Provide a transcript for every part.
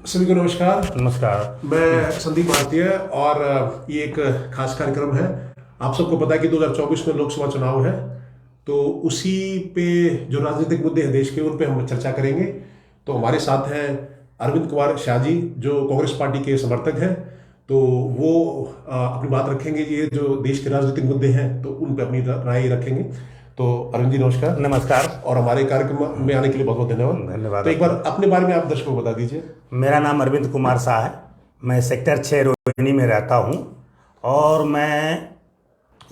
सभी को नमस्कार। नमस्कार। मैं संदीप भारतीय और ये एक खास कार्यक्रम है। आप सबको पता है कि 2024 में लोकसभा चुनाव है, तो उसी पे जो राजनीतिक मुद्दे हैं देश के, उन पे हम चर्चा करेंगे। तो हमारे साथ हैं अरविंद कुमार शाह जी, जो कांग्रेस पार्टी के समर्थक हैं। तो वो अपनी बात रखेंगे। ये जो देश के राजनीतिक मुद्दे हैं तो उन पे अपनी राय रखेंगे। तो अरविंद जी नमस्कार। नमस्कार और हमारे कार्यक्रम में आने के लिए बहुत बहुत धन्यवाद। धन्यवाद। तो एक बार अपने बारे में आप दर्शकों को बता दीजिए। मेरा नाम अरविंद कुमार शाह है। मैं सेक्टर 6 रोहिणी में रहता हूं और मैं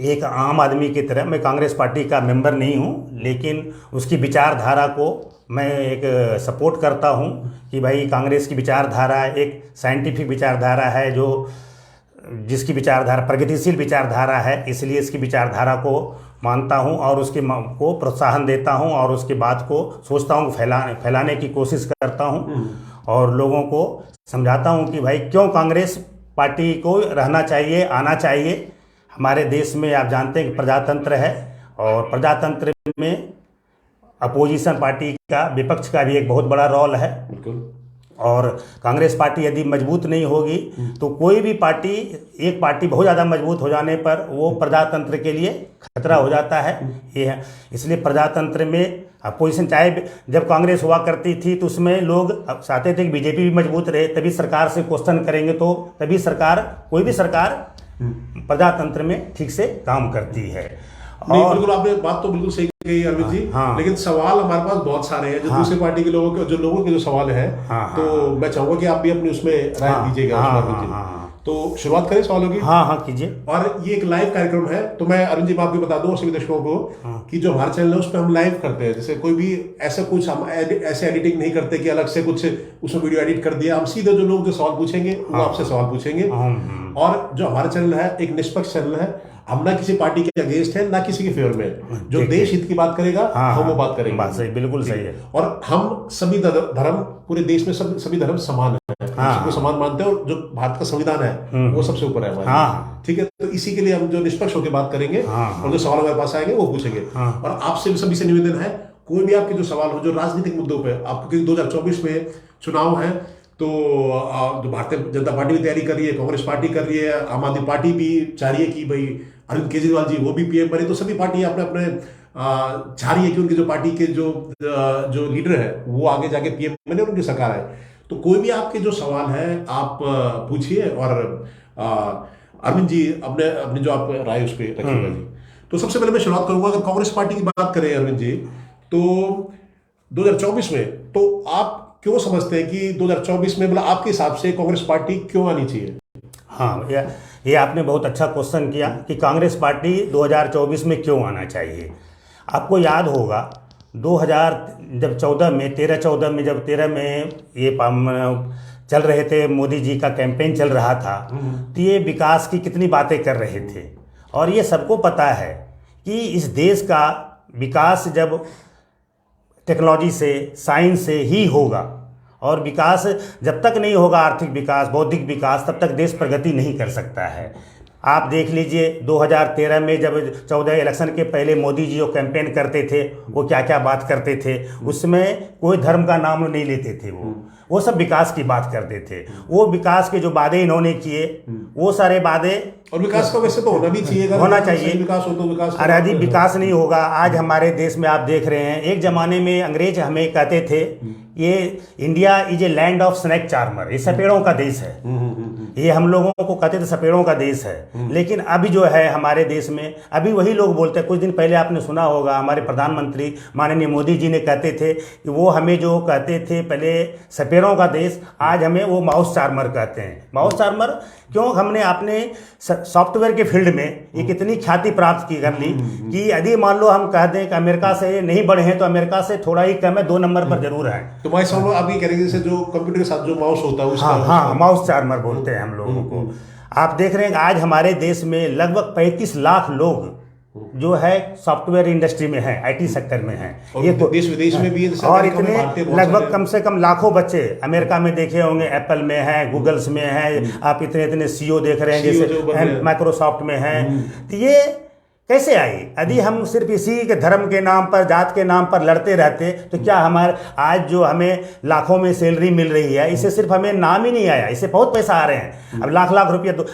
एक आम आदमी की तरह, मैं कांग्रेस पार्टी का मेंबर नहीं हूं, लेकिन उसकी विचारधारा को मैं एक सपोर्ट करता हूं कि भाई कांग्रेस की विचारधारा एक साइंटिफिक विचारधारा है, जो जिसकी विचारधारा प्रगतिशील विचारधारा है, इसलिए इसकी विचारधारा को मानता हूं और उसके को प्रोत्साहन देता हूं और उसके बात को सोचता हूं, फैलाने की कोशिश करता हूं और लोगों को समझाता हूं कि भाई क्यों कांग्रेस पार्टी को रहना चाहिए, आना चाहिए। हमारे देश में आप जानते हैं कि प्रजातंत्र है और प्रजातंत्र में अपोजिशन पार्टी का, विपक्ष का भी एक बहुत बड़ा रोल है। बिल्कुल। और कांग्रेस पार्टी यदि मजबूत नहीं होगी तो कोई भी पार्टी, एक पार्टी बहुत ज़्यादा मजबूत हो जाने पर वो प्रजातंत्र के लिए खतरा हो जाता है। ये है, इसलिए प्रजातंत्र में अपोजिशन, चाहे जब कांग्रेस हुआ करती थी तो उसमें लोग चाहते थे कि बीजेपी भी मजबूत रहे, तभी सरकार से क्वेश्चन करेंगे तो तभी सरकार, कोई भी सरकार प्रजातंत्र में ठीक से काम करती है। नहीं, बिल्कुल आपने बात तो बिल्कुल सही कही अरविंद जी। हाँ। लेकिन सवाल हमारे पास बहुत सारे हैं जो दूसरी पार्टी के लोगों के जो सवाल हैं। तो मैं चाहूंगा कि आप भी अपनी उसमें राय दीजिएगा। तो शुरुआत करें सवालों की। हाँ कीजिए। और ये एक लाइव कार्यक्रम है, तो मैं अरविंद जी आपको बता दूं सभी दर्शकों को कि जो हमारा चैनल है उस पर हम लाइव करते हैं। जैसे कोई भी ऐसा कुछ हम ऐसे एडिटिंग नहीं करते कि अलग से कुछ उसमें वीडियो एडिट कर दिया। हम सीधे जो लोग जो सवाल पूछेंगे वो आपसे सवाल पूछेंगे। और जो हमारा चैनल है एक निष्पक्ष चैनल है। हम ना किसी पार्टी के अगेंस्ट है, ना किसी के फेवर में। जो देश हित की बात करेगा हम वो बात करेंगे। बात सही, बिल्कुल सही है। और हम सभी धर्म, पूरे देश में सभी धर्म समान है, सबको समान मानते हैं। और जो भारत का संविधान है वो सबसे ऊपर है हमारे। ठीक है, तो इसी के लिए हम जो निष्पक्ष होकर बात करेंगे और जो सवाल हमारे पास आएंगे वो पूछेंगे। और आपसे सभी से निवेदन है, कोई भी आपके जो सवाल हो जो राजनीतिक मुद्दों पे आपको, 2024 में चुनाव है, तो जो भारतीय जनता पार्टी भी तैयारी कर रही है, कांग्रेस पार्टी कर रही है, आम आदमी पार्टी भी चाह रही है कि भाई अरविंद केजरीवाल जी वो भी पीएम बने। तो सभी पार्टी अपने अपने चाह रही है कि उनकी जो पार्टी के जो लीडर है वो आगे जाके पीएम बने और उनकी सरकार है। तो कोई भी आपके जो सवाल है आप पूछिए और अरविंद जी अपने जो आप राय उस पर रखिएगा जी। तो सबसे पहले मैं शुरुआत करूंगा, अगर कांग्रेस पार्टी की बात करें अरविंद जी, तो 2024 में तो आप क्यों समझते हैं कि 2024 में, मतलब आपके हिसाब से कांग्रेस पार्टी क्यों आनी चाहिए? हाँ, ये आपने बहुत अच्छा क्वेश्चन किया कि कांग्रेस पार्टी 2024 में क्यों आना चाहिए। आपको याद होगा 2014 में, 13-14 में, जब 13 में ये चल रहे थे, मोदी जी का कैंपेन चल रहा था, तो ये विकास की कितनी बातें कर रहे थे। और ये सबको पता है कि इस देश का विकास जब टेक्नोलॉजी से, साइंस से ही होगा, और विकास जब तक नहीं होगा, आर्थिक विकास, बौद्धिक विकास, तब तक देश प्रगति नहीं कर सकता है। आप देख लीजिए 2013 में जब 14 इलेक्शन के पहले मोदी जी जो कैंपेन करते थे वो क्या क्या बात करते थे। उसमें कोई धर्म का नाम नहीं लेते थे, वो सब विकास की बात करते थे। वो विकास के जो वादे इन्होंने किए, वो सारे वादे, और विकास का वैसे तो होना भी चाहिए, होना चाहिए। विकास हो तो विकास, अरे यदि विकास नहीं होगा, आज हमारे देश में आप देख रहे हैं, एक जमाने में अंग्रेज हमें कहते थे ये India is a land of snack charmer, ये सपेड़ों का देश है। ये हम लोगों को कहते थे सपेड़ों का देश है। लेकिन अभी जो है हमारे देश में अभी वही लोग बोलते हैं। कुछ दिन पहले आपने सुना होगा हमारे प्रधानमंत्री माननीय मोदी जी ने कहते थे कि वो हमें जो कहते थे पहले सपेड़ों का देश, आज हमें वो माउस चार्मर कहते हैं। माउस चार्मर क्यों? हमने अपने सॉफ्टवेयर के फील्ड में ये कितनी ख्याति प्राप्त की कर ली कि यदि मान लो हम कह दें कि अमेरिका से नहीं बढ़े हैं तो अमेरिका से थोड़ा ही कम है, 2 नंबर पर जरूर है। तो मैं समझ आप ये कह रहे हैं जैसे जो कंप्यूटर के साथ जो माउस होता है उसका, हाँ, माउस चार्मर बोलते हैं हम लोगों को। आप देख रहे हैं आज हमारे देश में लगभग 35 लाख लोग जो है सॉफ्टवेयर इंडस्ट्री में है, आईटी सेक्टर में है। ये तो देश विदेश में भी, और इतने लगभग कम से कम लाखों बच्चे अमेरिका में देखे होंगे, एप्पल में है, गूगल्स में है। आप इतने इतने सीईओ देख रहे हैं जैसे माइक्रोसॉफ्ट में है। तो ये कैसे आई? यदि हम सिर्फ इसी के धर्म के नाम पर, जात के नाम पर लड़ते रहते तो क्या हमारे आज जो हमें लाखों में सैलरी मिल रही है, इससे सिर्फ हमें नाम ही नहीं आया, इससे बहुत पैसा आ रहे हैं। अब लाख लाख रुपया तो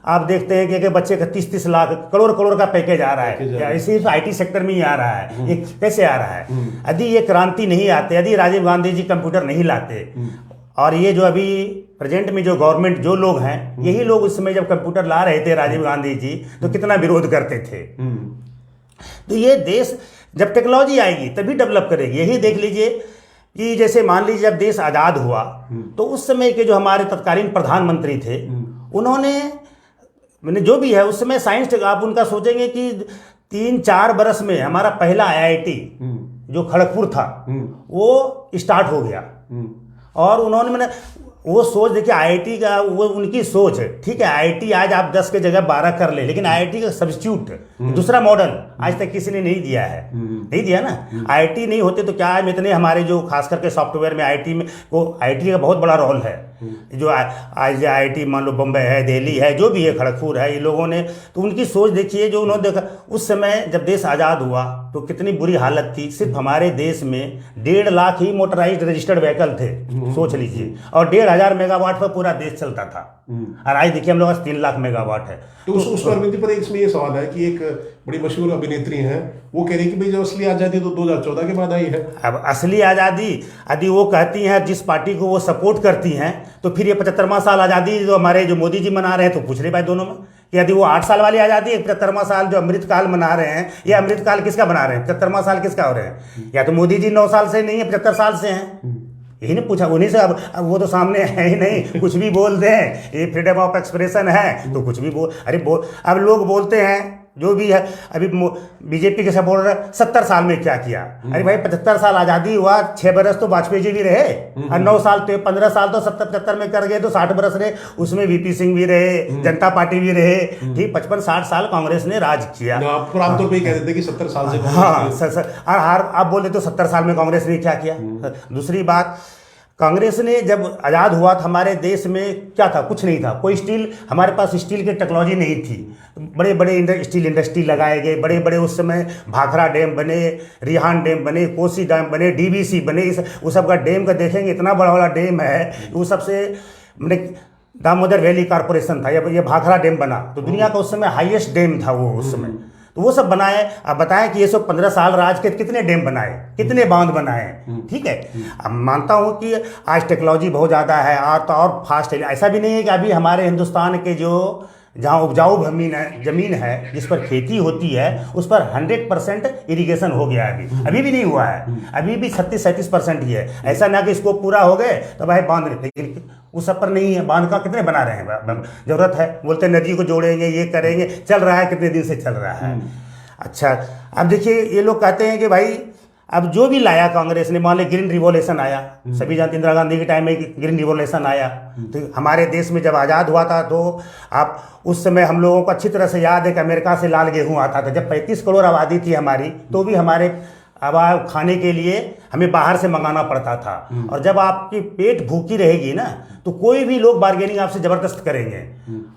आप देखते हैं कि बच्चे का 30-30 लाख, करोड़ करोड़ का पैकेज आ रहा है, सिर्फ IT सेक्टर में ही आ रहा है। ये कैसे आ रहा है? यदि ये क्रांति नहीं आते, यदि राजीव गांधी जी कंप्यूटर नहीं लाते, और ये जो अभी प्रेजेंट में जो गवर्नमेंट जो लोग हैं, यही लोग उस समय जब कंप्यूटर ला रहे थे राजीव गांधी जी, तो कितना विरोध करते थे। तो ये देश जब टेक्नोलॉजी आएगी तभी डेवलप करेगी। यही देख लीजिए कि जैसे मान लीजिए जब देश आज़ाद हुआ तो उस समय के जो हमारे तत्कालीन प्रधानमंत्री थे, उन्होंने मैंने जो भी है उस समय साइंस, आप उनका सोचेंगे कि 3-4 बरस में हमारा पहला IIT जो खड़गपुर था वो स्टार्ट हो गया। और उन्होंने मैंने वो सोच, देखिए IIT का वो उनकी सोच है, ठीक है। IIT आज आप 10 के जगह 12 कर ले, लेकिन IIT का सब्स्टिट्यूट दूसरा मॉडल आज तक किसी ने नहीं दिया है, नहीं दिया ना। IIT नहीं होते तो क्या है, इतने हमारे जो खास करके सॉफ्टवेयर में IT में वो IIT का बहुत बड़ा रोल है। जो आज IIT मान लो बम्बई है, दिल्ली है, जो भी है, खड़गपुर है, ये लोगों ने तो उनकी सोच देखिए जो उन्होंने देखा उस समय जब देश आज़ाद हुआ तो कितनी बुरी हालत थी। सिर्फ हमारे देश में 1.5 लाख ही मोटराइज्ड रजिस्टर्ड व्हीकल थे, सोच लीजिए, और 1,500 मेगावाट पर पूरा देश चलता था। और आज देखिए हम लोग 3 लाख मेगावाट है। तो उस पर पर इसमें ये सवाल है कि एक बड़ी मशहूर अभिनेत्री हैं, वो कह रही कि भाई जब असली आज़ादी तो 2014 के बाद आई है। अब असली आज़ादी यदि वो कहती हैं, जिस पार्टी को वो सपोर्ट करती हैं, तो फिर ये 75वां साल आज़ादी जो हमारे जो मोदी जी मना रहे हैं, तो पूछ रहे भाई दोनों में कि यदि वो 8 साल वाली आज़ादी है, 75वां साल जो अमृतकाल मना रहे हैं, ये अमृतकाल किसका बना रहे हैं? 75वां साल किसका हो रहे हैं? या तो मोदी जी 9 साल से नहीं है, 75 साल से हैं। यही ने पूछा उन्हीं से। अब वो तो सामने है ही नहीं, कुछ भी बोल दें, ये फ्रीडम ऑफ एक्सप्रेशन है तो कुछ भी बोल, अरे बोल। अब लोग बोलते हैं जो भी है, अभी बीजेपी के सब बोल रहे 70 साल में क्या किया। अरे भाई 75 साल आज़ादी हुआ, 6 बरस तो वाजपेयी जी भी रहे, और 9 साल तो 15 साल तो 70-75 में कर गए, तो 60 बरस रहे, उसमें VP सिंह भी रहे, जनता पार्टी भी रहे, ठीक। 55-60 साल कांग्रेस ने राज किया। आमतौर पर कह देते कि 70 साल से, हाँ और आप बोल देते तो 70 साल में कांग्रेस ने क्या किया। दूसरी बात, कांग्रेस ने जब आज़ाद हुआ था हमारे देश में क्या था? कुछ नहीं था, कोई स्टील, हमारे पास स्टील की टेक्नोलॉजी नहीं थी। बड़े बड़े स्टील इंडस्ट्री लगाए गए, बड़े बड़े उस समय भाखड़ा डैम बने, रिहान डैम बने, कोसी डैम बने, DVC बने, वो सब का डैम का देखेंगे इतना बड़ा बड़ा डैम है। वो सबसे मैंने दामोदर वैली कॉरपोरेशन था, ये भाखड़ा डैम बना, तो दुनिया का उस समय हाईएस्ट डैम था वो उस समय। तो वो सब बनाए। अब बताएं कि ये सब 15 साल राज के कितने डैम बनाए, कितने बांध बनाए, ठीक है। अब मानता हूँ कि आज टेक्नोलॉजी बहुत ज़्यादा है और फास्ट है। ऐसा भी नहीं है कि अभी हमारे हिंदुस्तान के जो जहाँ उपजाऊ ज़मीन है जिस पर खेती होती है उस पर 100% इरिगेशन हो गया है। अभी भी नहीं हुआ है, अभी भी 36-37% ही है। ऐसा ना कि इसको पूरा हो गए तो भाई बांध, लेकिन उस सब पर नहीं है। बांध का कितने बना रहे हैं? जरूरत है, बोलते नदी को जोड़ेंगे, ये करेंगे, चल रहा है, कितने दिन से चल रहा है। अच्छा, अब देखिए ये लोग कहते हैं कि भाई अब जो भी लाया कांग्रेस ने, मान ली ग्रीन रिवॉल्यूशन आया, सभी जानते इंदिरा गांधी के टाइम में ग्रीन रिवॉल्यूशन आया। तो हमारे देश में जब आज़ाद हुआ था तो आप उस समय हम लोगों को अच्छी तरह से याद है कि अमेरिका से लाल गेहूं आता था। जब 35 करोड़ आबादी थी हमारी, तो भी हमारे अब खाने के लिए हमें बाहर से मंगाना पड़ता था। और जब आपकी पेट भूखी रहेगी ना, तो कोई भी लोग बार्गेनिंग आपसे ज़बरदस्त करेंगे।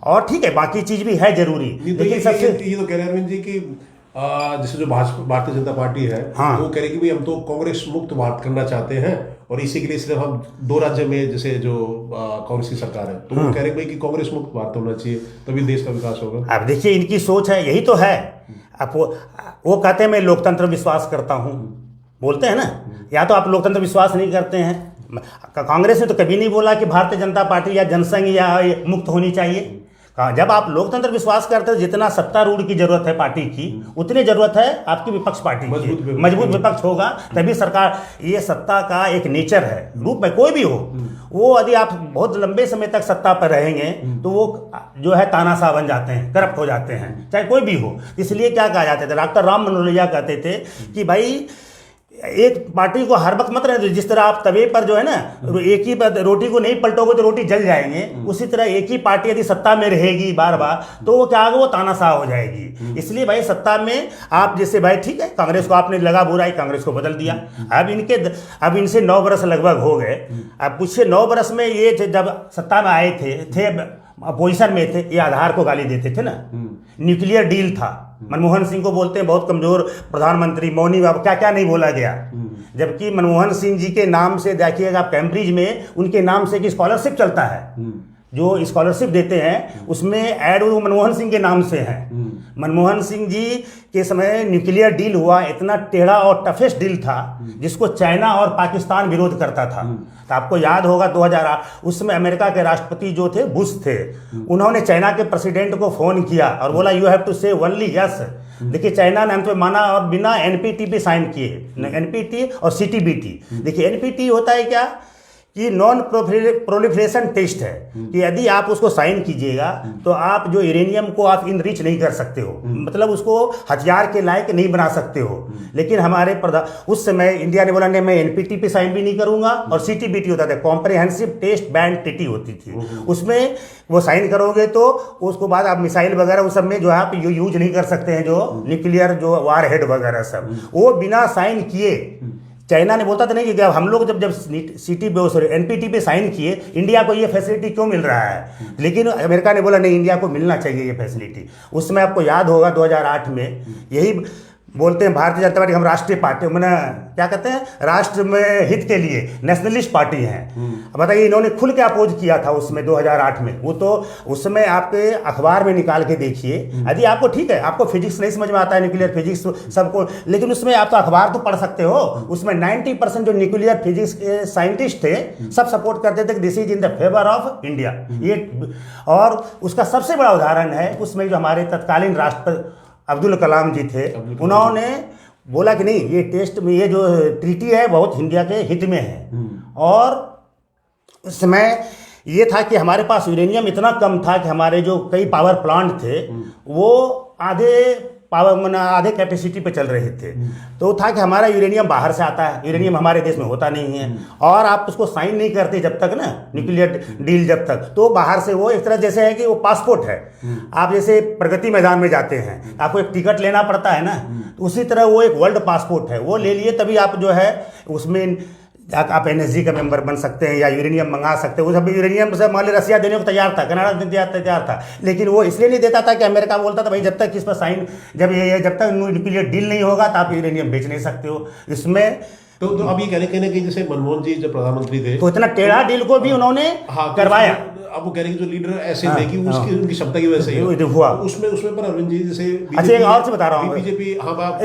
और ठीक है, बाकी चीज़ भी है जरूरी, लेकिन सबसे ये तो कह रहे हैं अरविंद जी कि जैसे जो भारतीय जनता पार्टी है, हाँ, वो कह रही कि भाई हम तो कांग्रेस मुक्त भारत करना चाहते हैं, और इसी के लिए सिर्फ हम 2 राज्य में जैसे जो कांग्रेस की सरकार है, तो वो कह रहे भाई कि कांग्रेस मुक्त भारत होना चाहिए, तभी देश का विकास होगा। अब देखिए इनकी सोच है, यही तो है। अब वो कहते हैं मैं लोकतंत्र विश्वास करता हूँ, बोलते हैं ना। या तो आप लोकतंत्र विश्वास नहीं करते हैं। कांग्रेस ने तो कभी नहीं बोला कि भारतीय जनता पार्टी या जनसंघ या मुक्त होनी चाहिए। जब आप लोकतंत्र विश्वास करते हो, जितना सत्तारूढ़ की जरूरत है पार्टी की, उतनी जरूरत है आपकी विपक्ष पार्टी की। मजबूत विपक्ष होगा तभी सरकार। ये सत्ता का एक नेचर है, रूप में कोई भी हो वो, यदि आप बहुत लंबे समय तक सत्ता पर रहेंगे तो वो जो है तानाशाह बन जाते हैं, करप्ट हो जाते हैं, चाहे कोई भी हो। इसलिए क्या कहा जाता था, डॉक्टर राम मनोहर लोहिया कहते थे कि भाई एक पार्टी को हर वक्त मत रहने दो। जिस तरह आप तवे पर जो है ना, एक ही रोटी को नहीं पलटोगे तो रोटी जल जाएंगे, उसी तरह एक ही पार्टी यदि सत्ता में रहेगी बार बार तो वो क्या होगा, वो तानाशाह हो जाएगी। इसलिए भाई सत्ता में आप जैसे भाई ठीक है, कांग्रेस को आपने लगा बुराई, कांग्रेस को बदल दिया। अब इनसे 9 बरस लगभग हो गए। अब पूछिए 9 बरस में ये जब सत्ता में आए थे अपोजिशन में थे, ये आधार को गाली देते थे ना। न्यूक्लियर डील था, मनमोहन सिंह को बोलते हैं बहुत कमजोर प्रधानमंत्री, मौनी बाबू, क्या क्या नहीं बोला गया। जबकि मनमोहन सिंह जी के नाम से देखिएगा, आप कैम्ब्रिज में उनके नाम से एक स्कॉलरशिप चलता है, जो स्कॉलरशिप देते हैं उसमें ऐड वो मनमोहन सिंह के नाम से है। मनमोहन सिंह जी के समय न्यूक्लियर डील हुआ, इतना टेढ़ा और टफेस्ट डील था जिसको चाइना और पाकिस्तान विरोध करता था। तो आपको याद होगा 2008 उसमें अमेरिका के राष्ट्रपति जो थे बुश थे, उन्होंने चाइना के प्रेसिडेंट को फोन किया और बोला यू हैव टू से ओनली यस। देखिए चाइना ने अंत में माना और बिना एनपीटी पे साइन किए, एनपीटी और सीटीबीटी। देखिए एनपीटी होता है क्या कि नॉन प्रोलिफरेशन टेस्ट है, कि यदि आप उसको साइन कीजिएगा तो आप जो यूरेनियम को आप इनरिच नहीं कर सकते हो, मतलब उसको हथियार के लायक नहीं बना सकते हो। लेकिन हमारे उस समय इंडिया ने बोला नहीं मैं एनपीटी पे साइन भी नहीं करूंगा, और सीटीबीटी होता था, कॉम्प्रिहेंसिव टेस्ट बैंड ट्रीटी होती थी, उसमें वो साइन करोगे तो उसको बाद आप मिसाइल वगैरह उस सब में जो है आप यूज नहीं कर सकते हैं, जो न्यूक्लियर जो वार हेड वगैरह सब, वो बिना साइन किए। चाइना ने बोलता था नहीं कि हम लोग जब एनपीटी पे साइन किए, इंडिया को ये फैसिलिटी क्यों मिल रहा है, लेकिन अमेरिका ने बोला नहीं इंडिया को मिलना चाहिए ये फैसिलिटी। उसमें आपको याद होगा 2008 में यही बोलते हैं भारतीय जनता पार्टी हम राष्ट्रीय पार्टी, मैंने क्या कहते हैं राष्ट्र में हित के लिए नेशनलिस्ट पार्टी हैं। बताइए इन्होंने खुल के अपोज किया था उसमें 2008 में, वो तो उसमें आपके अखबार में निकाल के देखिए। यदि आपको ठीक है आपको फिजिक्स नहीं समझ में आता है, न्यूक्लियर फिजिक्स सबको, लेकिन उसमें आप तो अखबार तो पढ़ सकते हो, उसमें 90% जो न्यूक्लियर फिजिक्स के साइंटिस्ट थे सब सपोर्ट करते थे कि this is in the favour of India. ये और उसका सबसे बड़ा उदाहरण है उसमें जो हमारे तत्कालीन राष्ट्रपति अब्दुल कलाम जी थे, उन्होंने बोला कि नहीं ये टेस्ट में ये जो ट्रीटी है बहुत इंडिया के हित में है। और उस समय ये था कि हमारे पास यूरेनियम इतना कम था कि हमारे जो कई पावर प्लांट थे वो आधे कैपेसिटी पे चल रहे थे। तो था कि हमारा यूरेनियम बाहर से आता है, यूरेनियम हमारे देश में होता नहीं है, और आप उसको साइन नहीं करते जब तक ना न्यूक्लियर डील जब तक, तो बाहर से वो एक तरह जैसे है कि वो पासपोर्ट है। आप जैसे प्रगति मैदान में जाते हैं आपको एक टिकट लेना पड़ता है ना, तो उसी तरह वो एक वर्ल्ड पासपोर्ट है, वो ले लिए तभी आप जो है उसमें आप एनएसजी का मेंबर बन सकते हैं या यूरेनियम मंगा सकते हैं। वो सब यूरेनियम से मान ली रसिया देने को तैयार था, कनाडा तैयार था, लेकिन वो इसलिए नहीं देता था कि अमेरिका बोलता था भाई जब तक इस पर साइन जब तक न्यूक्लियर डील नहीं होगा तो आप यूरेनियम बेच नहीं सकते हो। इसमें तो अब ये कहने कि जैसे मनमोहन जी जब प्रधानमंत्री थे तो इतना टेढ़ा डील को भी उन्होंने करवाया। अब वो कह रहे हैं कि जो लीडर ऐसे थे कि उनकी क्षमता की वजह से हुआ उसमें पर अरविंद जी जैसे अच्छा एक और चीज बता रहा हूँ, बीजेपी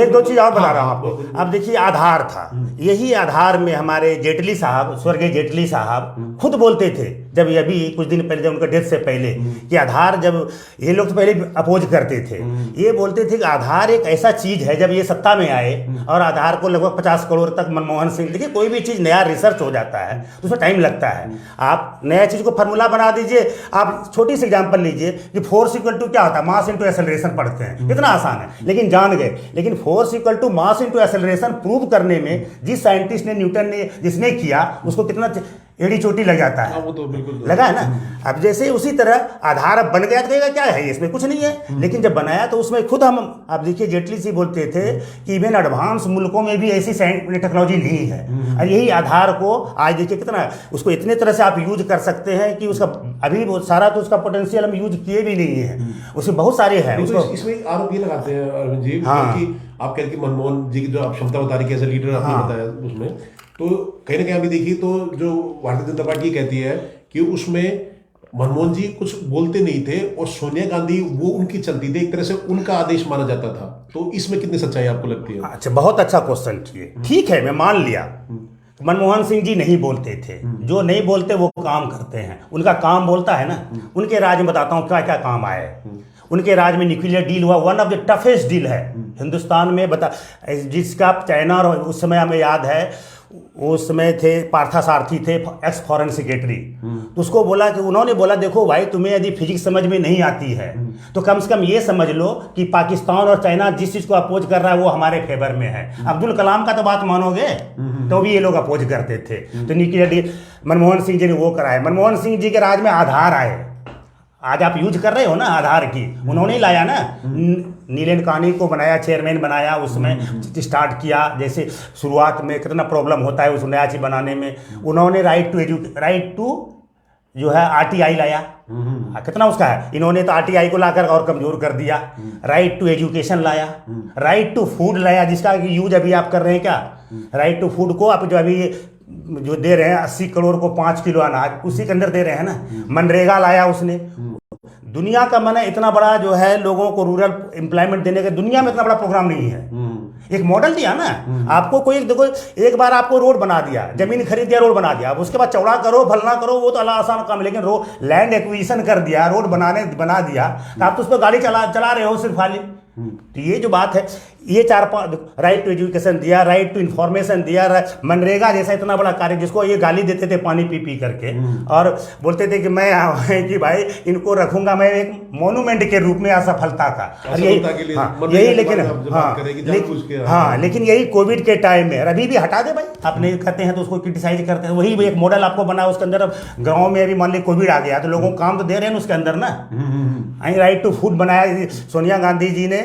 एक दो चीज और बता रहा हूँ आपको। अब देखिए आधार था, यही आधार में हमारे जेटली साहब, स्वर्गीय जेटली साहब खुद बोलते थे जब अभी कुछ दिन पहले जब उनका डेथ से पहले कि आधार, जब ये लोग तो पहले अपोज करते थे, ये बोलते थे कि आधार एक ऐसा चीज है, जब ये सत्ता में आए और आधार को लगभग 50 करोड़ तक मनमोहन सिंह, देखिए कोई भी चीज नया रिसर्च हो जाता है तो उसमें टाइम लगता है। आप नया चीज को फार्मूला बना दीजिए, आप छोटी सी एग्जांपल लीजिए कि फोर्स इक्वल टू क्या होता है, मास इनटू एक्सेलरेशन पढ़ते हैं, कितना आसान है, लेकिन जान गए। लेकिन force equal to mass into acceleration prove करने में जिस साइंटिस्ट ने, न्यूटन ने, जिसने किया उसको कितना एड़ी चोटी लग जाता है, वो तो बिल्कुल लगा है ना। अब जैसे उसी तरह आधार अब बन गया तो कहेगा क्या है इसमें कुछ नहीं है, लेकिन जब बनाया तो उसमें खुद हम, आप देखिए जेटली जी बोलते थे कि इवन एडवांस मुल्कों में भी ऐसी टेक्नोलॉजी नहीं है, और यही आधार को आज देखिए कितना उसको इतने तरह से आप यूज कर सकते हैं कि उसका अभी वो सारा तो उसका पोटेंशियल हम यूज किए भी नहीं है, उसमें बहुत सारे हैं। इसमें आरोप ये लगाते हैं अरविंद जी कि आप कह रहे कि मनमोहन जी की जो आप क्षमता बता रही कि एज ए लीडर आपने बताया उसमें, तो कहीं ना कहीं अभी देखिए तो जो भारतीय जनता पार्टी कहती है कि उसमें मनमोहन जी कुछ बोलते नहीं थे और सोनिया गांधी वो उनकी चलती थी, एक तरह से उनका आदेश माना जाता था, तो इसमें कितनी सच्चाई आपको लगती है? अच्छा बहुत अच्छा क्वेश्चन किए, ठीक है मैं मान लिया मनमोहन सिंह जी नहीं बोलते थे, जो नहीं बोलते वो काम करते हैं, उनका काम बोलता है ना। उनके राज में बताता हूँ क्या क्या काम आए। उनके राज में न्यूक्लियर डील हुआ, one of the toughest deal है हिंदुस्तान में, बता जिसका चाइना, और उस समय हमें याद है उस समय थे पार्थासारथी थे एक्स फॉरेन सेक्रेटरी, तो उसको बोला कि उन्होंने बोला देखो भाई तुम्हें यदि फिजिक्स समझ में नहीं आती है तो कम से कम ये समझ लो कि पाकिस्तान और चाइना जिस चीज को अपोज कर रहा है वो हमारे फेवर में है। अब्दुल कलाम का तो बात मानोगे तो भी ये लोग अपोज करते थे, तो न्यूक्लियर डील मनमोहन सिंह जी ने वो कराया। मनमोहन सिंह जी के राज में आधार आए, आज आप यूज कर रहे हो ना आधार की, उन्होंने ही लाया ना, नीलेन कानी को बनाया, चेयरमैन बनाया, उसमें स्टार्ट किया। जैसे शुरुआत में कितना प्रॉब्लम होता है उस नया चीज बनाने में, उन्होंने राइट टू जो है आरटीआई लाया, कितना उसका है, इन्होंने तो आरटीआई को लाकर और कमजोर कर दिया। राइट टू एजुकेशन लाया, राइट टू फूड लाया, जिसका यूज अभी आप कर रहे हैं क्या, राइट टू फूड को आप जो अभी जो दे रहे हैं 80 करोड़ को 5 किलो अनाज, उसी के अंदर दे रहे हैं ना। मनरेगा लाया उसने, दुनिया का मन है इतना बड़ा जो है लोगों को रूरल एम्प्लॉयमेंट देने का दुनिया में इतना बड़ा प्रोग्राम नहीं है। एक मॉडल दिया ना आपको, कोई देखो एक बार आपको रोड बना दिया, जमीन खरीद दिया, रोड बना दिया, अब उसके बाद चौड़ा करो फलना करो, वो तो अल्लाह आसान काम है, लेकिन लैंड एक्विजिशन कर दिया, रोड बना दिया, तो आप तो उस पर गाड़ी चला रहे हो सिर्फ खाली। तो ये जो बात है, ये 4-5 राइट टू एजुकेशन दिया, राइट टू इंफॉर्मेशन दिया, मनरेगा जैसा इतना बड़ा कार्य जिसको ये गाली देते थे पानी पी पी करके, और बोलते थे कि मैं कि भाई इनको रखूंगा मैं एक मोन्यूमेंट के रूप में असफलता का, और यही लेकिन यही कोविड के टाइम में, अभी भी हटा दे भाई, आपने कहते हैं तो उसको क्रिटिसाइज करते हैं, वही एक मॉडल आपको बना उसके अंदर। अब गाँव में अभी मान ली कोविड आ गया तो लोगों को काम तो दे रहे हैं उसके अंदर ना, राइट टू फूड बनाया सोनिया गांधी जी ने,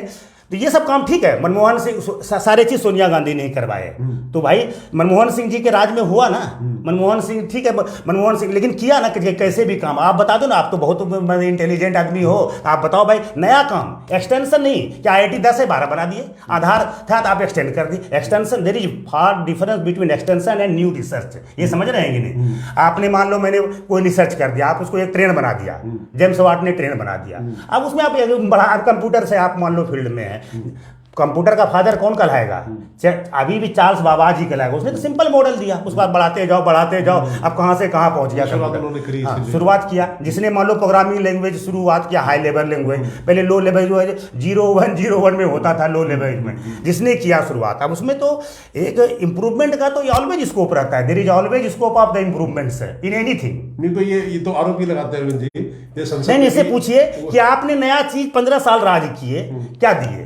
तो ये सब काम ठीक है। मनमोहन सिंह सारे चीज सोनिया गांधी ने करवाए, तो भाई मनमोहन सिंह जी के राज में हुआ ना, मनमोहन सिंह ठीक है, मनमोहन सिंह लेकिन किया ना कि कैसे भी काम, आप बता दो ना, आप तो बहुत इंटेलिजेंट आदमी हो, आप बताओ भाई नया काम, एक्सटेंशन नहीं कि IIT 10 से 12 बना दिए, आधार था तो आप एक्सटेंड कर दिए, extension, there is far difference between extension and new research, ये समझ रहे हैं कि नहीं। आपने मान लो मैंने कोई रिसर्च कर दिया, आप उसको एक ट्रेन बना दिया, जेम्स वाट ने ट्रेन बना दिया, अब उसमें आप कंप्यूटर से आप मान लो फील्ड में है, कंप्यूटर का फादर कौन कहलाएगा, अभी भी चार्ल्स बाबाजी कहलाएगा, उसने तो सिंपल मॉडल दिया, उसके बाद बढ़ाते जाओ, अब कहाँ से कहाँ पहुंच गया। शुरुआत किया जिसने मान लो प्रोग्रामिंग लैंग्वेज शुरुआत किया, हाई लेवल लैंग्वेज, पहले लो लेवल जो है 0101 में होता था, लो लेवल में जिसने किया शुरुआत, अब उसमें तो एक इंप्रूवमेंट का तो ऑलवेज स्कोप रहता है, there is always scope of the improvements in anything. नहीं तो ये तो आरोप ही लगाते हैं जी, नहीं इससे पूछिए कि आपने नया चीज 15 साल राज किए, क्या दिए,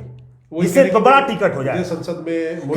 इससे बड़ा टिकट हो जाए। संसद में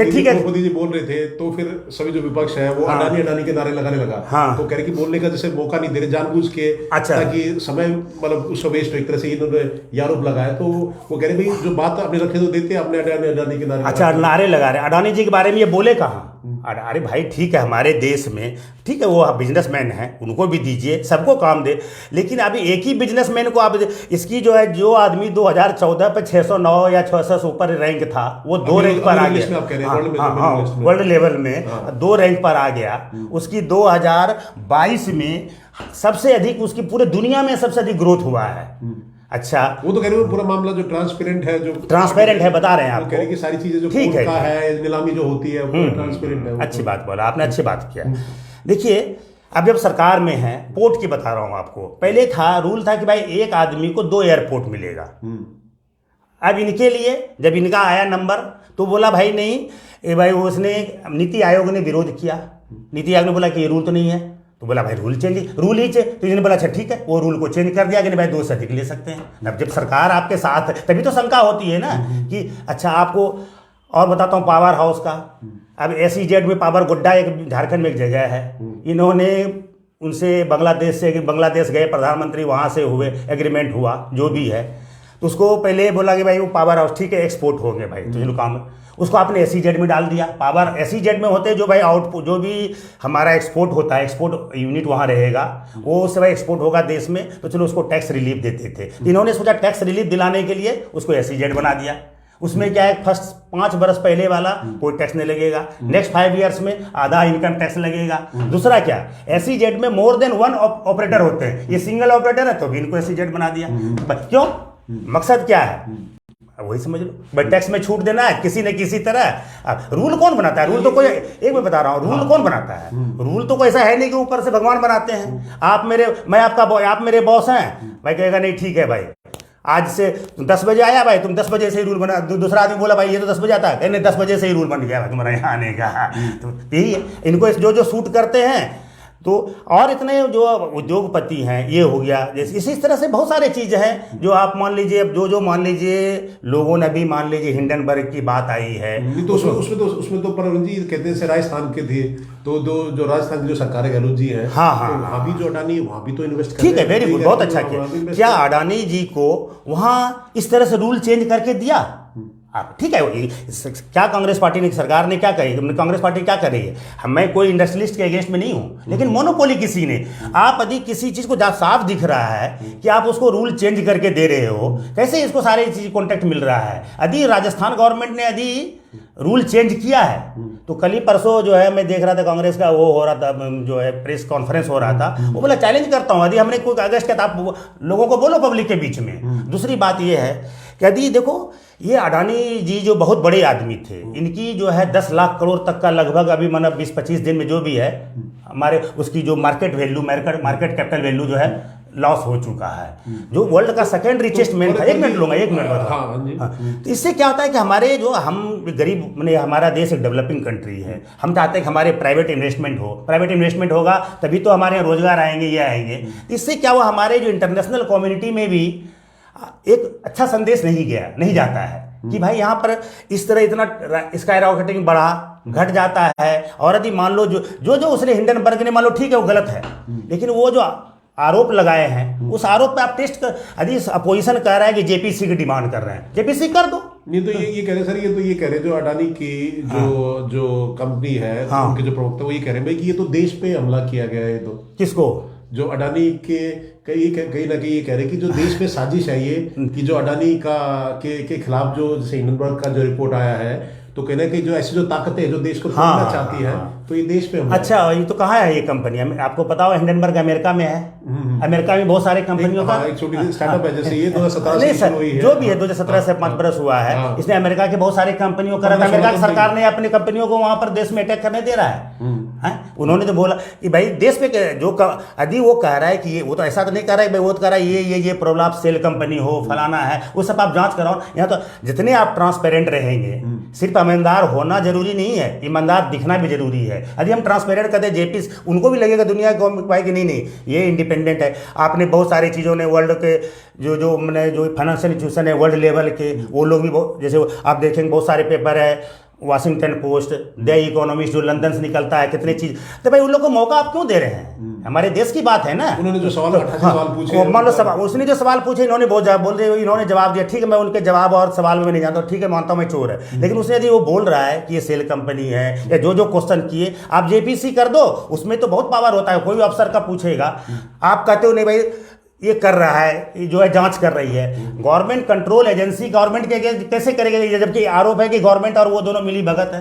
मोदी जी बोल रहे थे तो फिर सभी जो विपक्ष है वो अडानी के नारे लगाने लगा, तो कह रहे कि बोलने का जैसे मौका नहीं दे रहे जानबूझ के, ताकि समय मतलब उसको वेस्ट हो, एक तरह से इन्होंने आरोप लगाया। तो वो कह रहे भाई जो बात आपने रखे तो देते, आपने अडानी के नारे, अच्छा नारे लगा रहे, अडानी जी के बारे में ये बोले कहाँ, अरे भाई ठीक है हमारे देश में ठीक है वो बिजनेसमैन हैं, उनको भी दीजिए, सबको काम दे, लेकिन अभी एक ही बिजनेसमैन को आप इसकी जो है, जो आदमी 2014 पे 609 या 600 से ऊपर रैंक था, वो 2 रैंक पर आ गया, वर्ल्ड लेवल में 2 रैंक पर आ गया। उसकी 2022 में सबसे अधिक, उसकी पूरे दुनिया में सबसे अधिक ग्रोथ हुआ है। अच्छा वो तो कह रहे हो पूरा मामला जो ट्रांसपेरेंट है, जो ट्रांसपेरेंट है बता रहे हैं आपको, कह रहे कि सारी चीजें जो ठीक है, नीलामी जो होती है वो ट्रांसपेरेंट है। अच्छी बात बोला आपने, अच्छी बात किया। देखिए अब जब सरकार में है, पोर्ट की बता रहा हूं आपको, पहले था रूल था कि भाई एक आदमी को 2 एयरपोर्ट मिलेगा। अब इनके लिए जब इनका आया नंबर तो बोला भाई नहीं भाई, उसने नीति आयोग ने विरोध किया, नीति आयोग ने बोला कि ये रूल तो नहीं है, तो बोला भाई रूल ही चेंज, तो इन्होंने बोला अच्छा ठीक है, वो रूल को चेंज कर दिया कि नहीं भाई 2 से अधिक ले सकते हैं। अब जब सरकार आपके साथ है तभी तो शंका होती है ना कि अच्छा आपको, और बताता हूँ पावर हाउस का, अब SEZ में पावर गोड्डा एक झारखंड में एक जगह है, इन्होंने उनसे बांग्लादेश गए प्रधानमंत्री, वहाँ से हुए एग्रीमेंट हुआ जो भी है, तो उसको पहले बोला कि भाई वो पावर हाउस ठीक है एक्सपोर्ट होंगे भाई, तो काम उसको आपने SEZ में डाल दिया। पावर SEZ में होते जो भाई आउटपुट जो भी हमारा एक्सपोर्ट होता है, एक्सपोर्ट यूनिट वहाँ रहेगा, वो उससे भाई एक्सपोर्ट होगा देश में, तो चलो उसको टैक्स रिलीफ देते थे। इन्होंने सोचा टैक्स रिलीफ दिलाने के लिए उसको SEZ बना दिया। उसमें क्या है, फर्स्ट 5 बरस पहले वाला कोई टैक्स नहीं लगेगा, नेक्स्ट 5 ईयर्स में आधा इनकम टैक्स लगेगा। दूसरा क्या, SEZ में मोर देन 1 ऑपरेटर होते हैं, ये सिंगल ऑपरेटर है तो भी इनको SEZ बना दिया। क्यों, मकसद क्या है, वही समझ लो भाई, टैक्स में छूट देना है किसी न किसी तरह। रूल कौन बनाता है, रूल तो कोई, एक मैं बता रहा हूँ, रूल कौन बनाता है, रूल तो कोई ऐसा है नहीं कि ऊपर से भगवान बनाते हैं। आप मेरे बॉस हैं, भाई कहेगा नहीं ठीक है भाई आज से 10 बजे आया भाई, तुम 10 बजे से ही रूल बना, दूसरा आदमी बोला भाई ये तो 10 बजे आता है, नहीं 10 बजे से ही रूल बन गया भाई तुम्हारा यहाँ आने का। तो यही है, इनको जो सूट करते हैं। तो और इतने जो उद्योगपति हैं, ये हो गया, जैसे इसी तरह से बहुत सारे चीज़ हैं जो आप मान लीजिए, अब जो मान लीजिए लोगों ने भी मान लीजिए हिंडनबर्ग की बात आई है, तो उसमें तो परवीन जी कहते हैं राजस्थान के थे, तो जो राजस्थान की जो सरकार है गहलोत जी है, वहाँ भी जो अडानी वहाँ भी तो इन्वेस्ट, ठीक है, वेरी गुड, बहुत अच्छा किया। क्या अडानी जी को वहाँ इस तरह से रूल चेंज करके दिया, आप ठीक है, क्या कांग्रेस पार्टी ने, सरकार ने क्या कही, कांग्रेस पार्टी क्या कर रही है, मैं कोई इंडस्ट्रियलिस्ट के अगेंस्ट में नहीं हूं, लेकिन मोनोपोली किसी ने, आप यदि किसी चीज को साफ दिख रहा है कि आप उसको रूल चेंज करके दे रहे हो, कैसे इसको सारे चीज कॉन्ट्रैक्ट मिल रहा है। यदि राजस्थान गवर्नमेंट ने यदि रूल चेंज किया है तो कल ही परसों जो है मैं देख रहा था कांग्रेस का वो हो रहा था, जो है प्रेस कॉन्फ्रेंस हो रहा था, वो बोला चैलेंज करता हूं, यदि हमने कोई अगस्त का, आप लोगों को बोलो पब्लिक के बीच में। दूसरी बात ये है कि यदि देखो ये अडानी जी जो बहुत बड़े आदमी थे, इनकी जो है 10 लाख करोड़ तक का लगभग अभी मतलब 20-25 दिन में जो भी है हमारे उसकी जो market value, market capital value जो है लॉस हो चुका है, जो वर्ल्ड का सेकंड रिचेस्ट मैन था। एक मिनट लूंगा, एक मिनट बताओ। तो इससे क्या होता है कि हमारे जो हम गरीब, मैंने हमारा देश एक डेवलपिंग कंट्री है, हम चाहते हैं कि हमारे प्राइवेट इन्वेस्टमेंट होगा तभी तो हमारे यहाँ रोजगार आएंगे, ये आएंगे। इससे क्या हुआ, हमारे जो इंटरनेशनल कम्युनिटी में भी एक अच्छा संदेश नहीं जाता है कि भाई यहाँ पर इस तरह इतना स्काई रॉकेटिंग बढ़ा घट जाता है। और यदि मान लो जो उसने हिंडनबर्ग ने, मान लो ठीक है वो गलत है, लेकिन वो जो आरोप लगाए हैं उस आरोप पे आप टेस्ट कर, यदि अपोजिशन कह रहा है कि जेपीसी की डिमांड कर रहे हैं, जेपीसी कर दो। नहीं तो ये कह रहे सर, ये कह रहे जो अडानी की जो कंपनी है, उनके जो प्रवक्ता वो ये कह रहे हैं भाई कि ये तो देश पे हमला किया गया है। तो किसको? जो अडानी के कहीं ना कहीं ये कह रहे कि जो देश में साजिश है ये कि जो अडानी के खिलाफ जो जैसे हिंडनबर्ग का जो रिपोर्ट आया है, तो कहना कि जो ऐसी जो ताकतें जो देश को तोड़ना चाहती है, तो ये देश पे अच्छा ये तो कहाँ है ये कंपनी? आपको पता हो हिंडनबर्ग अमेरिका में है, अमेरिका में बहुत सारे कंपनियों का एक छोटी सी स्टार्टअप है, जैसे ये 2017 से शुरू हुई है, जो भी है 2017 से 5 बरस हुआ है। इसने अमेरिका के बहुत सारे कंपनियों का, अमेरिका की सरकार ने अपनी कंपनियों को वहां पर देश में अटैक करने दे रहा है। उन्होंने तो बोला कि भाई देश पे जो यदि वो कह रहा है कि ये, वो तो ऐसा तो नहीं कह रहा है भाई, वो तो कह रहा है ये प्रॉब्लम सेल कंपनी हो, फलाना है, वो सब आप जांच कराओ। यहाँ तो जितने आप ट्रांसपेरेंट रहेंगे, सिर्फ ईमानदार होना जरूरी नहीं है, ईमानदार दिखना भी जरूरी है। यदि हम ट्रांसपेरेंट करते जेपी, उनको भी लगेगा दुनिया को भाई कि नहीं ये इंडिपेंडेंट है। आपने बहुत सारी चीज़ों ने वर्ल्ड के जो मैंने जो फाइनेंशियल इंस्टीट्यूशन है वर्ल्ड लेवल के, वो लोग भी जैसे आप देखेंगे बहुत सारे पेपर है, वाशिंगटन पोस्ट, द इकोनॉमिस्ट जो लंदन से निकलता है, कितने चीज, तो भाई उन लोग को मौका आप क्यों दे रहे हैं? हमारे देश की बात है ना। उन्होंने जो सवाल पूछे, मान लो उसने जो सवाल पूछे, इन्होंने बहुत बोल रहे, इन्होंने जवाब दिया, ठीक है, मैं उनके जवाब और सवाल में नहीं जानता, ठीक है मानता हूँ मैं चोर है, लेकिन उसने यदि वो बोल रहा है कि ये सेल कंपनी है या जो क्वेश्चन किए, आप जेपीसी कर दो, उसमें तो बहुत पावर होता है, कोई भी अफसर का पूछेगा, आप कहते हो नहीं भाई ये कर रहा है, जो है जांच कर रही है। गवर्नमेंट कंट्रोल एजेंसी गवर्नमेंट के कैसे करेगी, जबकि आरोप है कि गवर्नमेंट और वो दोनों मिली भगत है?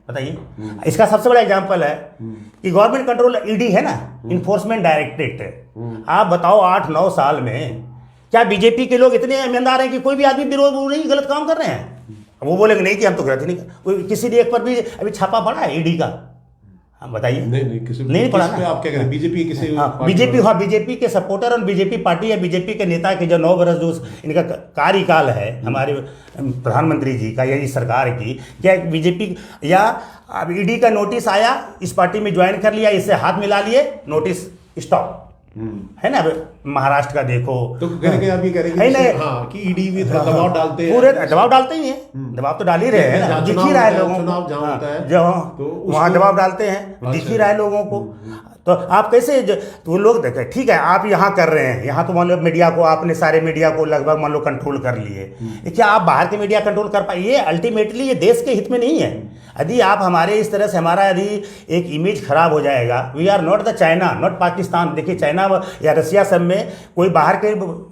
बताइए। इसका सबसे बड़ा एग्जांपल है कि गवर्नमेंट कंट्रोल ईडी है ना, इन्फोर्समेंट डायरेक्टरेट है। आप बताओ 8-9 साल में क्या बीजेपी के लोग इतने ईमानदार हैं कि कोई भी आदमी विरोध नहीं गलत काम कर रहे हैं? वो बोलेंगे नहीं कि हम तो गलत नहीं, कोई किसी एक पर भी अभी छापा पड़ा है ईडी का? बताइए। नहीं पड़ा ना। आप क्या करें, बीजेपी किसी बीजेपी के सपोर्टर और बीजेपी पार्टी या बीजेपी के नेता के जो 9 बरस जो इनका कार्यकाल है हमारे प्रधानमंत्री जी का या इस सरकार की, क्या बीजेपी या अब ईडी का नोटिस आया, इस पार्टी में ज्वाइन कर लिया, इससे हाथ मिला लिए, नोटिस स्टॉप है ना। महाराष्ट्र का देखो तो आप ये करेंगे कि ईडी भी दबाव डालते हैं, पूरे दबाव डालते ही हैं, दबाव तो डाल ही रहे हैं, दिख ही रहा है लोगों को, जो वहाँ दबाव डालते हैं, दिख ही रहा है लोगों को। तो आप कैसे तो लोग देखें, ठीक है आप यहाँ कर रहे हैं, यहाँ तो मान लो मीडिया को, आपने सारे मीडिया को लगभग मान लो कंट्रोल कर लिए, क्या आप बाहर के मीडिया कंट्रोल कर पाए? ये अल्टीमेटली ये देश के हित में नहीं है। यदि आप हमारे इस तरह से हमारा यदि एक इमेज खराब हो जाएगा, we are not the China, not Pakistan. देखिए चाइना या रसिया सब में कोई बाहर के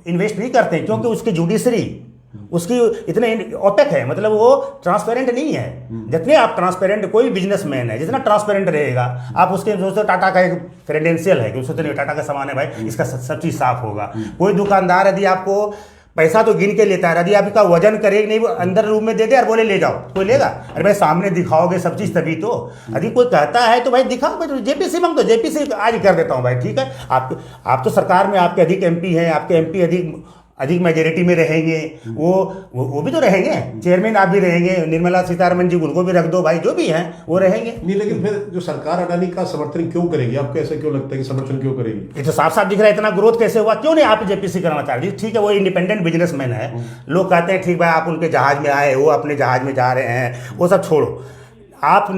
इन्वेस्ट नहीं करते क्योंकि उसकी जुडिशरी उसकी इतने ओपेक है, मतलब वो ट्रांसपेरेंट नहीं है। जितने आप ट्रांसपेरेंट, कोई बिजनेसमैन है जितना ट्रांसपेरेंट रहेगा, आप उसके दोस्तों टाटा का एक क्रेडेंशियल है कि उसको तो टाटा का सामान है भाई, इसका सब चीज़ साफ होगा। कोई दुकानदार यदि आपको पैसा तो गिन के लेता है, यदि आपका वजन करे नहीं, वो अंदर रूम में दे दे और बोले ले जाओ, कोई लेगा? अरे भाई सामने दिखाओगे सब चीज़ तभी तो। यदि कोई कहता है तो भाई दिखाओ, भाई जेपीसी मांग दो, जेपीसी आज कर देता हूँ भाई, ठीक है। आप तो सरकार में आपके अधिक एमपी हैं, आपके एमपी अधिक मेजोरिटी में रहेंगे, वो भी तो रहेंगे, चेयरमैन आप भी रहेंगे, निर्मला सीतारमण जी उनको भी रख दो भाई, जो भी हैं वो रहेंगे। नहीं लेकिन फिर जो सरकार अडानी का समर्थन क्यों करेगी? आपको ऐसा क्यों लगता है कि समर्थन क्यों करेगी? ये तो साफ साफ दिख रहा है, इतना ग्रोथ कैसे हुआ, क्यों नहीं आप जेपीसी कराना चाह रही? ठीक है वो इंडिपेंडेंट बिजनेसमैन है, लोग कहते हैं ठीक भाई आप उनके जहाज में आए, वो अपने जहाज में जा रहे हैं, वो सब छोड़ो। आप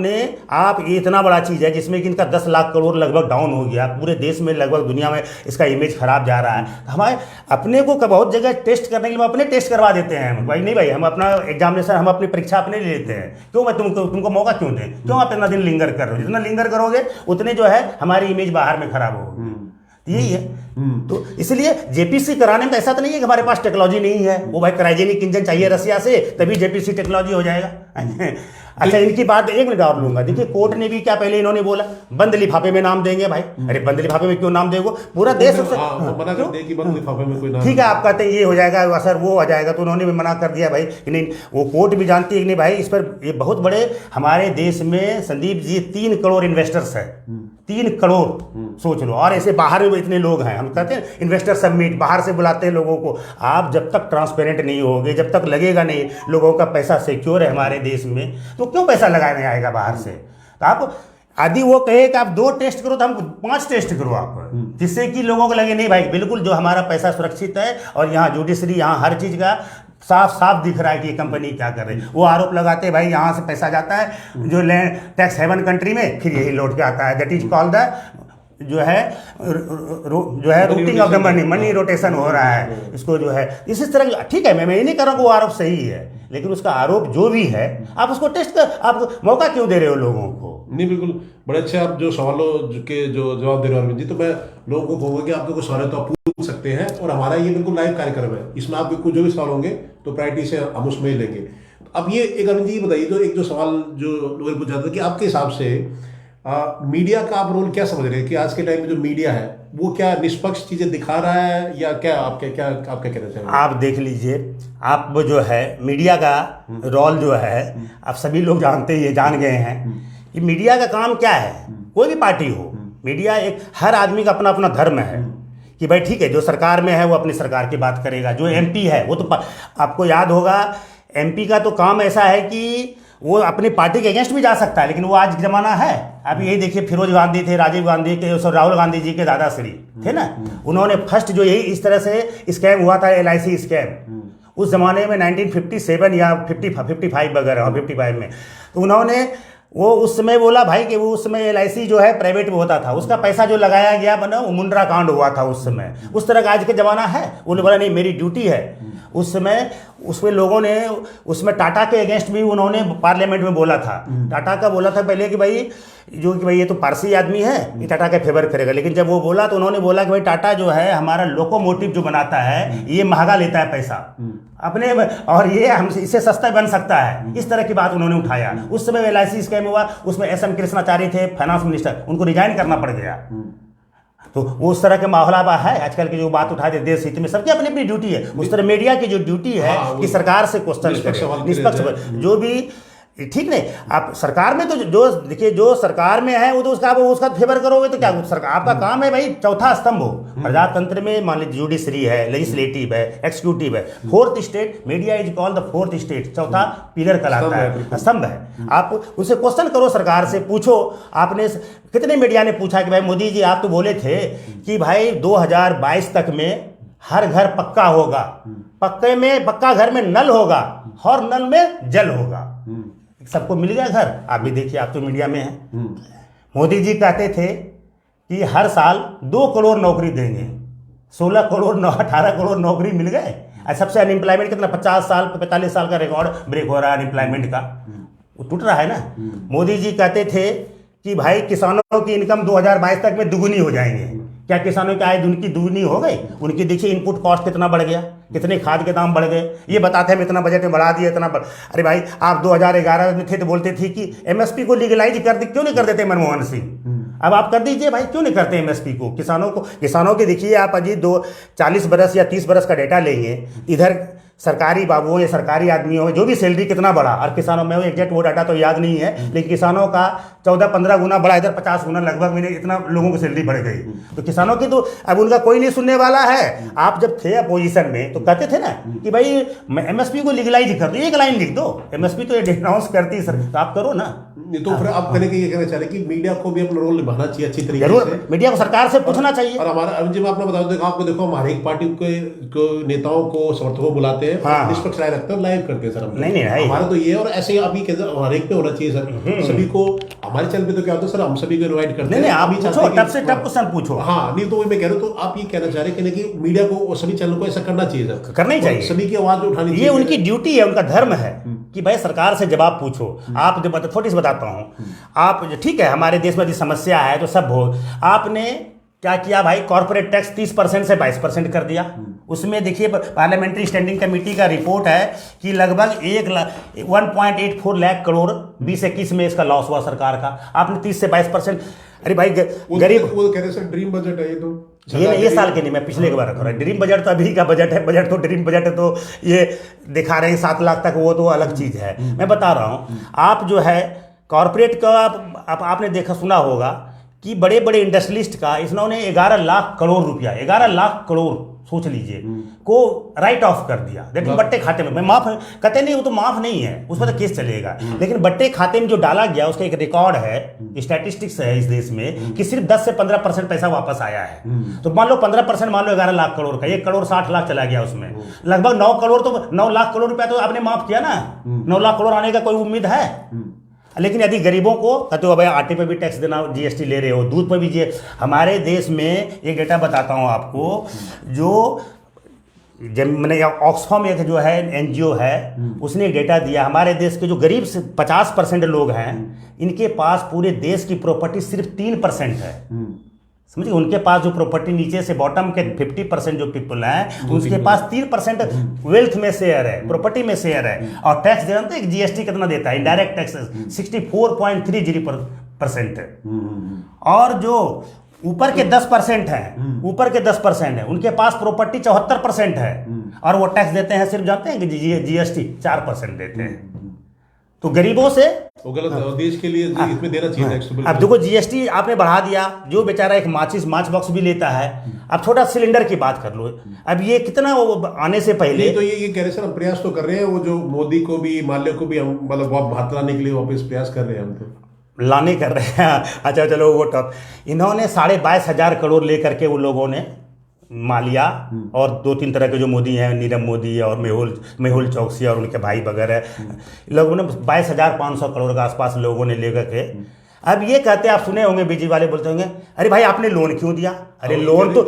ये इतना बड़ा चीज़ है जिसमें कि इनका 10 लाख करोड़ लगभग डाउन हो गया, पूरे देश में लगभग दुनिया में इसका इमेज खराब जा रहा है। हमारे अपने को बहुत जगह टेस्ट करने के लिए अपने टेस्ट करवा देते हैं भाई, नहीं भाई हम अपना एग्जामिनेशन, हम अपनी परीक्षा अपने ले लेते हैं, क्यों मैं तुमको मौका क्यों दें, क्यों आप इतना दिन लिंगर कर रहे हो, जितना लिंगर करोगे उतने जो है हमारी इमेज बाहर में खराब होगी। यही है। तो इसलिए जेपीसी कराने में ऐसा तो नहीं है कि हमारे पास टेक्नोलॉजी नहीं है, वो भाई क्रायोजेनिक इंजन चाहिए रसिया से तभी जेपीसी टेक्नोलॉजी हो जाएगा। अच्छा इनकी बात 1 मिनट और लूंगा। देखिए कोर्ट ने भी क्या पहले इन्होंने बोला बंद लिफाफे में नाम देंगे भाई, अरे बंद लिफाफे में क्यों नाम देंगे, पूरा देश मना कर दे कि बंद लिफाफे में कोई नाम, ठीक है आप कहते हैं ये हो जाएगा असर वो हो जाएगा, तो उन्होंने भी मना कर दिया भाई कि नहीं, वो कोर्ट भी जानती है कि नहीं भाई इस पर ये बहुत बड़े हमारे देश में संदीप जी 3 करोड़ इन्वेस्टर्स है, 3 करोड़ सोच लो, और ऐसे बाहर भी इतने लोग हैं। हम कहते हैं इन्वेस्टर समिट बाहर से बुलाते हैं लोगों को। आप जब तक ट्रांसपेरेंट नहीं होगे, जब तक लगेगा नहीं लोगों का पैसा सिक्योर है हमारे देश में, तो क्यों पैसा लगाने आएगा बाहर से। तो आप यदि वो कहे कि आप 2 टेस्ट करो तो हम 5 टेस्ट करो आप, जिससे कि लोगों को लगे नहीं भाई बिल्कुल जो हमारा पैसा सुरक्षित है, और यहाँ जुडिशरी यहाँ हर चीज़ का साफ साफ दिख रहा है कि ये कंपनी क्या कर रही है। वो आरोप लगाते हैं भाई यहाँ से पैसा जाता है जो लैंड टैक्स हेवन कंट्री में, फिर यही लौट के आता है, दैट इज कॉल्ड द जो है routing of the money rotation हो रहा है इसको जो है इसी तरह। ठीक है मैं ये नहीं कर रहा हूँ वो आरोप सही है, लेकिन उसका आरोप जो भी है आप उसको टेस्ट कर, आप मौका क्यों दे रहे हो लोगों को। नहीं बिल्कुल बड़े अच्छे आप जो सवालों के जो जवाब दे रहे हो अरविंद जी, तो मैं लोगों को कहूँगा कि आपके कुछ सवाल तो आप पूछ सकते हैं, और हमारा ये बिल्कुल लाइव कार्यक्रम है, इसमें आप बिल्कुल जो भी सवाल होंगे तो प्रायोरिटी से हम उसमें लेंगे। अब ये एक अरविंद जी बताइए, तो एक जो सवाल जो लोगों ने पूछा था कि आपके हिसाब से मीडिया का आप रोल क्या समझ रहे हैं कि आज के टाइम में जो मीडिया है वो क्या निष्पक्ष चीजें दिखा रहा है, या क्या आप क्या कहना चाहेंगे। आप देख लीजिए, आप जो है मीडिया का रोल जो है आप सभी लोग जानते ही जान गए हैं कि मीडिया का काम क्या है। कोई भी पार्टी हो, मीडिया एक हर आदमी का अपना अपना धर्म है कि भाई ठीक है जो सरकार में है वो अपनी सरकार की बात करेगा, जो एमपी है वो तो आपको याद होगा एमपी का तो काम ऐसा है कि वो अपनी पार्टी के अगेंस्ट भी जा सकता है, लेकिन वो आज जमाना है। आप यही देखिए फिरोज गांधी थे, राजीव गांधी के, राहुल गांधी जी के दादाश्री थे ना, उन्होंने फर्स्ट जो यही इस तरह से स्कैम हुआ था LIC स्कैम उस जमाने में 1957 या 55 वगैरह 55 में, तो उन्होंने वो उस समय बोला भाई कि वो उस समय LIC जो है प्राइवेट में होता था, उसका पैसा जो लगाया गया बना वो मुंड्रा कांड हुआ था उस समय। उस तरह का आज के ज़माना है, उन्होंने बोला नहीं मेरी ड्यूटी है। उस समय उसमें लोगों ने उसमें टाटा के अगेंस्ट भी उन्होंने पार्लियामेंट में बोला था। टाटा का बोला था पहले कि भाई ये तो पारसी आदमी है, ये टाटा के फेवर करेगा, लेकिन जब वो बोला तो उन्होंने बोला कि भाई टाटा जो है हमारा लोकोमोटिव जो बनाता है ये महंगा लेता है पैसा अपने, और ये हमसे इससे सस्ता बन सकता है, इस तरह की बात उन्होंने उठाया। उस समय LIC स्कैम हुआ, उसमें SM कृष्णाचार्य थे फाइनेंस मिनिस्टर, उनको रिजाइन करना पड़ गया। तो वो उस तरह के माहौल है आजकल की जो बात उठाते देश हित में, सबकी अपनी अपनी ड्यूटी है। उस तरह मीडिया की जो ड्यूटी है कि सरकार से क्वेश्चन करे, निष्पक्ष जो भी ठीक नहीं। आप सरकार में तो जो देखिए जो सरकार में है वो तो उसका फेवर करोगे तो क्या सरकार आपका काम है भाई चौथा स्तंभ हो प्रजातंत्र में। मान लीजिए जुडिशरी है, लेजिस्लेटिव है, एक्सिक्यूटिव है, 4th state, media is called the 4th state, चौथा पिलर कहलाता है, स्तंभ है। आप उनसे क्वेश्चन करो, सरकार से पूछो। आपने कितने मीडिया ने पूछा कि भाई मोदी जी आप तो बोले थे कि भाई 2022 तक में हर घर पक्का होगा, पक्का घर में नल होगा और नल में जल होगा, सबको मिल गया घर। आप भी देखिए, आप तो मीडिया में हैं। मोदी जी कहते थे कि हर साल 2 करोड़ नौकरी देंगे, 16 करोड़ 18 करोड़ नौकरी मिल गए। सबसे अनएम्प्लॉयमेंट कितना 50 साल 45 साल का रिकॉर्ड ब्रेक हो रहा है अनएम्प्लॉयमेंट का, वो टूट रहा है ना। मोदी जी कहते थे कि भाई किसानों की इनकम 2022 तक में दुगुनी हो जाएंगे। क्या किसानों की आय उनकी दुगुनी हो गई? उनकी देखिए इनपुट कॉस्ट कितना बढ़ गया, कितने खाद के दाम बढ़ गए। ये बताते हैं हम इतना बजट में बढ़ा दिया इतना अरे भाई आप 2011 में थे तो बोलते थे कि MSP को लीगलाइज कर दे, क्यों नहीं कर देते मनमोहन सिंह? अब आप कर दीजिए भाई, क्यों नहीं करते MSP को? किसानों के देखिए आप अजी 40 बरस या 30 बरस का डेटा लेंगे, इधर सरकारी बाबुओं या सरकारी आदमियों में जो भी सैलरी कितना बढ़ा, और किसानों में एग्जैक्ट वो डाटा तो याद नहीं है, लेकिन किसानों का 14-15 गुना बढ़ा, इधर 50 गुना लगभग मैंने इतना लोगों की सैलरी बढ़ गई। तो किसानों की तो अब उनका कोई नहीं सुनने वाला है। आप जब थे अपोजिशन में तो कहते थे ना कि भाई MSP को लीगलाइज कर दो, एक लाइन लिख दो, MSP तो ये डिनाउंस करती सर, तो आप करो ना। नहीं तो फिर आप कहने की ये कहना चाह रहे कि मीडिया को भी अपना रोल निभाना चाहिए अच्छी तरीके जरूर से। मीडिया को सरकार से पूछना चाहिए। और हमारा अरुण जी मैं आपको बता दूं, आपको देखो हम हर एक पार्टी के नेताओं को समर्थकों को बुलाते हैं, निष्पक्ष राय रखते हैं, लाइव करते हैं सर हम। नहीं हमारा तो ये है, और ऐसे ही अभी हर एक पे होना चाहिए सर, सभी को। हमारे चैनल पे तो क्या होता है सर, हम सभी को इनवाइट करते हैं। नहीं आप पूछो, टफ से टफ क्वेश्चन पूछो। हाँ नहीं तो वही मैं कह रहा हूँ, तो आप ये कहना चाह रहे हैं कि मीडिया को सभी चैनल को ऐसा करना चाहिए सर, करना ही चाहिए, सभी की आवाज उठानी चाहिए, ये उनकी ड्यूटी है, उनका धर्म है कि भाई सरकार से जवाब पूछो। आप जब थोड़ी सी बताता हूँ, आप ठीक है हमारे देश में यदि समस्या है तो सब हो, आपने क्या किया भाई, कॉर्पोरेट टैक्स 30% से 22% कर दिया। उसमें देखिए पार्लियामेंट्री स्टैंडिंग कमेटी का रिपोर्ट है कि लगभग 1.84 लाख करोड़ 2021 में इसका लॉस हुआ सरकार का। आपने 30 से 22%, अरे भाई गरीब, वो कह रहे सर ड्रीम बजट है ये तो, ये साल के नहीं, मैं पिछले के बार रख रहा हूँ। ड्रीम बजट तो अभी का बजट है, बजट तो ड्रीम बजट है, तो ये दिखा रहे हैं 7 लाख तक, वो तो अलग चीज़ है। मैं बता रहा हूँ, आप जो है कॉर्पोरेट का आपने देखा सुना होगा कि बड़े बड़े इंडस्ट्रियलिस्ट का इन्होंने 11 लाख करोड़ रुपया, 11 लाख करोड़ सोच लीजिए, को राइट ऑफ कर दिया। लेकिन बट्टे खाते में, मैं माफ कहते नहीं, वो तो माफ नहीं है, उस पर तो केस चलेगा। लेकिन बट्टे खाते में जो डाला गया उसका एक रिकॉर्ड है, स्टैटिस्टिक्स है इस देश में कि सिर्फ 10 से 15% पैसा वापस आया है। तो मान लो 15%, मान लो 11 लाख करोड़ का 1 करोड़ 60 लाख चला गया, उसमें लगभग 9 करोड़, तो 9 लाख करोड़ रुपया तो आपने माफ किया ना। 9 लाख करोड़ आने का कोई उम्मीद है? लेकिन यदि गरीबों को कहते हो भाई आटे पे भी टैक्स देना, जीएसटी ले रहे हो, दूध पर भी हमारे देश में एक डेटा बताता हूँ आपको, जो जब मैंने ऑक्सफाम एक जो है एनजीओ है, उसने डेटा दिया, हमारे देश के जो गरीब से 50% लोग हैं, इनके पास पूरे देश की प्रॉपर्टी सिर्फ 3% है। समझिए, उनके पास जो प्रॉपर्टी नीचे से बॉटम के 50% जो पीपल हैं, उसके पास 3% वेल्थ में शेयर है, प्रॉपर्टी में शेयर है। और टैक्स दे रहे हैं, जीएसटी कितना देता है, इनडायरेक्ट टैक्स 64.30% है। और जो ऊपर के 10% हैं, ऊपर के 10% है, उनके पास प्रॉपर्टी 74% है, और वो टैक्स देते हैं सिर्फ, जानते हैं कि जीएसटी 4% देते हैं। तो गरीबों से वो गलत है, और देश के लिए इसमें देना चाहिए टैक्स। अब देखो जीएसटी आपने बढ़ा दिया, जो बेचारा एक माच बॉक्स भी लेता है, अब छोटा सिलेंडर की बात कर लो, अब ये कितना वो आने से पहले, तो ये कह रहे सर हम प्रयास तो कर रहे हैं, वो जो मोदी को भी, माल्य को भी हम मतलब हाथ लाने के लिए वापस प्रयास कर रहे हैं, हम तो लाने कर रहे हैं। अच्छा चलो वो टॉप, इन्होंने 22,500 करोड़ लेकर के वो लोगों ने मालिया और 2-3 तरह के जो मोदी हैं, नीरव मोदी और मेहुल चौकसी और उनके भाई वगैरह, लोगों ने 22,500 करोड़ के आसपास लोगों ने लेकर के, अब ये कहते हैं, आप सुने होंगे बीजेपी वाले बोलते होंगे, अरे भाई आपने लोन क्यों दिया? अरे लोन तो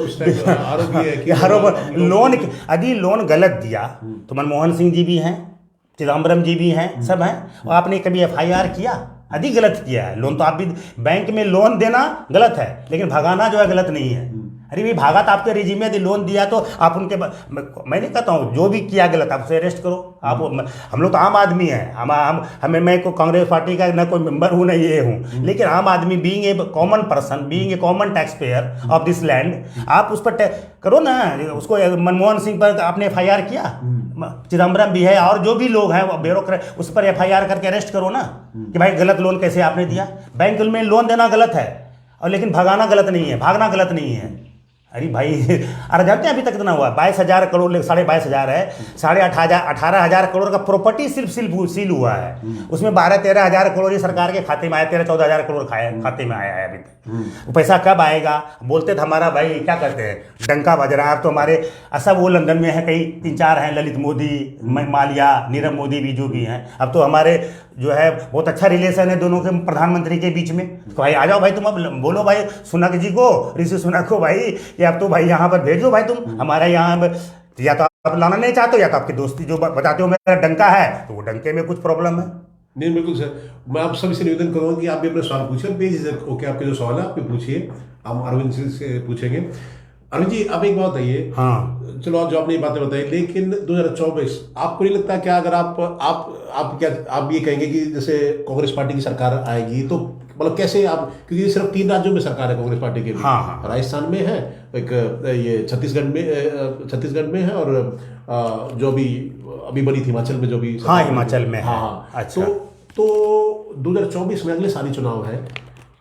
लोन, यदि लोन गलत दिया तो मनमोहन सिंह जी भी हैं, चिदम्बरम जी भी हैं, सब हैं, और आपने कभी FIR किया? यदि गलत किया है लोन, तो आप भी, बैंक में लोन देना गलत है, लेकिन भगाना जो है गलत नहीं है। अरे भाई भागा तो आपके रिजीम में यदि लोन दिया तो आप उनके, मैं नहीं कहता हूँ जो भी किया गलत आप उसे अरेस्ट करो। आप, हम लोग तो आम आदमी हैं, हमें, मैं को कांग्रेस पार्टी का ना कोई मेंबर हूँ ना ये हूँ, लेकिन आम आदमी, being a common person, being a common tax payer of this land, आप उस पर करो ना। उसको मनमोहन सिंह पर आपने FIR किया, चिदम्बरम भी है और जो भी लोग हैं ब्यूरोक्रेट, उस पर FIR करके अरेस्ट करो ना, कि भाई गलत लोन कैसे आपने दिया। बैंक में लोन देना गलत है, और लेकिन भगाना गलत नहीं है, भागना गलत नहीं है। अरे भाई, अरे जानते हैं अभी तक कितना हुआ? 22,000 करोड़, 22,500 है, 18,000 करोड़ का प्रॉपर्टी सिर्फ सील हुआ है, उसमें 12-13,000 करोड़ ही सरकार के खाते में आया, 13-14,000 करोड़ खाते में आया है अभी तक। वो पैसा कब आएगा? बोलते थे हमारा भाई क्या कहते हैं, डंका बज रहा है। अब तो हमारे सब वो लंदन में है, कई 3-4 हैं, ललित मोदी, मालिया, नीरव मोदी भी जो भी हैं। अब तो हमारे जो है बहुत अच्छा रिलेशन है दोनों के, प्रधानमंत्री के बीच में। तो भाई आ जाओ भाई, तुम अब बोलो भाई सुनक जी को, ऋषि सुनक को भाई, कि अब तो भाई यहाँ पर भेजो भाई तुम हमारे यहाँ, या तो आप लाना नहीं चाहते हो, या तो आपकी दोस्ती जो बताते हो मेरा डंका है, तो वो डंके में कुछ प्रॉब्लम है। नहीं बिल्कुल सर, मैं आप सभी से निवेदन करूँगा कि आप भी अपने सवाल पूछिए, बेझिझक ओके, आपके जो सवाल है आप भी पूछिए, हम अरविंद से पूछेंगे। अरविंद जी आप एक बात बताइए, हाँ चलो आप जो आपने बातें बताई, लेकिन 2024 आपको नहीं लगता क्या, अगर आप ये कहेंगे कि जैसे कांग्रेस पार्टी की सरकार आएगी तो मतलब कैसे आप, क्योंकि सिर्फ 3 राज्यों में सरकार है कांग्रेस पार्टी की, हाँ। राजस्थान में है, एक ये छत्तीसगढ़ में है, और जो अभी बनी थी हिमाचल में, जो भी, हाँ हिमाचल में, हाँ। अच्छा, तो 2024 में अगले साल ही चुनाव है,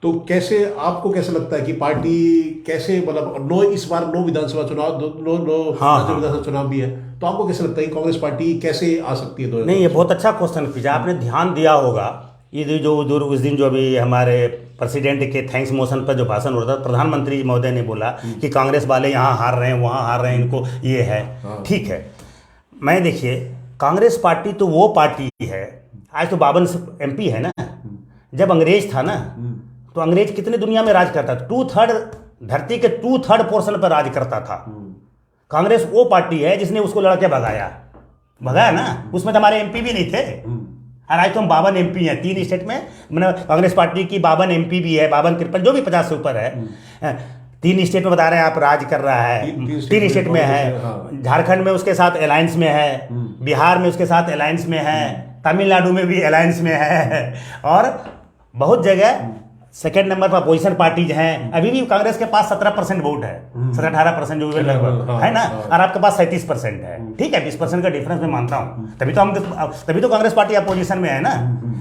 तो कैसे आपको कैसे लगता है कि पार्टी कैसे, मतलब इस बार 9 विधानसभा चुनाव, 9 राज्य विधानसभा चुनाव भी है, तो आपको कैसे लगता है कि कांग्रेस पार्टी कैसे आ सकती है? नहीं, ये बहुत अच्छा क्वेश्चन किया आपने। ध्यान दिया होगा ये जो उधर उस दिन जो अभी हमारे प्रेसिडेंट के थैंक्स मोशन पर जो भाषण हो रहा था, प्रधानमंत्री महोदय ने बोला कि कांग्रेस वाले यहाँ हार रहे हैं, वहाँ हार रहे हैं, इनको ये है। ठीक है, मैं देखिए कांग्रेस पार्टी तो वो पार्टी है, आज तो 52 MP है ना। जब अंग्रेज था ना तो अंग्रेज कितने दुनिया में राज करता था, 2/3 धरती के 2/3 पोर्शन पर राज करता था। कांग्रेस वो पार्टी है जिसने उसको लड़के भगाया ना, उसमें तो हमारे MP भी नहीं थे। और आज तो हम 52 MP हैं 3 स्टेट में, मतलब कांग्रेस पार्टी की 52 MP भी है, 52-53 जो भी 50 से ऊपर है। 3 स्टेट में बता रहे हैं आप राज कर रहा है, 3 स्टेट में है, झारखंड में उसके साथ अलायंस में है, बिहार में उसके साथ अलायंस में है, तमिलनाडु में भी अलायंस में है, और बहुत जगह सेकेंड नंबर पर अपोजिशन पार्टीज हैं। अभी भी कांग्रेस के पास 17% वोट है, 17-18% जो भी लगभग है ना, और आपके पास 37% है। ठीक है, 20% का डिफरेंस मैं मानता हूँ, तभी तो कांग्रेस पार्टी अपोजिशन में है ना।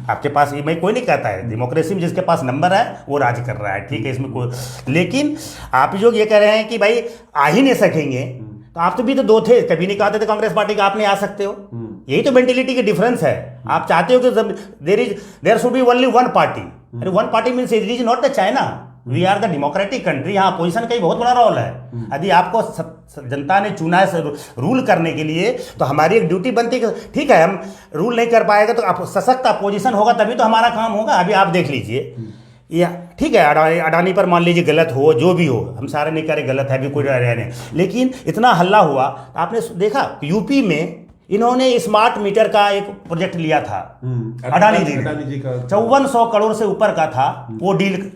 आपके पास मैं कोई नहीं कहता है, डेमोक्रेसी में जिसके पास नंबर है वो राज कर रहा है। ठीक है, इसमें कोई, लेकिन आप जो ये कह रहे हैं कि भाई आ ही नहीं सकेंगे, तो आप तो भी तो 2 थे, कभी नहीं कहते थे कांग्रेस पार्टी का आप नहीं आ सकते हो। यही तो मेंटेलिटी की डिफरेंस है। आप चाहते हो कि there should be only one party. अरे one party means it is not the China, we are the democratic country. यहाँ अपोजिशन का ही बहुत बड़ा रोल है। यदि आपको जनता ने चुना है रूल करने के लिए, तो हमारी एक ड्यूटी बनती है। ठीक है, हम रूल नहीं कर पाएगा तो सशक्त अपोजिशन होगा, तभी तो हमारा काम होगा। अभी आप देख लीजिए, या ठीक है अडानी पर मान लीजिए गलत हो, जो भी हो, हम सारे नहीं करें गलत है, अभी कोई नहीं, लेकिन इतना हल्ला हुआ। आपने देखा यूपी में इन्होंने स्मार्ट मीटर का एक प्रोजेक्ट लिया था, अडानी जी का 5400 करोड़ से ऊपर का था, वो डील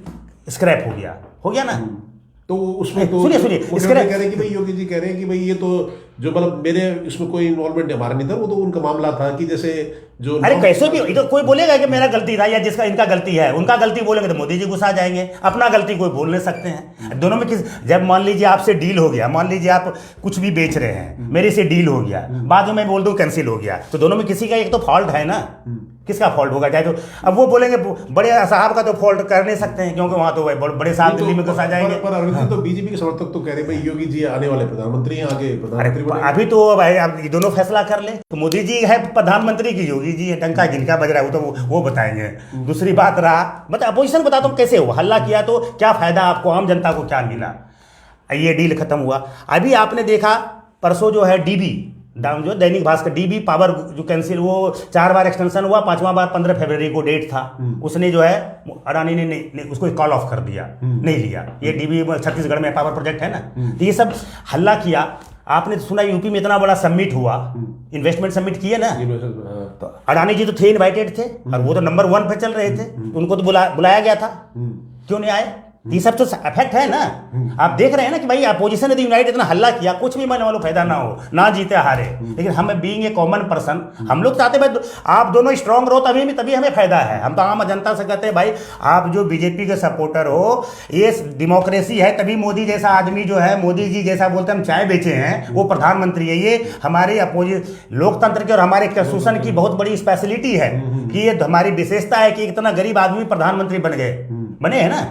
स्क्रैप हो गया ना। तो उसमें तो सुनिए कह रहे हैं कि भाई योगी जी कह रहे हैं कि भाई ये तो जो मतलब मेरे इसमें कोई इन्वॉल्वमेंट हमारा नहीं था, वो तो उनका मामला था कि जैसे जो अरे कैसे भी तो कोई बोलेगा कि मेरा गलती था या जिसका इनका गलती है, उनका गलती बोलेंगे तो मोदी जी गुस्सा जाएंगे। अपना गलती कोई बोल नहीं सकते हैं। दोनों में जब मान लीजिए आपसे डील हो गया, मान लीजिए आप कुछ भी बेच रहे हैं, मेरे से डील हो गया, बाद में मैं बोल दूं कैंसिल हो गया, तो दोनों में किसी का एक तो फॉल्ट है ना। किसका फॉल्ट होगा? चाहे तो अब वो बोलेंगे बड़े साहब का तो फॉल्ट कर नहीं सकते हैं, क्योंकि वहां तो बड़े साहब दिल्ली में घुसा जाएंगे। पर अरविंद जी तो बीजेपी के समर्थक तो कह रहे भाई योगी जी आने वाले प्रधानमंत्री हैं, आगे प्रधानमंत्री अभी तो भाई आप ये दोनों फैसला कर ले, तो मोदी जी है प्रधानमंत्री की, योगी जी है टंका जिनका बज रहा है वो बताएंगे। दूसरी बात रहा, मतलब अपोजिशन बताता हूँ कैसे हो हल्ला किया, तो क्या फायदा आपको, आम जनता को क्या मिला। ये डील खत्म हुआ। अभी आपने देखा परसों जो है डीबी जो दैनिक भास्कर डीबी पावर जो कैंसिल, वो 4 बार एक्सटेंशन हुआ, 5वां बार 15 फरवरी को डेट था। उसने जो है अडानी ने उसको कॉल ऑफ कर दिया, नहीं लिया। ये डीबी छत्तीसगढ़ में पावर प्रोजेक्ट है ना, तो ये सब हल्ला किया। आपने सुना यूपी में इतना बड़ा समिट हुआ, इन्वेस्टमेंट समिट किए ना, तो अडानी जी तो थे, इनवाइटेड थे, और वो तो नंबर 1 पे चल रहे थे, उनको तो बुलाया गया था, क्यों नहीं आए? ये सब तो इफेक्ट है ना। आप देख रहे हैं ना कि भाई अपोजिशन यदि यूनाइटेड इतना हल्ला किया, कुछ भी मानने वालों फायदा ना हो, ना जीते हारे, लेकिन हम बीइंग ए कॉमन पर्सन, हम लोग चाहते भाई आप दोनों स्ट्रांग रहो, तभी हमें फायदा है। हम तो आम जनता से कहते हैं भाई आप जो बीजेपी के सपोर्टर हो, ये डेमोक्रेसी है, तभी मोदी जैसा आदमी जो है, मोदी जी जैसा बोलते हम चाय बेचे हैं, वो प्रधानमंत्री है। ये हमारे लोकतंत्र के और हमारे कंस्टिट्यूशन की बहुत बड़ी स्पेशलिटी है कि ये हमारी विशेषता है कि इतना गरीब आदमी प्रधानमंत्री बने हैं ना।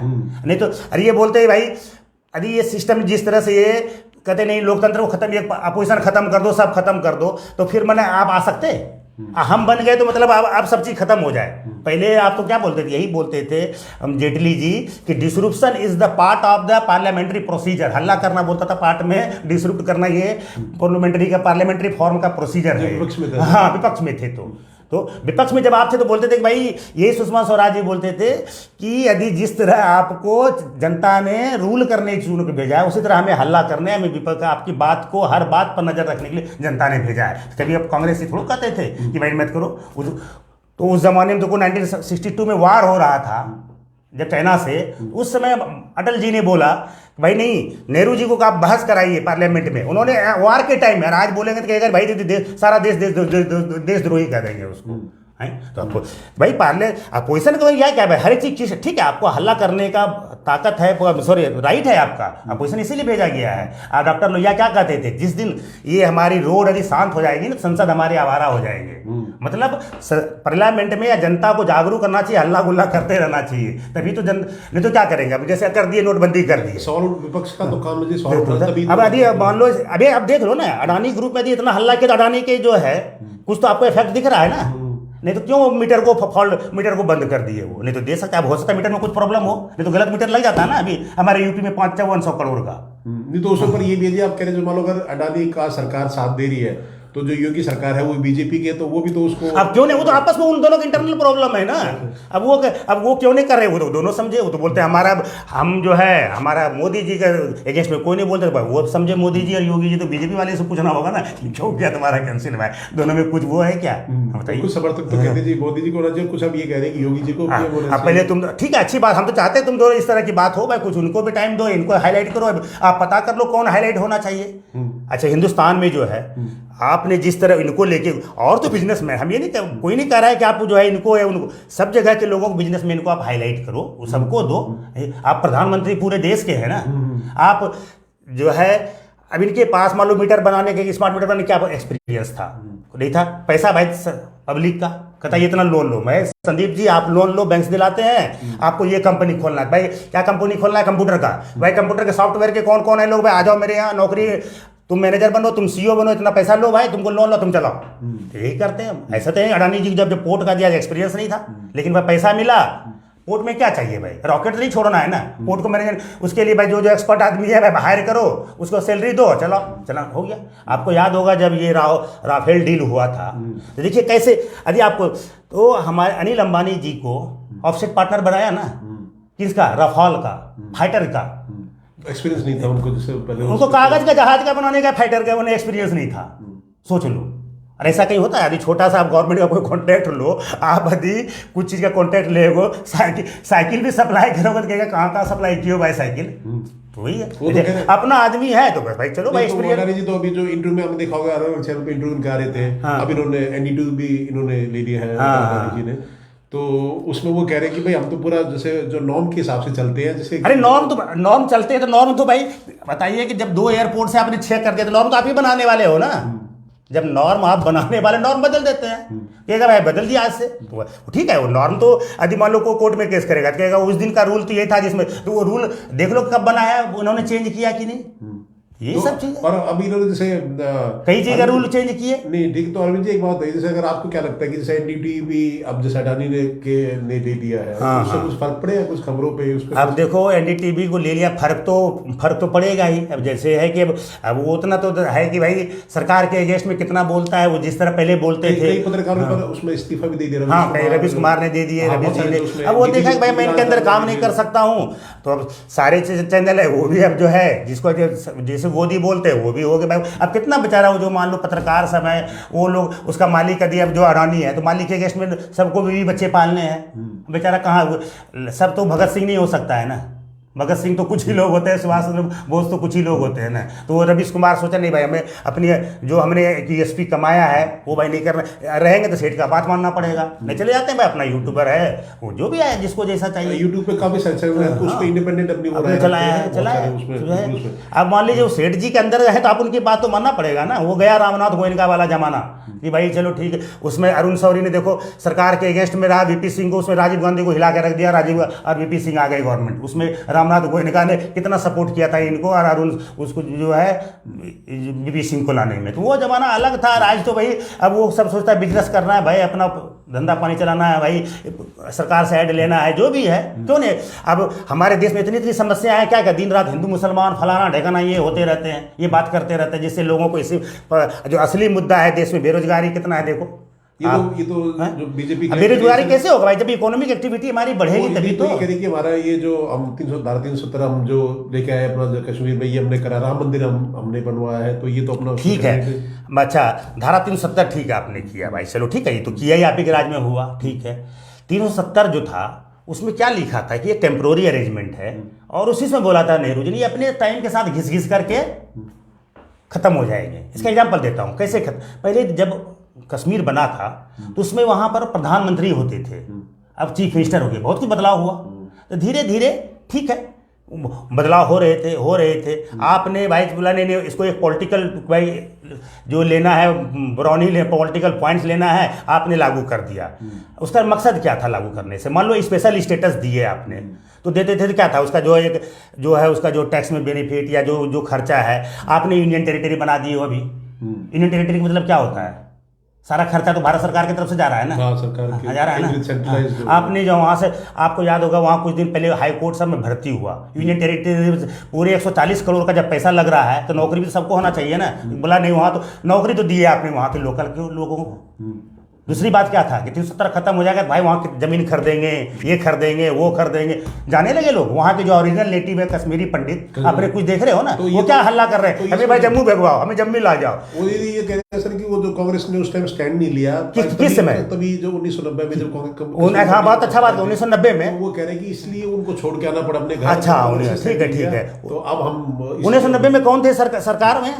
नहीं तो अरे ये बोलते हैं भाई अरे ये सिस्टम जिस तरह से ये कहते नहीं लोकतंत्र को खत्म, ये अपोजिशन खत्म कर दो, सब खत्म कर दो, तो फिर मैंने आप आ सकते, हम बन गए तो मतलब आप सब चीज खत्म हो जाए। पहले आप तो क्या बोलते थे, यही बोलते थे हम जेटली जी कि disruption is the part of the parliamentary procedure. हल्ला करना बोलता था पार्ट में, डिसरप्ट करना ये पार्लियामेंट्री फॉर्म का प्रोसीजर है। हाँ, विपक्ष में थे तो विपक्ष में जब आप थे तो बोलते थे कि भाई यही सुषमा स्वराज जी बोलते थे कि यदि जिस तरह आपको जनता ने रूल करने चुन के भेजा है, उसी तरह हमें हल्ला करने, हमें विपक्ष आपकी बात को हर बात पर नजर रखने के लिए जनता ने भेजा है। कभी अब कांग्रेस से थोड़ा कहते थे कि भाई मत करो। तो उस जमाने में तो 1962 में वार हो रहा था जब चाइना से, उस समय अटल जी ने बोला भाई नहीं, नेहरू जी को आप बहस कराइए पार्लियामेंट में। उन्होंने वार के टाइम में, आज बोलेंगे तो कहेगा भाई सारा देशद्रोही कह देंगे उसको। तो आपको भाई अपोजिशन का क्या है, हर एक चीज ठीक है, आपको हल्ला करने का ताकत है, सॉरी राइट है आपका, अपोजिशन इसीलिए भेजा गया है। डॉक्टर लोहिया क्या कहते थे, जिस दिन ये हमारी रोड यदि शांत हो जाएगी ना, संसद हमारे आवारा हो जाएंगे। मतलब पार्लियामेंट में या जनता को जागरूक करना चाहिए, हल्ला गुल्ला करते रहना चाहिए, तभी तो नहीं तो क्या करेंगे। अब जैसे कर दिए, नोटबंदी कर दी, विपक्ष का तो काम अब यदि मान लो अभी आप देख लो ना, अडानी ग्रुप में यदि इतना हल्ला किया तो अडानी के जो है कुछ तो आपको इफेक्ट दिख रहा है ना। नहीं तो क्यों मीटर को बंद कर दिए वो? नहीं तो दे सकता है, अब हो सकता है मीटर में कुछ प्रॉब्लम हो, नहीं तो गलत मीटर लग जाता है ना। अभी हमारे यूपी में 500 करोड़ का। नहीं तो उसके ऊपर ये भी है जी, आप कह रहे हैं जो मान लो अगर अडानी का सरकार साथ दे रही है तो जो योगी सरकार है वो बीजेपी की है, तो वो भी तो उसको अब क्यों नहीं, वो तो आपस में उन दोनों की इंटरनल प्रॉब्लम है ना। अब वो क्यों नहीं कर रहे, वो तो दोनों समझे। वो तो बोलते हैं हमारा, हम जो है हमारा मोदी जी के अगेंस्ट में कोई नहीं बोलते, वो समझे मोदी जी और योगी जी, तो बीजेपी वाले से पूछना होगा ना क्यों क्या तुम्हारा कैंसिल है, दोनों में कुछ वो है क्या? बताइए। कुछ समर्थक तो कहते जी मोदी जी को होना चाहिए, कुछ अब ये कह रहे हैं कि योगी जी को पहले तुम, ठीक है अच्छी बात, हम तो चाहते हैं तुम दोनों इस तरह की बात हो भाई, कुछ उनको भी टाइम दो, इनको हाईलाइट करो, आप पता कर लो कौन हाईलाइट होना चाहिए। अच्छा, हिंदुस्तान में जो है आपने जिस तरह इनको लेके, और तो बिजनेसमैन, हम ये नहीं कोई नहीं कह रहा है कि आप जो है इनको या उनको, सब जगह के लोगों को, बिजनेसमैन को आप हाईलाइट करो, वो सबको दो। आप प्रधानमंत्री पूरे देश के हैं ना, आप जो है, अब इनके पास मान लो मीटर बनाने के, स्मार्ट मीटर बनाने का क्या एक्सपीरियंस था? नहीं था। पैसा भाई पब्लिक का, कहता है इतना लोन लो। मैं, संदीप जी आप लोन लो, बैंक से दिलाते हैं, आपको ये कंपनी खोलना है। भाई क्या कंपनी खोलना है? कंप्यूटर का। भाई कंप्यूटर के सॉफ्टवेयर के कौन कौन है लोग, भाई आ जाओ मेरे यहाँ नौकरी, तुम मैनेजर बनो, तुम सीईओ बनो, इतना पैसा लो भाई, तुमको लोन लो, तुम चलाओ। यही करते हैं। ऐसा तो है, अडानी जी जब पोर्ट का दिया एक्सपीरियंस नहीं था, लेकिन भाई पैसा मिला। पोर्ट में क्या चाहिए भाई, रॉकेट नहीं छोड़ना है ना, पोर्ट को मैनेजर, उसके लिए भाई जो एक्सपर्ट आदमी है भाई हायर करो, उसको सैलरी दो, चलो चला हो गया। आपको याद होगा जब ये राफेल डील हुआ था, तो देखिए कैसे, यदि आपको, तो हमारे अनिल अंबानी जी को ऑफसेट पार्टनर बनाया ना, किसका? रफाल का, फाइटर का। एक्सपीरियंस नहीं था उनको, जैसे पहले उनको कागज का, जहाज का बनाने का, फाइटर का, उन्हें एक्सपीरियंस नहीं था। सोच लो, और ऐसा कहीं होता है? यदि छोटा सा आप गवर्नमेंट का कोई कॉन्ट्रैक्ट लो, आप यदि कुछ चीज़ का कॉन्ट्रैक्ट ले, साइकिल भी सप्लाई करोगे तो कहेगा कहाँ कहाँ सप्लाई किया भाई साइकिल, तो वही है, अपना आदमी है तो बस भाई चलो भाई। अडानी जी तो अभी जो इंटरव्यू में हमने देखा होगा, अलग चैनल पे इंटरव्यू गा रहे थे, अब इन्होंने ND2 भी इन्होंने ले लिया है अडानी जी ने, तो उसमें वो कह रहे हैं कि भाई हम तो पूरा जैसे जो नॉर्म के हिसाब से चलते हैं, जैसे अरे नॉर्म चलते हैं तो नॉर्म तो भाई बताइए कि जब 2 एयरपोर्ट से आपने 6 कर दिया तो नॉर्म तो आप ही बनाने वाले हो ना। जब नॉर्म आप बनाने वाले, नॉर्म बदल देते हैं, कहेगा भाई बदल दिया आज से, तो ठीक है। वो नॉर्म तो यदि मान लो को कोर्ट में केस करेगा तो कहेगा उस दिन का रूल तो ये था जिसमें, तो वो रूल देख लो कब बनाया, उन्होंने चेंज किया कि नहीं, ये सब चीज। और अभी इन्होंने जैसे कई जगह रूल चेंज किए नहीं, ठीक। तो अरविंद जी एक बात है, जैसे अगर आपको क्या लगता है कि जैसे NDT भी अब जैसे अडानी ने ले लिया है, उससे कुछ फर्क पड़ेगा कुछ खबरों पे उस पे? अब देखो NDTV को ले लिया, फर्क तो पड़ेगा ही। अब जैसे है कि अब वो उतना तो है कि भाई सरकार के अगेंस्ट में कितना बोलता है, वो जिस तरह पहले बोलते थे। कई पत्रकारों पर उसमें इस्तीफा भी दे दिया, हाँ रवीश कुमार ने दे दिए, रवीश जी ने। अब वो देखा कि भाई मैं इनके अंदर काम नहीं कर सकता हूँ, तो अब सारे चैनल है वो भी अब जो है जिसको जैसे गोदी बोलते हैं वो भी हो गए भाई। अब कितना बेचारा वो जो मान लो पत्रकार सब है, वो लोग, उसका मालिक यदि अब जो अडानी है तो मालिक के अगेंस्ट में सबको भी बच्चे पालने हैं, बेचारा कहाँ, सब तो भगत सिंह नहीं हो सकता है ना। भगत सिंह तो कुछ ही लोग होते हैं, सुभाष चंद्र बोस तो कुछ ही लोग होते हैं ना। तो वो रवीश कुमार सोचा नहीं भाई हमें अपनी जो हमने ESP कमाया है वो भाई नहीं करना, रहेंगे तो सेठ का बात मानना पड़ेगा, नहीं चले जाते हैं भाई, अपना यूट्यूबर है वो जो भी है जिसको जैसा चाहिए। यूट्यूब पे काफी उस पे इंडिपेंडेंट अपनी चलाया है। अब मान लीजिए वो सेठ जी के अंदर है तो आप उनकी बात तो मानना पड़ेगा ना। वो गया रामनाथ गोयनका वाला जमाना कि भाई चलो ठीक है, उसमें अरुण शौरी ने देखो सरकार के अगेंस्ट में रहा, VP सिंह को, उसमें राजीव गांधी को हिला के रख दिया, राजीव और VP सिंह आ गए गवर्नमेंट, उसमें रामनाथ गोयनका ने कितना सपोर्ट किया था इनको, और अरुण उसको जो है VP सिंह को लाने में, तो वो जमाना अलग था। आज तो भाई अब वो सब सोचता है बिजनेस करना है भाई, अपना धंधा पानी चलाना है भाई, सरकार से ऐड लेना है, जो भी है, क्यों नहीं। अब हमारे देश में इतनी समस्या है, क्या दिन रात हिंदू मुसलमान फलाना ढेकाना ये होते रहते हैं, ये बात करते रहते हैं, जिससे लोगों को इसी जो असली मुद्दा है देश में, बेरोजगारी कितना है देखो। ये तो जो बीजेपी बेरोजगारी कैसे होगा भाई, जब इकोनॉमिक एक्टिविटी हमारी बढ़ेगी तभी तो। ये करें कि हमारा ये जो हम 370 हम जो लेके आए अपना जो कश्मीर में, ये हमने करा, राम मंदिर हमने बनवाया है, तो ये तो अपना ठीक है। अच्छा धारा 370 ठीक है आपने किया भाई, चलो ठीक है, ये तो किया ही आप ही के राज में हुआ, ठीक है। 370 जो था उसमें क्या लिखा था कि ये टेम्प्रोरी अरेंजमेंट है, और उसी में बोला था नेहरू जी ने अपने टाइम के साथ घिस घिस करके खत्म हो जाएंगे। इसका एग्जाम्पल देता हूँ कैसे पहले जब कश्मीर बना था तो उसमें वहां पर प्रधानमंत्री होते थे, अब चीफ मिनिस्टर हो गए, बहुत कुछ बदलाव हुआ। तो धीरे धीरे ठीक है बदलाव हो रहे थे। आपने भाई बोला नहीं इसको एक पॉलिटिकल भाई जो लेना है, ब्राउनी पॉलिटिकल पॉइंट्स लेना है, आपने लागू कर दिया। उसका मकसद क्या था लागू करने से? मान लो स्पेशल स्टेटस दिए आपने, तो देते थे तो क्या था उसका जो है उसका जो टैक्स में बेनिफिट या जो खर्चा है, आपने यूनियन टेरिटरी बना दी हो। अभी यूनियन टेरिटरी का मतलब क्या होता है? सारा खर्चा तो भारत सरकार की तरफ से जा रहा है ना। हाँ, सरकार की जा रहा है ना। सेंट्रलाइज्ड। आपने जो वहाँ से, आपको याद होगा वहाँ कुछ दिन पहले हाई कोर्ट सब में भर्ती हुआ, यूनियन टेरिटरी पूरे 140 करोड़ का जब पैसा लग रहा है तो नौकरी भी तो सबको होना चाहिए ना। बोला नहीं, वहाँ तो नौकरी तो दी है आपने वहाँ के लोकल के लोगों को। दूसरी बात क्या था कि 370 खत्म हो जाएगा भाई, वहाँ की जमीन खरीदेंगे, ये खरीदेंगे, वो खरीदेंगे, जाने लगे लोग। वहाँ के जो ओरिजिनल नेटिव है कश्मीरी पंडित, अपने कुछ देख रहे हो ना, वो क्या हल्ला कर रहे हैं, हमें भाई जम्मू भेजवाओ, हमें जम्मू ला जाओ। वो ये कह रहे हैं सर कि वो जो कांग्रेस ने उस टाइम स्टैंड नहीं लिया, किस समय, तभी जो 1990 में जब कांग्रेस, हाँ बहुत अच्छा बात, 1990 में वो कह रहे हैं कि इसलिए उनको छोड़ के आना पड़ा अपने घर। अच्छा, ठीक है। तो अब हम 1990 में कौन थे सरकार में?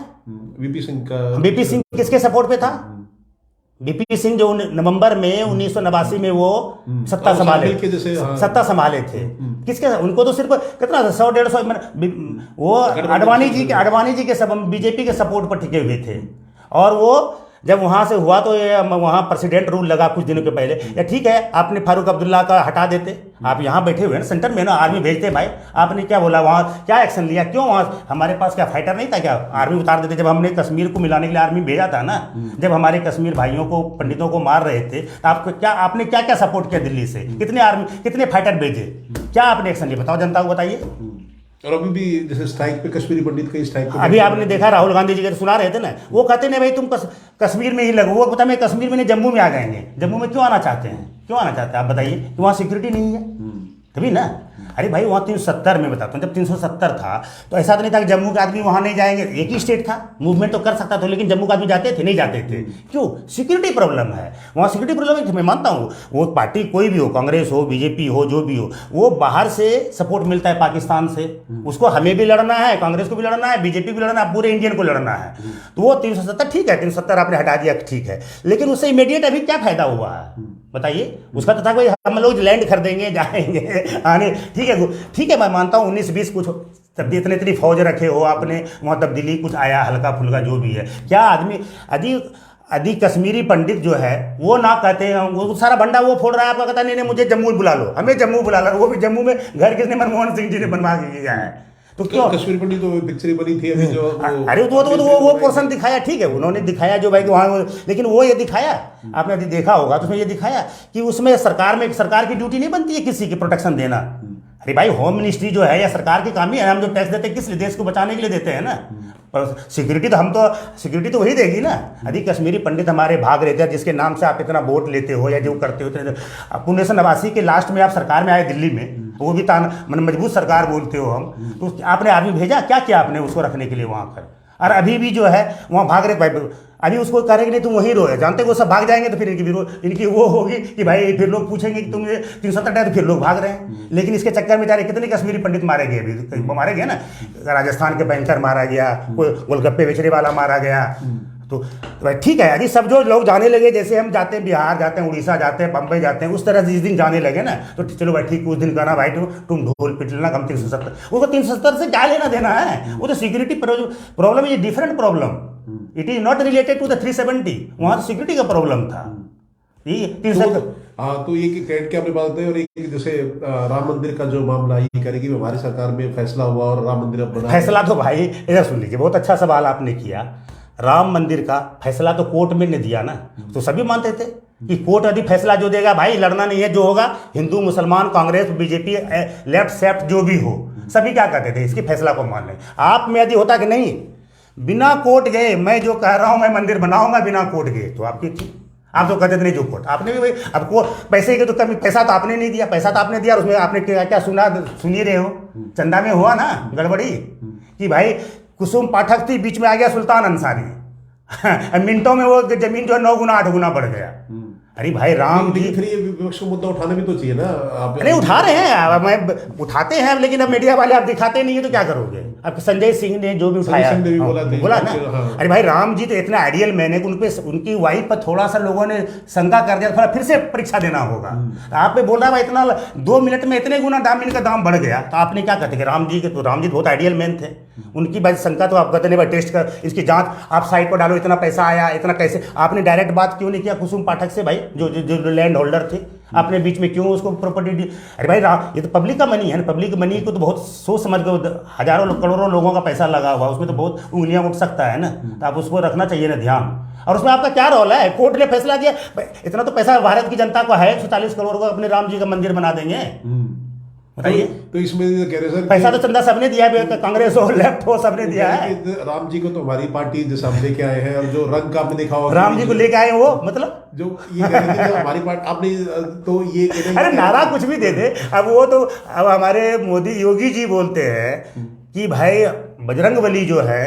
वीपी सिंह का। वीपी सिंह किसके सपोर्ट पे था? वीपी सिंह जो नवंबर में 1989 में वो सत्ता संभाले थे। किसके? उनको तो सिर्फ कितना 100-150 वो अडवाणी जी के सब बीजेपी के सपोर्ट पर टिके हुए थे। और वो जब वहाँ से हुआ तो ये वहाँ प्रेसिडेंट रूल लगा कुछ दिनों के पहले। या ठीक है, आपने फारूक अब्दुल्ला का हटा देते, आप यहाँ बैठे हुए हैं सेंटर में ना, आर्मी भेजते भाई। आपने क्या बोला वहाँ, क्या एक्शन लिया? क्यों वहाँ हमारे पास क्या फाइटर नहीं था क्या? आर्मी उतार देते। जब हमने कश्मीर को मिलाने के लिए आर्मी भेजा था ना, जब हमारे कश्मीर भाइयों को, पंडितों को मार रहे थे, तो आपने क्या क्या सपोर्ट किया दिल्ली से? कितने फाइटर भेजे? क्या आपने एक्शन लिया? बताओ, जनता को बताइए। और अभी भी जैसे स्ट्राइक पे कश्मीरी पंडित का स्ट्राइक पे अभी आपने देखा राहुल गांधी जी के सुना रहे थे ना, वो कहते नहीं भाई तुम कश्मीर में ही लगो। वो पता मैं कश्मीर में नहीं, जम्मू में आ जाएंगे। जम्मू में क्यों आना चाहते हैं? आप बताइए कि वहाँ सिक्योरिटी नहीं है तभी ना। अरे भाई वहाँ 370 में बताता हूँ, जब 370 था तो ऐसा तो नहीं था कि जम्मू के आदमी वहाँ नहीं जाएंगे। एक ही स्टेट था, मूवमेंट तो कर सकता था, लेकिन जम्मू के आदमी जाते थे? नहीं जाते थे। क्यों? सिक्योरिटी प्रॉब्लम है वहाँ। सिक्योरिटी प्रॉब्लम है, मैं मानता हूँ। वो पार्टी कोई भी हो, कांग्रेस हो, बीजेपी हो, जो भी हो, वो बाहर से सपोर्ट मिलता है पाकिस्तान से। उसको हमें भी लड़ना है, कांग्रेस को भी लड़ना है, बीजेपी भी लड़ना है, पूरे इंडियन को लड़ना है। तो वो 370 ठीक है, 370 आपने हटा दिया ठीक है, लेकिन उससे इमीडिएट अभी क्या फायदा हुआ है बताइए? उसका तो था भाई हम लोग लैंड खरीदेंगे, जाएंगे आने। ठीक है, मैं मानता हूँ 19-20 कुछ तब इतनी फौज रखे हो आपने, वहाँ तब्दीली कुछ आया हल्का फुल्का जो भी है। क्या आदमी यदि कश्मीरी पंडित जो है वो ना कहते हैं, वो सारा भंडा वो फोड़ रहा है, आपका कहता नहीं मुझे जम्मू बुला लो, हमें जम्मू बुला लो। वो भी जम्मू में घर किसने? मनमोहन सिंह जी ने बनवा के किया है। तो क्यों? कश्मीर पंडित तो पिक्चर बनी थी अभी जो अरे वो पोर्शन दिखाया, ठीक है, उन्होंने दिखाया जो भाई वहाँ, लेकिन वो ये दिखाया, आपने यदि देखा होगा तो उसमें ये दिखाया कि उसमें सरकार की ड्यूटी नहीं बनती है किसी की प्रोटेक्शन देना। अरे भाई होम मिनिस्ट्री जो है या सरकार की काम ही है, हम जो टैक्स देते हैं किस लिए? देश को बचाने के लिए देते हैं ना। पर सिक्योरिटी तो वही देगी ना। यदि कश्मीरी पंडित हमारे भाग रहे थे, जिसके नाम से आप इतना वोट लेते हो या जो करते हो, 1989 के लास्ट में आप सरकार में आए दिल्ली में, वो भी मजबूत सरकार बोलते हो हम, तो आपने आदमी भेजा, क्या किया आपने उसको रखने के लिए वहाँ पर? और अभी भी जो है वहाँ भाग रहे भाई, अभी उसको करेंगे नहीं तुम वहीं रोए, जानते वो सब भाग जाएंगे तो फिर इनकी वो होगी कि भाई फिर लोग पूछेंगे कि तुम 370 है, तो फिर लोग भाग रहे हैं। लेकिन इसके चक्कर में बेचारे कितने कश्मीरी पंडित मारे गए, अभी मारे गए ना। राजस्थान के बैंकर मारा गया, कोई गोलगप्पे बेचने वाला मारा गया। तो भाई ठीक है, यदि सब जो लोग जाने लगे, जैसे हम जाते हैं बिहार जाते हैं, उड़ीसा जाते हैं, बम्बई जाते हैं, उस तरह जिस दिन जाने लगे ना, तो चलो भाई ठीक, उस दिन कहना भाई तुम ढोल पिट लेना, हम 370, उसको 370 से क्या लेना देना है? वो तो security problem is different problem, it is not related to the 370। वहाँ तो सिक्योरिटी का प्रॉब्लम था। तो ये क्रेडिट की आपने बात है। और एक जैसे राम मंदिर का जो मामला, ये करेगी हमारी सरकार में फैसला हुआ और राम मंदिर अब बना। फैसला तो भाई इधर सुन लीजिए, बहुत अच्छा सवाल आपने किया। राम मंदिर का फैसला तो कोर्ट में ने दिया ना, तो सभी मानते थे कि कोर्ट यदि फैसला जो देगा भाई लड़ना नहीं है, जो होगा हिंदू मुसलमान कांग्रेस बीजेपी लेफ्ट सेफ्ट जो भी हो, सभी क्या कहते थे इसकी फैसला को मान लें। आप में यदि होता कि नहीं बिना कोर्ट गए मैं जो कह रहा हूं मैं मंदिर बनाऊंगा बिना कोर्ट गए, तो आपकी थी। आप तो कहते थे नहीं जो कोर्ट, आपने भी भाई आपको पैसे के तो कमी, पैसा तो आपने नहीं दिया, पैसा तो आपने दिया, उसमें आपने क्या सुन ही रहे हो, चंदा में हुआ ना गड़बड़ी कि भाई कुसुम पाठक थी, बीच में आ गया सुल्तान अंसारी मिनटों में वो जमीन जो है 9 गुना 8 गुना बढ़ गया। अरे भाई राम जी, फिर ये विपक्ष को मुद्दा उठाना भी तो चाहिए ना। आप नहीं उठा रहे हैं, मैं उठाते हैं, लेकिन अब मीडिया वाले आप दिखाते नहीं है तो क्या करोगे? अब संजय सिंह ने जो भी उठाया बोला ना, अरे भाई राम जी तो इतना आइडियल मैन है कि उनपे उनकी वाइफ पर थोड़ा सा लोगों ने शंका कर दिया, थोड़ा फिर से परीक्षा देना होगा। आप पे बोल रहा है इतना 2 मिनट में इतने गुना दाम इनका दाम बढ़ गया, तो आपने क्या कहते? राम जी के तो राम जी बहुत आइडियल मैन थे, उनकी बात शंका तो आप कहते नहीं भाई टेस्ट कर इसकी जांच आप साइट पर डालो, इतना पैसा आया, इतना कैसे, आपने डायरेक्ट बात क्यों नहीं किया कुसुम पाठक से भाई, जो लैंड होल्डर थे, आपने बीच में क्यों उसको प्रॉपर्टी अरे भाई ये तो पब्लिक का मनी है ना, पब्लिक मनी को तो बहुत सोच समझ के, हजारों करोड़ों लोगों का पैसा लगा हुआ, उसमें तो बहुत उंगलियां उठ सकता है ना, तो आप उसको रखना चाहिए ना ध्यान। और उसमें आपका क्या रोल है, कोर्ट ने फैसला दिया, इतना तो पैसा भारत की जनता को है, 140 करोड़ को अपने राम जी का मंदिर बना देंगे, बताइए। तो इसमें कह रहे सर पैसा तो चंदा सबने दिया है, कांग्रेस हो लेफ्ट हो सबने दिया है। राम जी को तो हमारी पार्टी जैसे हम लेके आए हैं, और जो रंग का आपने देखा होगा राम जी को लेके आए वो मतलब जो ये कह रहे थे कि हमारी पार्टी आपने तो ये अरे नारा कुछ भी दे दे, अब वो तो अब हमारे मोदी योगी जी बोलते हैं कि भाई बजरंगबली जो है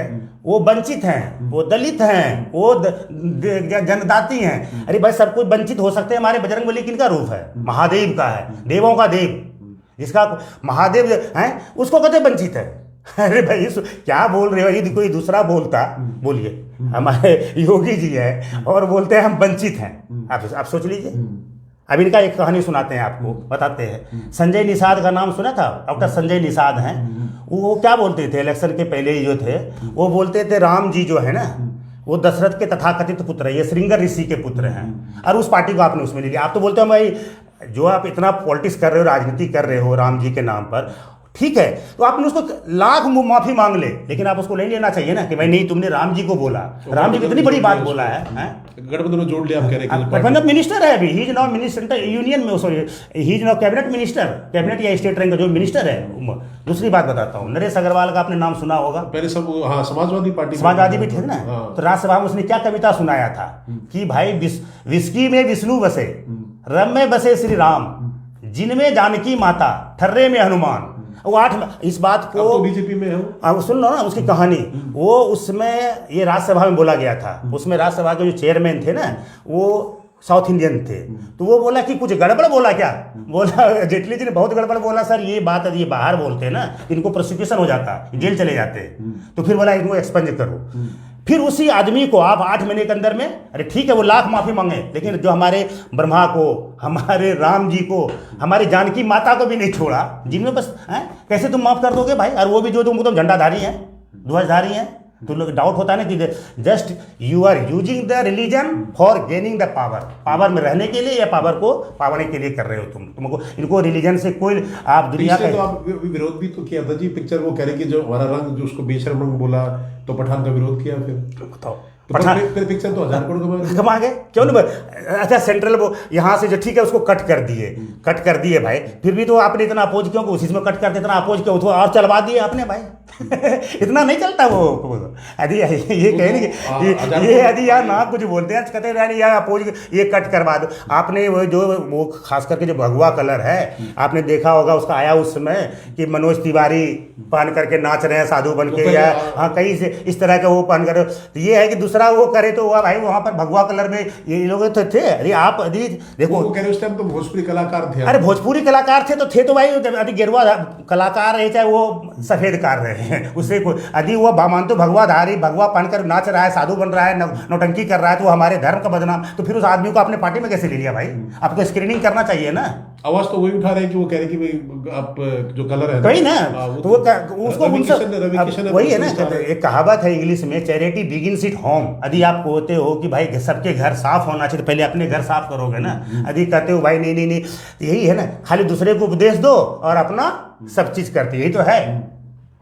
वो वंचित हैं, वो दलित हैं, वो जनजाति हैं। अरे भाई सब कुछ वंचित हो सकते हैं, हमारे बजरंगबली किनका रूप है, महादेव का है, देवों का देव, जिसका महादेव हैं उसको कहते वंचित है। अरे भाई क्या बोल रहे हो, यदि कोई दूसरा बोलता, बोलिए हमारे योगी जी है और बोलते हैं हम वंचित हैं, आप सोच लीजिए। अब इनका एक कहानी सुनाते हैं आपको, बताते हैं। संजय निषाद का नाम सुना था, डॉक्टर संजय निषाद हैं, वो क्या बोलते थे इलेक्शन के पहले ही जो थे, वो बोलते थे राम जी जो है ना वो दशरथ के तथाकथित पुत्र है, ये श्रृंगर ऋषि के पुत्र हैं, और उस पार्टी को आपने उसमें ले लिया। आप तो बोलते हो भाई जो आप इतना पॉलिटिक्स कर रहे हो, राजनीति कर रहे हो राम जी के नाम पर, ठीक है, तो आपने उसको लाख माफी मांग ले, लेकिन आप उसको नहीं लेना चाहिए ना कि भाई नहीं तुमने राम जी को बोला, राम जी कितनी बड़ी बात बोला है। गठबंधन में जोड़ लिया, आप कह रहे हैं गठबंधन मिनिस्टर है अभी, he is now minister union में, sorry he is now cabinet minister, cabinet या स्टेट रैंक का जो मिनिस्टर है। दूसरी बात बताता हूँ, नरेश अग्रवाल का आपने नाम सुना होगा, पहले सब हाँ समाजवादी पार्टी, समाजवादी भी थे ना, तो राज्यसभा में उसने क्या कविता सुनाया था कि भाई विस्की में विष्णु बसे, रम में बसे श्री राम, जिनमें जानकी माता, ठर्रे में हनुमान। वो 8 इस बात को तो बीजेपी में हो, आप सुन लो ना उसकी कहानी, वो उसमें ये राज्यसभा में बोला गया था, उसमें राज्यसभा के जो चेयरमैन थे ना वो साउथ इंडियन थे, तो वो बोला कि कुछ गड़बड़ बोला क्या, बोला जेटली जी ने बहुत गड़बड़ बोला सर, ये बात ये बाहर बोलते हैं ना इनको प्रोसिक्यूशन हो जाता, जेल चले जाते, तो फिर बोला इनको एक्सपंज करो। फिर उसी आदमी को आप 8 महीने के अंदर में, अरे ठीक है वो लाख माफी मांगे, लेकिन जो हमारे ब्रह्मा को, हमारे राम जी को, हमारी जानकी माता को भी नहीं छोड़ा, जिनमें बस कैसे तुम माफ कर दोगे भाई, और वो भी जो तुम झंडाधारी हैं, ध्वजधारी हैं, तो लोग डाउट होता है ना कि just you are using the religion for gaining the power, power में रहने के लिए या पावर को पावने के लिए कर रहे हो तुमको, इनको रिलीजन से कोई आप दुनिया का तो आप विरोध भी तो किया था जी, पिक्चर वो कह रहे कि जो हमारा रंग जो उसको बेशर्म रंग बोला, तो पठान का विरोध किया, फिर बताओ फिर पिक्चर तो 1000 करोड़ कमा गए क्यों नहीं। अच्छा सेंट्रल वो यहाँ से जो ठीक है उसको कट कर दिए भाई, फिर भी तो आपने इतना अपोज क्यों, उसी में कट करते इतना अपोज क्यों, तो और चलवा दिए आपने भाई इतना नहीं चलता वो। यदि ये कहे नहीं कि ये यदि यार ना कुछ बोलते हैं कहते हैं यार अपोज ये कट करवा दो। आपने वो खास करके जो भगवा कलर है आपने देखा होगा, उसका आया उस समय कि मनोज तिवारी पहन करके नाच रहे हैं साधु बन के, या हाँ कहीं से इस तरह का वो पहन कर, तो ये है कि दूसरा वो करे तो हुआ भाई वहाँ पर भगवा कलर में ये लोग तो थे। अरे आप यदि देखो उस टाइम तो भोजपुरी कलाकार थे, अरे भोजपुरी कलाकार थे तो भाई यदि गेरुआ कलाकार रहे चाहे वो सफेद कार रहे हैं उससे कोई, यदि वो मानते भगवाधारी भगवा पहनकर नाच रहा है, साधु बन रहा है, नौटंकी कर रहा है, तो वो हमारे धर्म का बदनाम, तो फिर उस आदमी को अपने पार्टी में कैसे ले लिया भाई? आपको स्क्रीनिंग करना चाहिए ना। आवाज तो वही उठा रहे हैं कि वो कह रहे कि भाई आप जो कलर है कहीं ना तो वो उसको वही है ना, एक कहावत है इंग्लिश में, चैरिटी बिगिंस एट होम। यदि आप कहते हो कि भाई सबके घर साफ होना चाहिए तो पहले अपने घर साफ करोगे ना। यदि कहते हो भाई नहीं यही है ना, खाली दूसरे को उपदेश दो और अपना सब चीज करते, यही तो है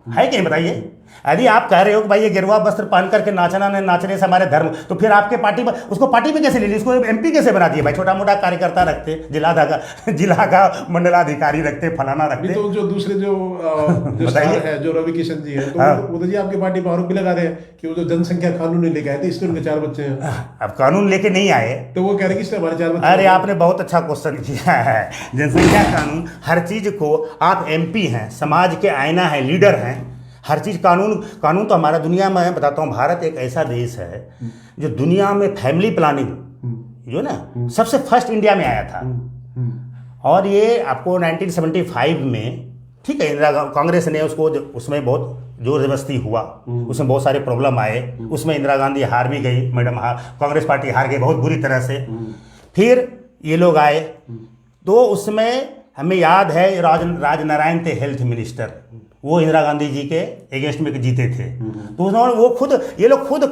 कि नहीं बताइए? यदि आप कह रहे हो कि भाई ये गिरवा वस्त्र पहन करके नाचने से हमारे धर्म, तो फिर आपके पार्टी में उसको पार्टी में कैसे ले ली, उसको एमपी कैसे बना दिए भाई? छोटा मोटा कार्यकर्ता रखते, जिला का मंडलाधिकारी रखते, फलाना रखते। तो जो दूसरे जो स्टार है जो रवि किशन जी है, तो वो तो जी आपकी पार्टी पर आरोप भी लगा रहे हैं कि वो जो जनसंख्या कानून नहीं लेके आए थे इसलिए उनके 4 बच्चे हैं। अब कानून लेके नहीं आए तो वो कह रहे कि हमारे 4 बच्चे। अरे आपने बहुत अच्छा क्वेश्चन किया है। जनसंख्या कानून, हर चीज को आप एमपी हैं, समाज के आईना है, लीडर हैं, हर चीज़ कानून तो हमारा दुनिया में है। बताता हूँ, भारत एक ऐसा देश है जो दुनिया में फैमिली प्लानिंग जो ना सबसे फर्स्ट इंडिया में आया था। और ये आपको 1975 में, ठीक है, इंदिरा कांग्रेस ने उसमें बहुत जोर जबरदस्ती हुआ, उसमें बहुत सारे प्रॉब्लम आए, उसमें इंदिरा गांधी हार भी गई, मैडम कांग्रेस पार्टी हार गई बहुत बुरी तरह से। फिर ये लोग आए तो उसमें हमें याद है राजनारायण थे हेल्थ मिनिस्टर, वो इंदिरा गांधी जी के अगेंस्ट में जीते थे। तो उन्होंने वो खुद ये लोग खुद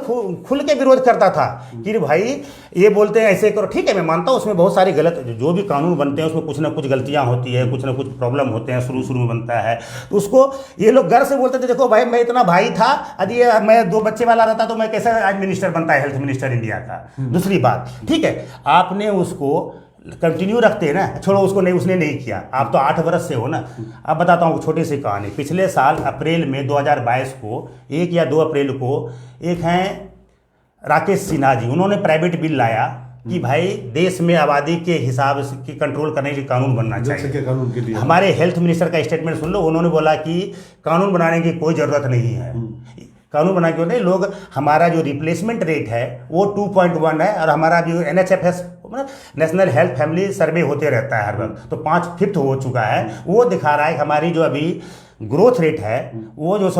खुल के विरोध करता था कि भाई ये बोलते हैं ऐसे करो। ठीक है, मैं मानता हूँ उसमें बहुत सारी गलत, जो भी कानून बनते हैं उसमें कुछ ना कुछ गलतियाँ होती है, कुछ ना कुछ प्रॉब्लम होते हैं, शुरू में बनता है। तो उसको ये लोग गर्व से बोलते थे देखो भाई मैं इतना भाई था, यदि मैं 2 बच्चे वाला रहता तो मैं कैसे आज मिनिस्टर बनता है, हेल्थ मिनिस्टर इंडिया का। दूसरी बात, ठीक है, आपने उसको कंटिन्यू रखते हैं ना, छोड़ो उसको नहीं, उसने नहीं किया। आप तो 8 वर्ष से हो ना। अब बताता हूँ छोटी सी कहानी। पिछले साल अप्रैल में 2022 को 1 या 2 अप्रैल को एक हैं राकेश सिन्हा जी, उन्होंने प्राइवेट बिल लाया कि भाई देश में आबादी के हिसाब से कंट्रोल करने के लिए कानून बनना चाहिए। कानून के लिए हमारे हेल्थ मिनिस्टर का स्टेटमेंट सुन लो, उन्होंने बोला कि कानून बनाने की कोई ज़रूरत नहीं है। कानून बना के नहीं, लोग हमारा जो रिप्लेसमेंट रेट है वो 2.1 है, और हमारा जो NHFS नेशनल हेल्थ फैमिली सर्वे होते रहता है हर वक्त, तो 5/5 हो चुका है। वो दिखा रहा है कि हमारी जो अभी ग्रोथ रेट है वो जो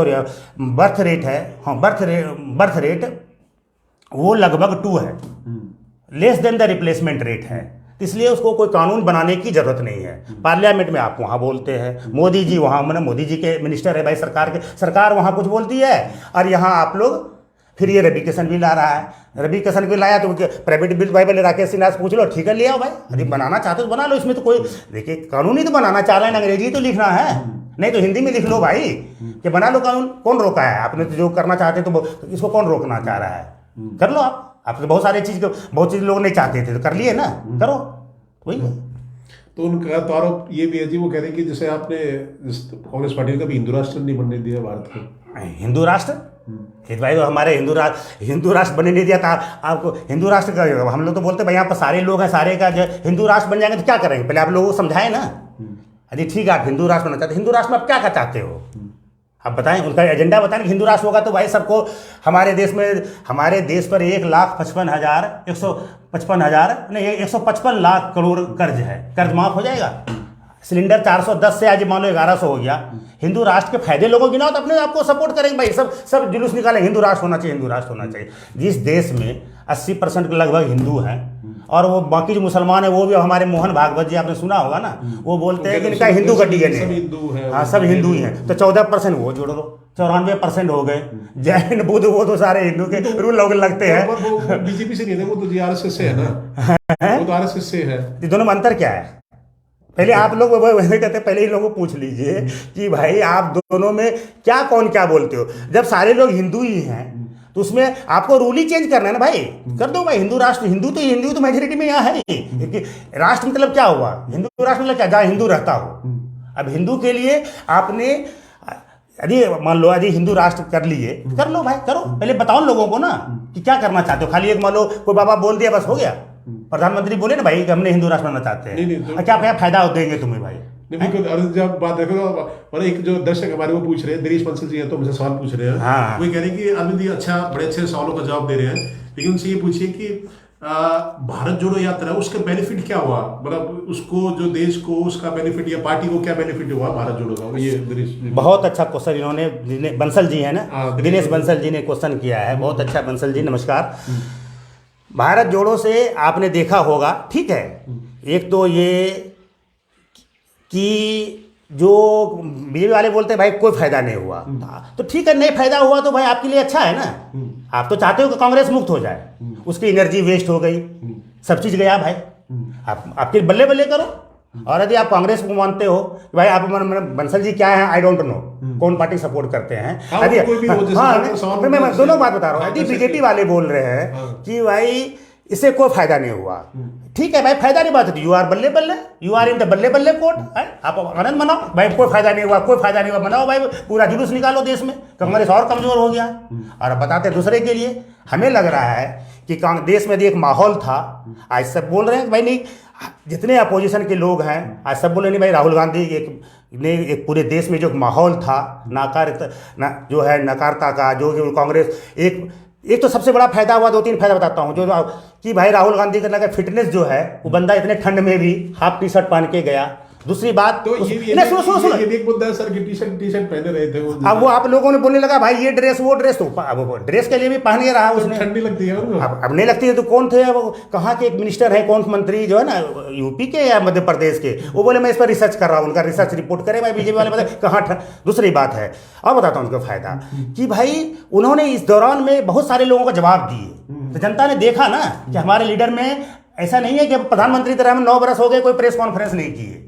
बर्थ रेट है, हाँ बर्थ रेट वो लगभग 2 है, less than the replacement rate है। इसलिए उसको कोई कानून बनाने की जरूरत नहीं है। पार्लियामेंट में आप वहाँ बोलते हैं, मोदी जी वहाँ, मैंने मोदी जी के मिनिस्टर है भाई, सरकार वहाँ कुछ बोलती है, और यहाँ आप लोग फिर ये रवि किशन बिल आ रहा है। रवि किशन बिल आया तो प्राइवेट बिल भाई पहले राकेश सिन्हा से पूछ लो, ठीक है ले आओ भाई, यदि बनाना चाहते हो तो बना लो। इसमें तो कोई देखिए कानून ही तो बनाना चाह रहे हैं, अंग्रेजी तो लिखना है, नहीं तो हिंदी में लिख लो भाई कि बना लो कानून। कौन रोका है? आपने तो जो करना चाहते तो इसको कौन रोकना चाह रहा है? कर लो आप तो बहुत चीज़ लोग नहीं चाहते थे तो कर लिए ना, करो वही है। तो उनका तो आरोप ये भी है जी, वो कह रहे हैं कि जैसे आपने कांग्रेस पार्टी का भी हिंदू राष्ट्र नहीं बनने दिया भारत को। हिंदू राष्ट्र भाई तो हमारे हिंदू राष्ट्र बनने नहीं दिया था आपको। हिंदू राष्ट्र का हम लोग तो बोलते भाई यहाँ पर सारे लोग हैं, सारे का जो हिंदू राष्ट्र बन जाएंगे तो क्या करेंगे, पहले आप लोगों को समझाएं ना। अरे ठीक है, आप हिंदू राष्ट्र बनना चाहते, हिंदू राष्ट्र में आप क्या चाहते हो आप बताएं, उनका एजेंडा बताएं कि हिंदू राष्ट्र होगा तो भाई सबको हमारे देश पर 1,55,000 नहीं 155 लाख करोड़ कर्ज माफ हो जाएगा। सिलेंडर 410 से आज मान लो 1100 हो गया। हिंदू राष्ट्र के फायदे लोगों गिनाओ तो अपने आपको सपोर्ट करेंगे भाई, सब जुलूस निकालें हिंदू राष्ट्र होना चाहिए, हिंदू राष्ट्र होना चाहिए। जिस देश में 80% के लगभग हिंदू हैं और वो बाकी जो मुसलमान है वो भी, हमारे मोहन भागवत जी आपने सुना होगा ना, वो बोलते हैं कि इनका हिंदू का DNA है, हाँ सब हिंदू ही हैं। तो 14% वो जोड़ दो, 94% हो गए। जैन बुद्ध वो तो सारे हिंदू के रूल लोग लगते हैं। बीजेपी से नहीं है, वो तो RSS से है ना, वो तो RSS से है। दोनों में अंतर क्या है? पहले आप लोग वैसे कहते हैं, पहले ही लोगों को पूछ लीजिए कि भाई आप दोनों में कौन क्या बोलते हो। जब सारे लोग हिंदू ही हैं तो उसमें आपको रूल ही चेंज करना है ना भाई, कर दो भाई हिंदू राष्ट्र। हिंदू तो मेजोरिटी में यहाँ है ही। राष्ट्र मतलब क्या हुआ? हिंदू राष्ट्र मतलब क्या? जहाँ हिंदू रहता हो। अब हिंदू के लिए आपने यदि मान लो यदि हिंदू राष्ट्र कर लिए, कर लो भाई, करो। पहले बताओ लोगों को ना कि क्या करना चाहते हो। खाली एक मान लो कोई बाबा बोल दिया बस हो गया, प्रधानमंत्री बोले ना भाई कि हमने हिंदू राष्ट्र बनना चाहते हैं, क्या फायदा देंगे तुम्हें भाई? जब बात रखो, एक जो दर्शक हमारे वो पूछ रहे हैं, दिनेश बंसल जी हैं तो मुझसे सवाल पूछ रहे हैं। हाँ। वो कह रहे हैं कि अरविंद जी बड़े अच्छे सवालों का जवाब दे रहे हैं, लेकिन उनसे ये पूछिए कि भारत जोड़ो यात्रा उसका बेनिफिट क्या हुआ, मतलब उसको जो देश को उसका बेनिफिट या पार्टी को क्या बेनिफिट हुआ भारत जोड़ो का? ये बहुत अच्छा क्वेश्चन इन्होंने, बंसल जी है ना, दिनेश बंसल जी ने क्वेश्चन किया है, बहुत अच्छा। बंसल जी नमस्कार। भारत जोड़ो से आपने देखा होगा, ठीक है, एक तो ये कि जो बीजेपी वाले बोलते हैं भाई कोई फायदा नहीं हुआ, तो ठीक है, नहीं फायदा हुआ तो भाई आपके लिए अच्छा है ना। आप तो चाहते हो कि कांग्रेस मुक्त हो जाए, उसकी एनर्जी वेस्ट हो गई, सब चीज गया भाई, आप आपके बल्ले बल्ले करो। और यदि आप कांग्रेस को मानते हो भाई, आप बंसल जी क्या है आई डोंट नो, कौन पार्टी सपोर्ट करते हैं। मैं दोनों बात बता रहा हूँ। यदि बीजेपी वाले बोल रहे हैं कि भाई इससे कोई फायदा नहीं हुआ, ठीक है भाई, फायदा नहीं बात, यू आर बल्ले बल्ले, यू आर इन द बल्ले बल्ले कोर्ट, आप आनंद मनाओ भाई, कोई फायदा नहीं हुआ, कोई फायदा नहीं हुआ, मनाओ भाई, पूरा जुलूस निकालो देश में, कांग्रेस और कमजोर हो गया। और बताते दूसरे के लिए, हमें लग रहा है कि देश में एक माहौल था, आज सब बोल रहे हैं भाई नहीं, जितने अपोजिशन के लोग हैं आज सब बोले नहीं भाई, राहुल गांधी एक पूरे देश में जो माहौल था नकारता का, जो कांग्रेस एक तो सबसे बड़ा फायदा हुआ, 2-3 फायदा बताता हूँ, जो कि भाई राहुल गांधी का फिटनेस जो है, वो बंदा इतने ठंड में भी हाफ टी शर्ट पहन के गया, दूसरी बात तो ये सुनो ये भी एक मुद्दा है सर कि टी शर्ट पहने रहे थे वो। अब वो आप लोगों ने बोलने लगा भाई ये ड्रेस वो ड्रेस, तो अब ड्रेस के लिए भी पहन के रहा उसने। ठंडी लगती है अब नहीं लगती है तो कौन थे वो, कहाँ के एक मिनिस्टर है, कौन मंत्री जो है ना यूपी के या मध्य प्रदेश के, वो बोले मैं इस पर रिसर्च कर रहा हूँ, उनका रिसर्च रिपोर्ट करे, मैं बीजेपी वाले बताए कहाँ। दूसरी बात है अब बताता हूँ उनका फायदा कि भाई उन्होंने इस दौरान में बहुत सारे लोगों का जवाब दिए, तो जनता ने देखा ना कि हमारे लीडर में ऐसा नहीं है कि प्रधानमंत्री तरह में 9 बरस हो गए कोई प्रेस कॉन्फ्रेंस नहीं किए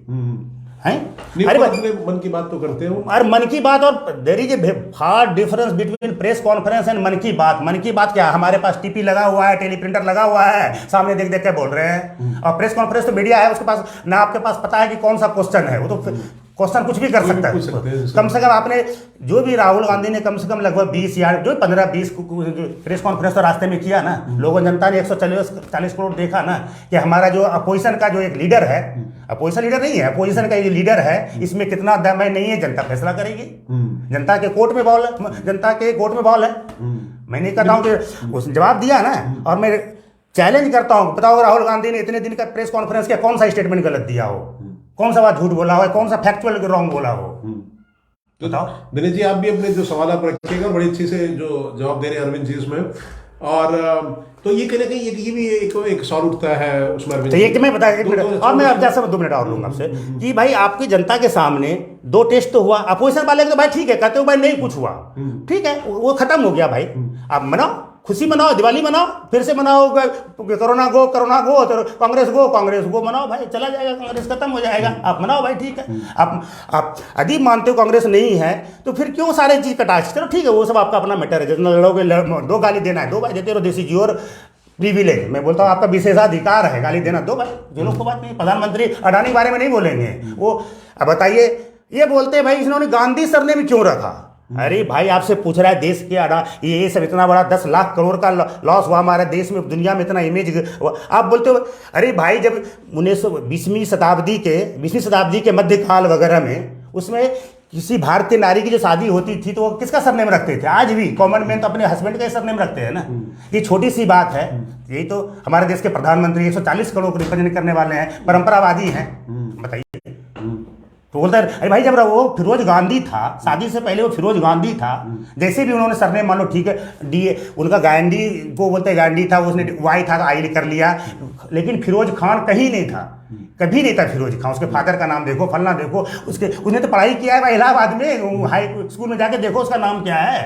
हैं। अरे मन की बात तो करते हो, और मन की बात, और there is a hard difference between press conference and मन की बात। मन की बात क्या, हमारे पास टीपी लगा हुआ है, टेलीप्रिंटर लगा हुआ है, सामने देख देख के बोल रहे हैं। और प्रेस कॉन्फ्रेंस तो मीडिया है, उसके पास ना आपके पास पता है कि कौन सा क्वेश्चन है, वो तो क्वेश्चन कुछ भी कर सकता है। कम से कम आपने जो भी राहुल गांधी ने कम से कम लगभग 20 या जो 15-20 प्रेस कॉन्फ्रेंस तो रास्ते में किया ना, लोगों जनता ने 140 करोड़ देखा ना कि हमारा जो अपोजिशन का जो एक लीडर है, अपोजिशन लीडर नहीं है, अपोजिशन का ये लीडर है, इसमें कितना दम है नहीं है, जनता फैसला करेगी। जनता के कोर्ट में बॉल है, जनता के कोर्ट में बॉल है। मैं नहीं कहता हूँ कि उसने जवाब दिया ना, और मैं चैलेंज करता हूँ, बताओ राहुल गांधी ने इतने दिन का प्रेस कॉन्फ्रेंस किया, कौन सा स्टेटमेंट गलत दिया हो, कौन सा बात झूठ बोला हो, कौन सा फैक्चुअल रॉन्ग बोला हो, तो बताओ। दिनेश जी आप भी अपने जो सवाल आप रखिएगा, बड़ी अच्छी से जो जवाब दे रहे हैं अरविंद जी उसमें। और तो ये कहीं ना कहीं ये भी एक सवाल उठता है उसमें अरविंद, तो ये मैं बता 1 मिनट और मैं अब जैसा 2 मिनट और लूंगा आपसे कि भाई आपकी जनता के सामने 2 टेस्ट तो हुआ, अपोजिशन वाले तो भाई ठीक है कहते हो भाई नहीं कुछ हुआ, ठीक है वो खत्म हो गया भाई, आप मनाओ, खुशी मनाओ, दिवाली मनाओ, फिर से मनाओ, कोरोना गो तो कांग्रेस गो मनाओ भाई, चला जाएगा, कांग्रेस खत्म हो जाएगा, आप मनाओ भाई, ठीक है। आप यदि मानते हो कांग्रेस नहीं है तो फिर क्यों सारे चीज कटा, चलो ठीक है वो सब आपका अपना मैटर है, जितना लड़ोगे 2 गाली देना है 2 भाई देते रहो, देसी जी और प्रिविलेज, मैं बोलता हूँ आपका विशेषाधिकार है गाली देना 2 भाई, जो लोग को बात नहीं। प्रधानमंत्री अडानी के बारे में नहीं बोलेंगे वो। अब बताइए ये बोलते हैं भाई इन्होंने गांधी सर ने भी क्यों रखा, अरे भाई आपसे पूछ रहा है देश के ये सब इतना बड़ा 10 लाख करोड़ का लॉस हुआ हमारे देश में, दुनिया में इतना इमेज, आप बोलते हो अरे भाई जब 20वीं शताब्दी के मध्यकाल वगैरह में उसमें किसी भारतीय नारी की जो शादी होती थी तो वो किसका सरनेम रखते थे, आज भी कॉमन मैन तो अपने हस्बैंड का ही सरनेम रखते हैं ना। ये छोटी सी बात है, यही तो हमारे देश के प्रधानमंत्री 140 करोड़ को रिप्रेजेंट करने वाले हैं, परंपरावादी हैं, बताइए। तो बोलता है अरे भाई जब वो फिरोज गांधी था, शादी से पहले वो फिरोज गांधी था, जैसे भी उन्होंने सरनेम मान लो ठीक है डीए उनका गांधी को बोलते हैं गांधी था, उसने वाई था तो आई कर लिया, लेकिन फिरोज खान कहीं नहीं था, कभी नहीं था फिरोज खान। उसके फादर का नाम देखो, फलना देखो, उसने तो पढ़ाई किया है इलाहाबाद में, हाई स्कूल में जाके देखो उसका नाम क्या है।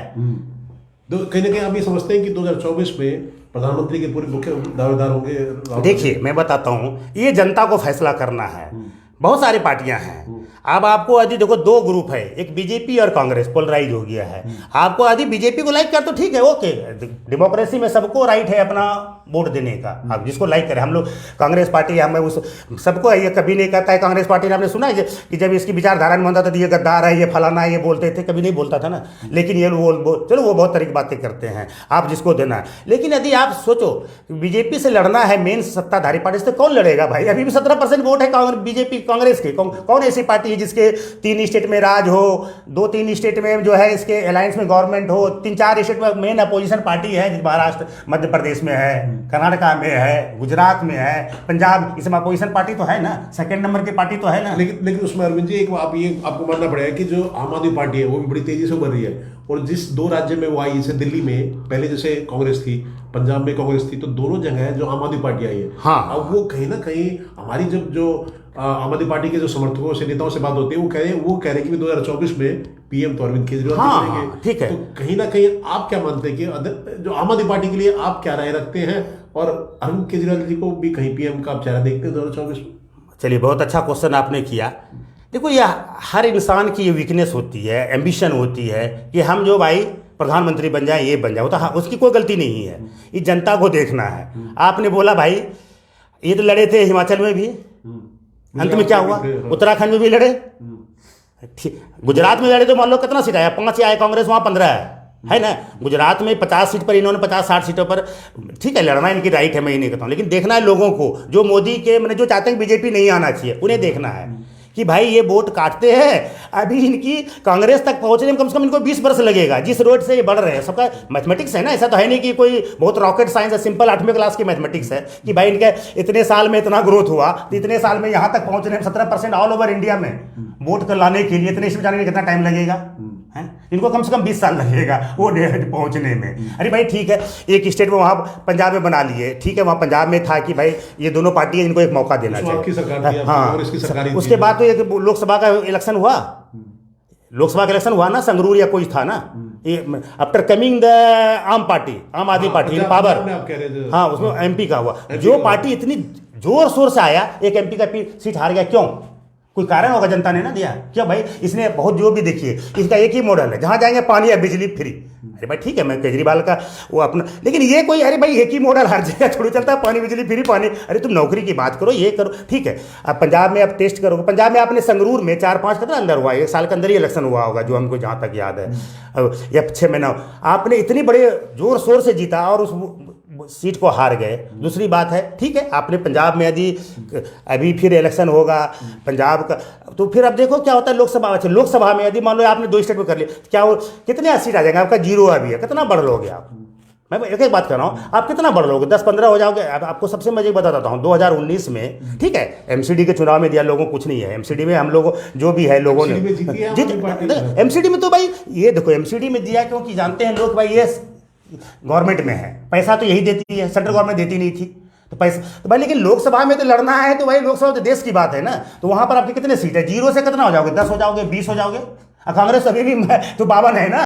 तो कहीं ना कहीं आप ये समझते हैं कि 2024 में प्रधानमंत्री के पूरे मुख्य दावेदार होंगे? देखिए मैं बताता हूँ, ये जनता को फैसला करना है, बहुत सारी पार्टियां हैं। अब आपको यदि देखो 2 ग्रुप है, एक बीजेपी और कांग्रेस पोलराइज हो गया है, आपको यदि बीजेपी को लाइक कर तो ठीक है, ओके, डेमोक्रेसी में सबको राइट है अपना वोट देने का, आप जिसको लाइक करें। हम लोग कांग्रेस पार्टी हमें उस सबको ये कभी नहीं कहता है कांग्रेस पार्टी ने, आपने सुना है कि जब इसकी विचारधारा में होता था तो ये गद्दार है, ये फलाना है, ये बोलते थे, कभी नहीं बोलता था ना। लेकिन ये चलो वो बहुत तरह की बातें करते हैं, आप जिसको देना है। लेकिन यदि आप सोचो बीजेपी से लड़ना है मेन सत्ताधारी पार्टी से, कौन लड़ेगा भाई? अभी भी 17% वोट है बीजेपी कांग्रेस के। कौन ऐसी पार्टी है जिसके 3 स्टेट में राज हो, 2-3 स्टेट में जो है इसके अलायंस में गवर्नमेंट हो, 3-4 स्टेट में मेन अपोजिशन पार्टी है, महाराष्ट्र मध्य प्रदेश में है, कर्नाटका में है, गुजरात में है, पंजाब, इसमें अपोजिशन पार्टी तो है ना, 2nd नंबर की पार्टी तो है ना। लेकिन उसमें अरविंद जी एक आपको मानना पड़ेगा कि जो आम आदमी पार्टी है वो भी बड़ी तेजी से उभर रही है, और जिस 2 राज्य में वो आई, जैसे दिल्ली में पहले जैसे कांग्रेस थी, पंजाब में कांग्रेस थी, तो दोनों जगह जो आम आदमी पार्टी आई है। हाँ। अब वो कहीं ना कहीं हमारी जब जो आम आदमी पार्टी के जो समर्थकों से नेताओं से बात होती है, वो कह रहे हैं कि 2024 में पीएम तो अरविंद केजरीवाल करेंगे। ठीक है, तो कहीं ना कहीं आप क्या मानते हैं कि जो आम आदमी पार्टी के लिए आप क्या राय रखते हैं, और अरविंद केजरीवाल जी को भी कहीं पीएम का आप चेहरा देखते हैं 2024 में? चलिए बहुत अच्छा क्वेश्चन आपने किया। देखो यह हर इंसान की ये वीकनेस होती है, एम्बिशन होती है कि हम जो भाई प्रधानमंत्री बन जाए, ये बन जाए, तो हाँ उसकी कोई गलती नहीं है, ये जनता को देखना है। आपने बोला भाई ये तो लड़े थे हिमाचल में भी, अंत में क्या हुआ? उत्तराखंड में भी लड़े, गुजरात में लड़े तो मान लो कितना सीट आया, 5 आए कांग्रेस, वहाँ 15 है ना। गुजरात में 50 सीट पर इन्होंने 50-60 सीटों पर, ठीक है लड़ना इनकी राइट है, मैं ये नहीं कहता हूँ, लेकिन देखना है लोगों को, जो मोदी के मैंने जो चाहते हैं बीजेपी नहीं आना चाहिए, उन्हें देखना है कि भाई ये वोट काटते हैं, अभी इनकी कांग्रेस तक पहुंचने में कम से कम इनको 20 वर्ष लगेगा, जिस रोड से ये बढ़ रहे हैं। सबका मैथमेटिक्स है ना, ऐसा तो है नहीं कि कोई बहुत रॉकेट साइंस है, सिंपल 8वीं क्लास की मैथमेटिक्स है कि भाई इनके इतने साल में इतना ग्रोथ हुआ, तो इतने साल में यहाँ तक पहुंचने में 17% ऑल ओवर इंडिया में वोट कर लाने के लिए इतने इसमें जाने में कितना टाइम लगेगा है? इनको कम से कम 20 साल लगेगा वो पहुंचने में। अरे भाई ठीक है, एक स्टेट में वहाँ पंजाब में बना लिए, ठीक है, वहाँ पंजाब में था कि भाई ये दोनों पार्टी इनको एक मौका देना चाहिए। हाँ, उसके बाद तो एक लोकसभा का इलेक्शन हुआ, लोकसभा का इलेक्शन हुआ ना, संगरूर या कोई था ना, आफ्टर कमिंग द आम पार्टी, आम आदमी पार्टी इन पावर, हाँ उसमें एमपी का हुआ। जो पार्टी इतनी जोर शोर से आया, एक एमपी का सीट हार गया, क्यों? कोई कारण होगा, जनता ने ना दिया क्या भाई? इसने बहुत, जो भी देखिए इसका एक ही मॉडल है, जहां जाएंगे पानी या बिजली फ्री। अरे भाई ठीक है, मैं केजरीवाल का वो अपना, लेकिन ये कोई, अरे भाई एक ही मॉडल हर जगह थोड़ी चलता है, पानी बिजली फ्री पानी। अरे तुम नौकरी की बात करो, ये करो, ठीक है। अब पंजाब में आप टेस्ट करोगे, पंजाब में आपने संगरूर में 4-5 कितना अंदर हुआ, 1 साल के अंदर ही इलेक्शन हुआ होगा जो हमको जहाँ तक याद है, या 6 महीना, आपने इतनी बड़े जोर शोर से जीता और उस सीट को हार गए। दूसरी बात है, ठीक है, आपने पंजाब में यदि अभी फिर इलेक्शन होगा पंजाब का, तो फिर अब देखो क्या होता है लोकसभा। अच्छा, लोकसभा में यदि मान लो आपने 2 स्टेट में कर लिया, क्या वो कितने सीट आ जाएंगे? आपका 0 अभी है, कितना बढ़ लोगे आप? मैं एक बात कर रहा हूँ, आप कितना बढ़ लोगे? 10-15 हो जाओगे। आपको सबसे मजे बता देता हूँ, 2019 में, ठीक है, एमसीडी के चुनाव में दिया लोगों को कुछ नहीं है, एमसीडी में हम लोगों जो भी है लोगों ने जीत, एमसीडी में तो भाई ये देखो, एमसीडी में दिया क्योंकि जानते हैं लोग भाई ये गवर्नमेंट में है, पैसा तो यही देती है, सेंट्रल गवर्नमेंट देती नहीं थी, तो पैसा तो भाई, लेकिन लोकसभा में तो लड़ना है, तो भाई लोकसभा तो देश की बात है ना, तो वहां पर आपके कितने सीट है? 0 से कितना हो जाओगे? 10 हो जाओगे, 20 हो जाओगे। कांग्रेस अभी भी तो 52 है ना,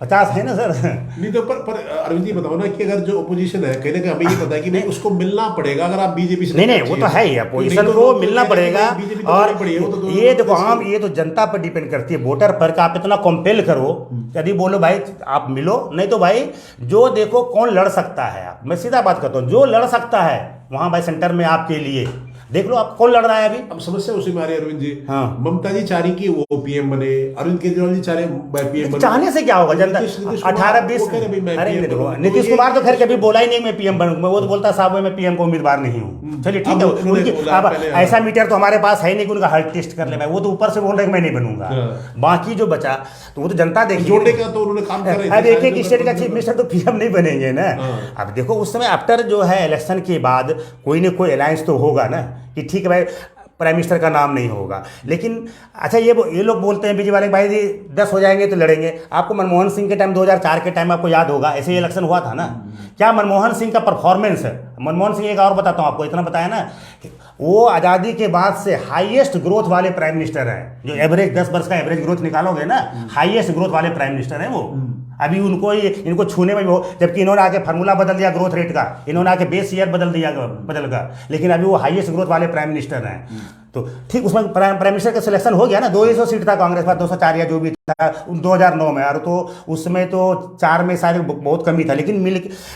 50 है ना सर। नहीं तो पर अरविंद जी बताओ ना कि अगर जो ओपोजिशन है, कहीं ना कहीं हमें ये पता है कि नहीं उसको मिलना पड़ेगा, अगर आप बीजेपी से नहीं वो तो है ही, अपोजिशन को मिलना पड़ेगा। और ये देखो आम, ये तो जनता पर डिपेंड करती है, वोटर पर का आप इतना कंपेल करो, यदि बोलो भाई आप मिलो, नहीं तो भाई जो देखो कौन लड़ सकता है। आप, मैं सीधा बात करता हूँ, जो लड़ सकता है वहां भाई सेंटर में आपके लिए देख लो आप कौन लड़ रहा है अभी। अब समस्या उसी में आ रही है अरविंद जी। हाँ, ममता जी चाह रही कि वो पीएम बने, अरविंद केजरीवाल जी चाह रहे पीएम बने। चाहने से क्या होगा? जनता 18-20, अरे देखो नीतीश कुमार तो खैर कभी बोला ही नहीं मैं पीएम बनूंगा, वो तो बोलता साहब मैं पीएम को उम्मीदवार नहीं हूँ। चलिए ठीक है, अब ऐसा मीटर तो हमारे पास है नहीं कि उनका हार्ट टेस्ट कर ले, वो तो ऊपर से बोल रहे मैं नहीं बनूंगा। बाकी जो बचा तो वो तो जनता देखेगी, जोड़ने का तो उन्होंने काम कर रहे हैं। अब एक स्टेट का चीफ मिनिस्टर तो पीएम नहीं बनेंगे ना। अब देखो उस समय आफ्टर जो है इलेक्शन के बाद कोई ना कोई अलायंस तो होगा ना, कि ठीक है भाई प्राइम मिनिस्टर का नाम नहीं होगा। लेकिन अच्छा ये लोग बोलते हैं बीजेपी वाले भाई जी 10 हो जाएंगे तो लड़ेंगे। आपको मनमोहन सिंह के टाइम 2004 के टाइम आपको याद होगा, ऐसे ही इलेक्शन हुआ था ना। क्या मनमोहन सिंह का परफॉर्मेंस है? मनमोहन सिंह, एक और बताता हूँ आपको, इतना बताया ना, वो आज़ादी के बाद से हाईएस्ट ग्रोथ वाले प्राइम मिनिस्टर हैं। जो एवरेज 10 वर्ष का एवरेज ग्रोथ निकालोगे ना, हाईएस्ट ग्रोथ वाले प्राइम मिनिस्टर हैं वो। अभी इनको छूने में भी हो, जबकि इन्होंने आके फार्मूला बदल दिया ग्रोथ रेट का, इन्होंने आके बेस ईयर बदल का, लेकिन अभी वो हाईएस्ट ग्रोथ वाले प्राइम मिनिस्टर हैं। तो ठीक उसमें प्राइम मिनिस्टर का सिलेक्शन हो गया ना। 200 सीट था कांग्रेस पर, 204 या जो भी था 2009 में, और तो उसमें तो 4 में शायद बहुत कमी था। लेकिन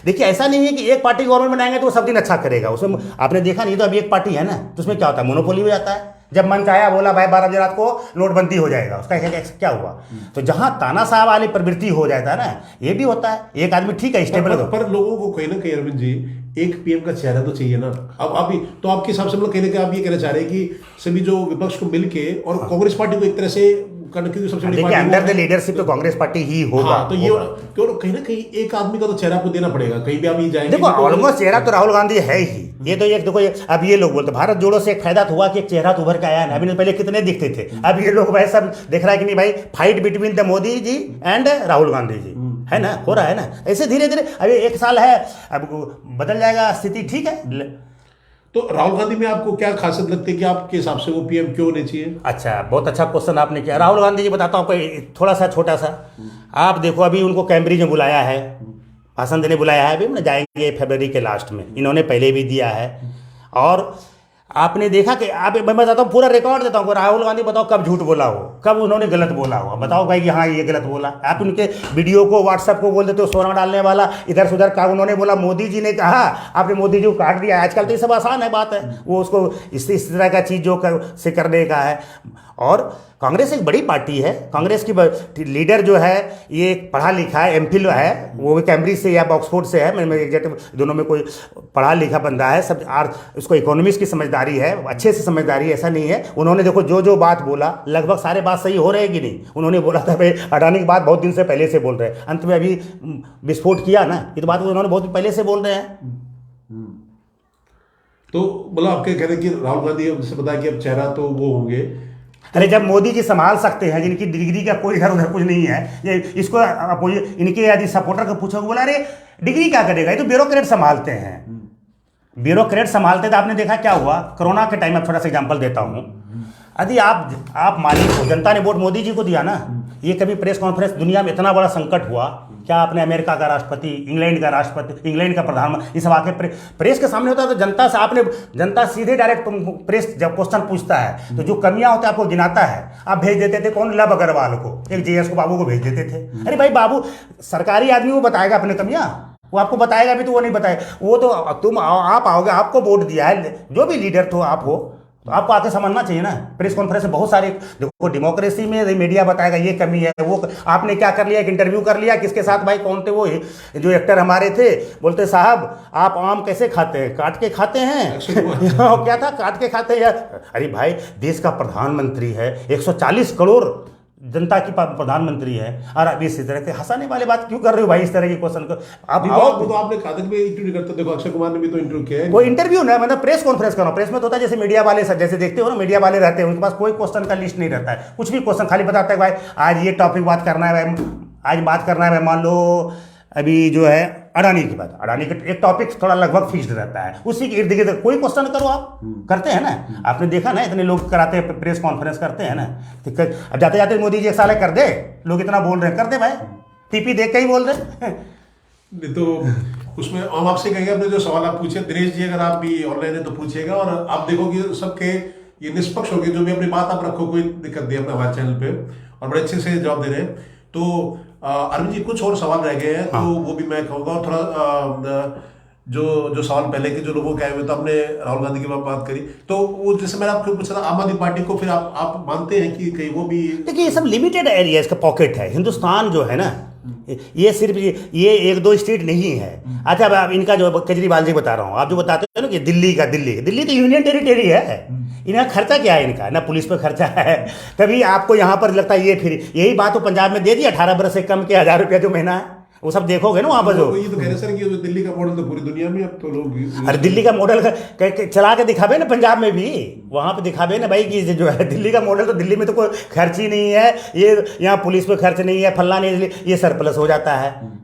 देखिए ऐसा नहीं है कि एक पार्टी गवर्नमेंट बनाएंगे तो वो सब दिन अच्छा करेगा। उसमें आपने देखा नहीं, तो अभी एक पार्टी है ना, तो उसमें क्या होता है, मोनोपोली हो जाता है। जब मन चाहे बोला भाई 12 बजे रात को नोटबंदी हो जाएगा, उसका क्या हुआ? तो जहां तानाशाह वाली प्रवृत्ति हो जाता है ना, ये भी होता है। एक आदमी ठीक है स्टेबल, पर लोगों को कहीं ना कहीं अरविंद जी एक पीएम का चेहरा तो चाहिए ना। अब अभी तो आपके हिसाब से मतलब कहीं ना कहीं आप ये कहना चाह रहे हैं कि सभी जो विपक्ष को मिलके और कांग्रेस पार्टी को एक तरह से देखिए अंडर द लीडरशिप तो कांग्रेस पार्टी ही होगा। तो ये क्यों कहीं ना कहीं एक आदमी का तो चेहरा आपको देना पड़ेगा, कहीं भी आप ये जाएंगे। देखो ऑलमोस्ट चेहरा तो राहुल गांधी है ही। ये तो एक देखो, अब ये लोग बोलते भारत जोड़ो से एक फायदा तो हुआ कि एक चेहरा तो उभर के आया है। अभी पहले कितने दिखते थे, अब ये लोग भाई सब देख रहा है कि नहीं भाई, fight between the Modi ji and Rahul Gandhi ji है ना, हो रहा है ना। ऐसे धीरे धीरे अभी 1 साल है, अब बदल जाएगा स्थिति, ठीक है। तो राहुल गांधी में आपको क्या खासियत लगती है कि आपके हिसाब से वो पीएम क्यों होने चाहिए? अच्छा, बहुत अच्छा क्वेश्चन आपने किया। राहुल गांधी जी बताता हूँ आपको थोड़ा सा छोटा सा। आप देखो अभी उनको कैम्ब्रिज में बुलाया है, भाषण देने बुलाया है, अभी ना जाएंगे फरवरी के लास्ट में, इन्होंने पहले भी दिया है। और आपने देखा कि आप, मैं बताता हूँ पूरा रिकॉर्ड देता हूँ, राहुल गांधी बताओ कब झूठ बोला हो, कब उन्होंने गलत बोला हो, बताओ भाई कि हाँ ये गलत बोला। आप उनके वीडियो को व्हाट्सएप को बोल देते हो सोना डालने वाला, इधर से उधर का उन्होंने बोला मोदी जी ने कहा, आपने मोदी जी को काट दिया। आजकल तो ये सब आसान है बात है, वो उसको इस तरह का चीज़ जो से करने का है। और कांग्रेस एक बड़ी पार्टी है। कांग्रेस की लीडर जो है ये पढ़ा लिखा है, एमफिल है, वो भी कैम्ब्रिज से या ऑक्सफोर्ड से है, मैं एग्जैक्ट दोनों में कोई पढ़ा लिखा बंदा है, सब उसको इकोनॉमिक्स की समझदारी है, अच्छे से समझदारी, ऐसा नहीं है। उन्होंने देखो जो जो बात बोला लगभग सारे बात सही हो रहे कि नहीं। उन्होंने बोला था भाई अडानी की बात बहुत दिन से पहले से बोल रहे हैं, अंत में अभी विस्फोट किया ना, ये तो बात उन्होंने बहुत पहले से बोल रहे हैं। तो मतलब आपके कह रहे कि राहुल गांधी अब जैसे बताया कि अब चेहरा तो वो होंगे। अरे जब मोदी जी संभाल सकते हैं, जिनकी डिग्री का कोई इधर उधर कुछ नहीं है, ये इसको इनके यदि सपोर्टर को पूछो, बोला अरे डिग्री क्या करेगा, ये तो ब्यूरोक्रेट संभालते हैं। ब्यूरोक्रेट संभालते तो आपने देखा क्या हुआ कोरोना के टाइम में। छोटा सा एग्जांपल देता हूँ, यदि आप मालिक हो, जनता ने वोट मोदी जी को दिया ना, ये कभी प्रेस कॉन्फ्रेंस, दुनिया में इतना बड़ा संकट हुआ, क्या आपने अमेरिका का राष्ट्रपति, इंग्लैंड का राष्ट्रपति, इंग्लैंड का प्रधानमंत्री, इस वाक़े प्रेस के सामने होता है तो जनता से आपने, जनता सीधे डायरेक्ट प्रेस जब क्वेश्चन पूछता है तो जो कमियां होती है आपको गिनाता है। आप भेज देते थे कौन, लव अग्रवाल को, एक जेएस को, बाबू को भेज देते थे। अरे भाई बाबू सरकारी आदमी वो बताएगा अपने कमियां, वो आपको बताएगा भी तो वो नहीं बताएगा, वो तो आप आओगे, आपको वोट दिया है, जो भी लीडर तो आप हो, तो आपको आके समझना चाहिए ना। प्रेस कॉन्फ्रेंस में बहुत सारे, देखो डेमोक्रेसी में मीडिया बताएगा ये कमी है, वो आपने क्या कर लिया, एक इंटरव्यू कर लिया किसके साथ, भाई कौन थे वो जो एक्टर हमारे थे, बोलते साहब आप आम कैसे खाते हैं, काट के खाते हैं क्या था, काट के खाते हैं। अरे भाई देश का प्रधानमंत्री है, 140 करोड़ जनता की प्रधानमंत्री है, और अभी इसी तरह के हंसाने वाले बात क्यों कर रहे हो भाई, इस तरह की क्वेश्चन को आप वो तो आपने कहा था कि इंटरव्यू करते, देखो अक्षय कुमार ने भी तो इंटरव्यू किया है। वो इंटरव्यू ना, मतलब प्रेस कॉन्फ्रेंस करना, प्रेस में तो होता है जैसे मीडिया वाले सब जैसे देखते हो ना, मीडिया वाले रहते हैं, उनके पास कोई क्वेश्चन का लिस्ट नहीं रहता है, कुछ भी क्वेश्चन खाली बताता है भाई आज ये टॉपिक बात करना है, भाई आज बात करना है, भाई मान लो अभी जो है अडानी की बात, अडानी का एक टॉपिक थोड़ा लगभग फिक्स्ड रहता है, उसी के इर्द गिर्द कोई क्वेश्चन करो आप, करते हैं ना, आपने देखा ना इतने लोग कराते हैं प्रेस कॉन्फ्रेंस करते हैं ना। अब जाते जाते मोदी जी एक साल कर दे, लोग इतना बोल रहे हैं, कर दे भाई, टीपी देख के ही बोल रहे नहीं तो उसमें हम आपसे कहेंगे अपने जो सवाल आप पूछे दिनेश जी, अगर आप भी ऑनलाइन है तो पूछिएगा, और आप देखोगे सबके ये निष्पक्ष होगी, जो भी अपनी बात आप रखो, कोई दिक्कत नहीं अपने हमारे चैनल पे, और बड़े अच्छे से जवाब दे रहे हैं। तो अरविंद जी कुछ और सवाल रह गए हैं, तो वो भी मैं कहूँगा, और थोड़ा जो सवाल पहले के जो लोगों के आए हुए, तो आपने राहुल गांधी की बात करी, तो वो जैसे मैंने आपको पूछा था आम आदमी पार्टी को, फिर आप मानते हैं कि कहीं वो भी, देखिए ये सब लिमिटेड एरिया इसका पॉकेट है, हिंदुस्तान जो है ना, ये सिर्फ ये एक दो स्टेट नहीं है। अच्छा अब इनका जो केजरीवाल जी बता रहा हूँ, आप जो बताते हो ना कि दिल्ली तो यूनियन टेरिटरी है, इनका खर्चा क्या है, इनका ना पुलिस पे खर्चा है, तभी आपको यहाँ पर लगता है ये, फिर यही बात तो पंजाब में दे दी 18 बरस से कम के 1000 रुपया जो महीना है, वो सब देखोगे ना वहाँ पर। जो ये तो कह रहे सर कि दिल्ली का मॉडल तो पूरी दुनिया में अब तो लोग, अरे दिल्ली का मॉडल चला के दिखावे ना, पंजाब में भी वहाँ पे दिखावे ना भाई कि जो है दिल्ली का मॉडल, तो दिल्ली में तो कोई खर्च ही नहीं है, ये यहाँ पुलिस पे खर्च नहीं है, फल्ला नहीं, ये सरप्लस हो जाता है।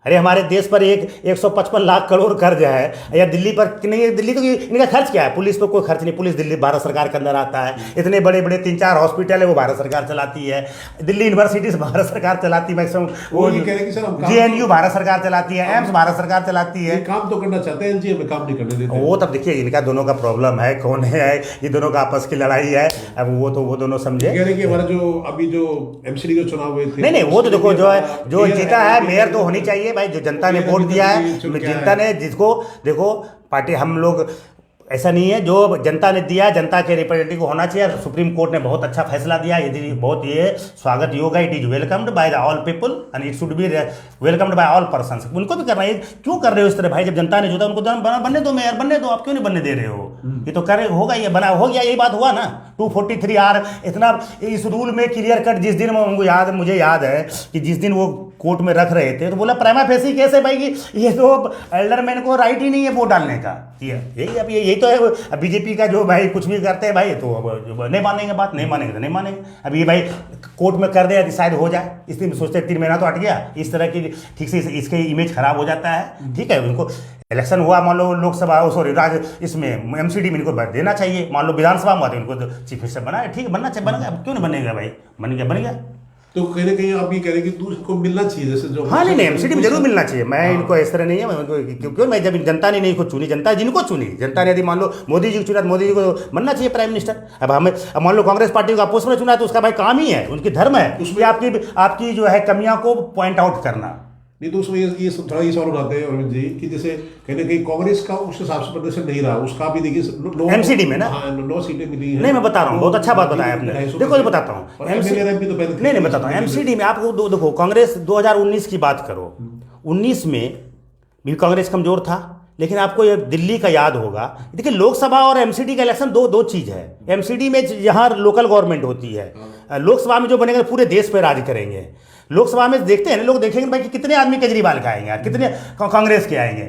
अरे हमारे देश पर 155 लाख करोड़ कर्ज है, या दिल्ली पर नहीं है, दिल्ली तो इनका खर्च क्या है, पुलिस पर कोई खर्च नहीं, पुलिस दिल्ली भारत सरकार के अंदर आता है, इतने बड़े बड़े 3-4 हॉस्पिटल है वो भारत सरकार चलाती है, दिल्ली यूनिवर्सिटी भारत सरकार चलाती है, मैक्सिमम वो JNU भारत सरकार चलाती है, एम्स भारत सरकार चलाती है, काम तो करना चाहते हैं, एनजीओ में काम नहीं करने देते। वो तब देखिए इनका दोनों का प्रॉब्लम है, कौन है ये दोनों का आपस की लड़ाई है, अब वो दोनों समझे। कह रहे कि हमारा जो अभी जो एमसीडी के चुनाव हुए थे, नहीं वो तो देखो जो है, जो जीता है मेयर तो होनी चाहिए भाई, जो जनता ने वोट दिया है, जनता ने जिसको, देखो पार्टी हम लोग ऐसा नहीं है, जो जनता ने दिया जनता के रिप्रेजेंटेटिव को होना चाहिए। सुप्रीम कोर्ट ने बहुत अच्छा फैसला दिया, यदि बहुत ये स्वागत योग्य, it is welcomed by the all people and it should be welcomed by all persons. उनको भी करना है, क्यों कर रहे हो इस तरह भाई, जब जनता ने जोता उनको बनने दो मेयर, बनने दो, आप क्यों नहीं बनने दे रहे हो, ये तो करे होगा, ये बना हो गया, यही बात हुआ ना 243R, इतना इस रूल में क्लियर कट, जिस दिन मुझे याद है कि जिस दिन वो कोर्ट में रख रहे थे तो बोला प्राइमा फेसी केस है भाई कि ये तो एल्डरमैन को राइट ही नहीं है वोट डालने का, यही तो है बीजेपी का, जो भाई कुछ भी करते हैं भाई, तो अब नहीं मानेंगे, बात नहीं मानेंगे तो नहीं मानेंगे। अब ये भाई कोर्ट में कर दे शायद हो जाए, इसलिए सोचते 3 महीना तो हट गया, इस तरह की ठीक से इसके इमेज खराब हो जाता है। ठीक है, उनको इलेक्शन हुआ, मान लो लोकसभा इसमें एमसीडी में इनको देना चाहिए, मान लो विधानसभा में हुआ तो इनको चीफ मिनिस्टर बनाए, ठीक बनना चाहिए, बन गया, क्यों नहीं बनेगा भाई, बन गया। तो कहीं ना कहीं आप ये कह रहे हैं कि दूसरे को मिलना चाहिए, जैसे जो, हाँ नहीं एमसीडी में जरूर मिलना चाहिए, मैं इनको इस तरह नहीं है, क्योंकि मैं जब जनता ने नहीं को चुनी, जनता जिनको चुनी, जनता ने यदि मान लो मोदी जी को चुना तो मोदी जी को बनना चाहिए प्राइम मिनिस्टर। अब मान लो कांग्रेस पार्टी को अपोज में चुना तो उसका भाई काम ही है, उनकी धर्म है उसमें आपकी जो है कमियां को पॉइंट आउट करना, नहीं तो उसमें ये थोड़ा ये सवाल उठाते हैं अरविंद जी कि जैसे कहीं ना कहीं कांग्रेस का उस हिसाब से प्रदर्शन नहीं रहा, उसका भी देखिए एमसीडी में ना, हाँ 9 सीटें मिली है। नहीं मैं बता रहा हूँ, बहुत अच्छा बात बताया आपने। देखो ये बताता हूँ, नहीं बताता हूँ, एमसीडी में आपको देखो, कांग्रेस 2019 की बात करो, 19 में भी कांग्रेस कमजोर था, लेकिन आपको ये दिल्ली का याद होगा। देखिए लोकसभा और एमसीडी का इलेक्शन दो चीज़ है। एमसीडी में यहाँ लोकल गवर्नमेंट होती है, लोकसभा में जो बनेगा पूरे देश पे राज करेंगे। लोकसभा में देखते हैं ना लोग, देखेंगे भाई कि कितने आदमी केजरीवाल के आएंगे, कितने कांग्रेस के आएंगे,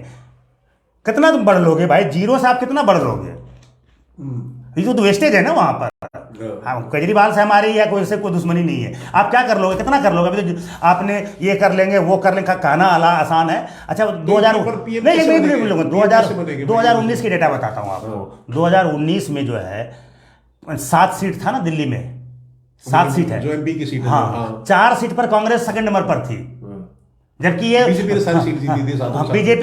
कितना तुम बढ़ लोगे भाई, जीरो से आप कितना बढ़ लोगे? ये तो वेस्टेज है ना वहाँ पर। हाँ केजरीवाल से हमारी या कोई से कोई दुश्मनी नहीं है, आप क्या कर लोगे, कितना कर लोगे? अभी तो आपने ये कर लेंगे वो कर लेंगे, कहना आसान है। अच्छा 2019 की डेटा बताता हूँ आपको। 2019 में जो है 7 सीट था ना दिल्ली में, 7 सीट है जो एमपी की सीट है। हाँ 4 सीट पर कांग्रेस सेकंड नंबर पर थी, जबकि ये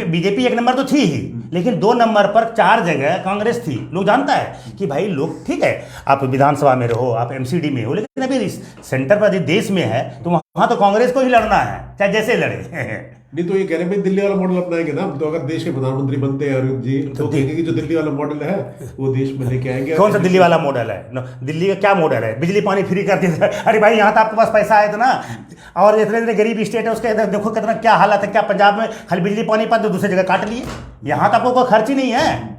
बीजेपी 1 नंबर तो थी ही, लेकिन 2 नंबर पर 4 जगह कांग्रेस थी। लोग जानता है कि भाई लोग ठीक है, आप विधानसभा में रहो, आप एमसीडी में हो, लेकिन अभी सेंटर पर देश में है तो वहां तो कांग्रेस को ही लड़ना है, चाहे जैसे लड़े। नहीं तो ये कह रहे हैं दिल्ली वाला मॉडल अपनाएंगे ना, तो अगर देश के प्रधानमंत्री बनते हैं अरविंद जी तो कहेंगे कि जो दिल्ली वाला मॉडल है वो देश में लेके आएंगे। कौन सा दिल्ली वाला मॉडल है? दिल्ली का क्या मॉडल है? बिजली पानी फ्री कर दिया। अरे भाई यहाँ तो आपके पास पैसा है इतना, और इतने गरीब स्टेट है उसके देखो कितना क्या हालत है। क्या पंजाब में खाली बिजली पानी पर दूसरी जगह काट लिए? यहाँ तो आपको कोई खर्च ही नहीं है।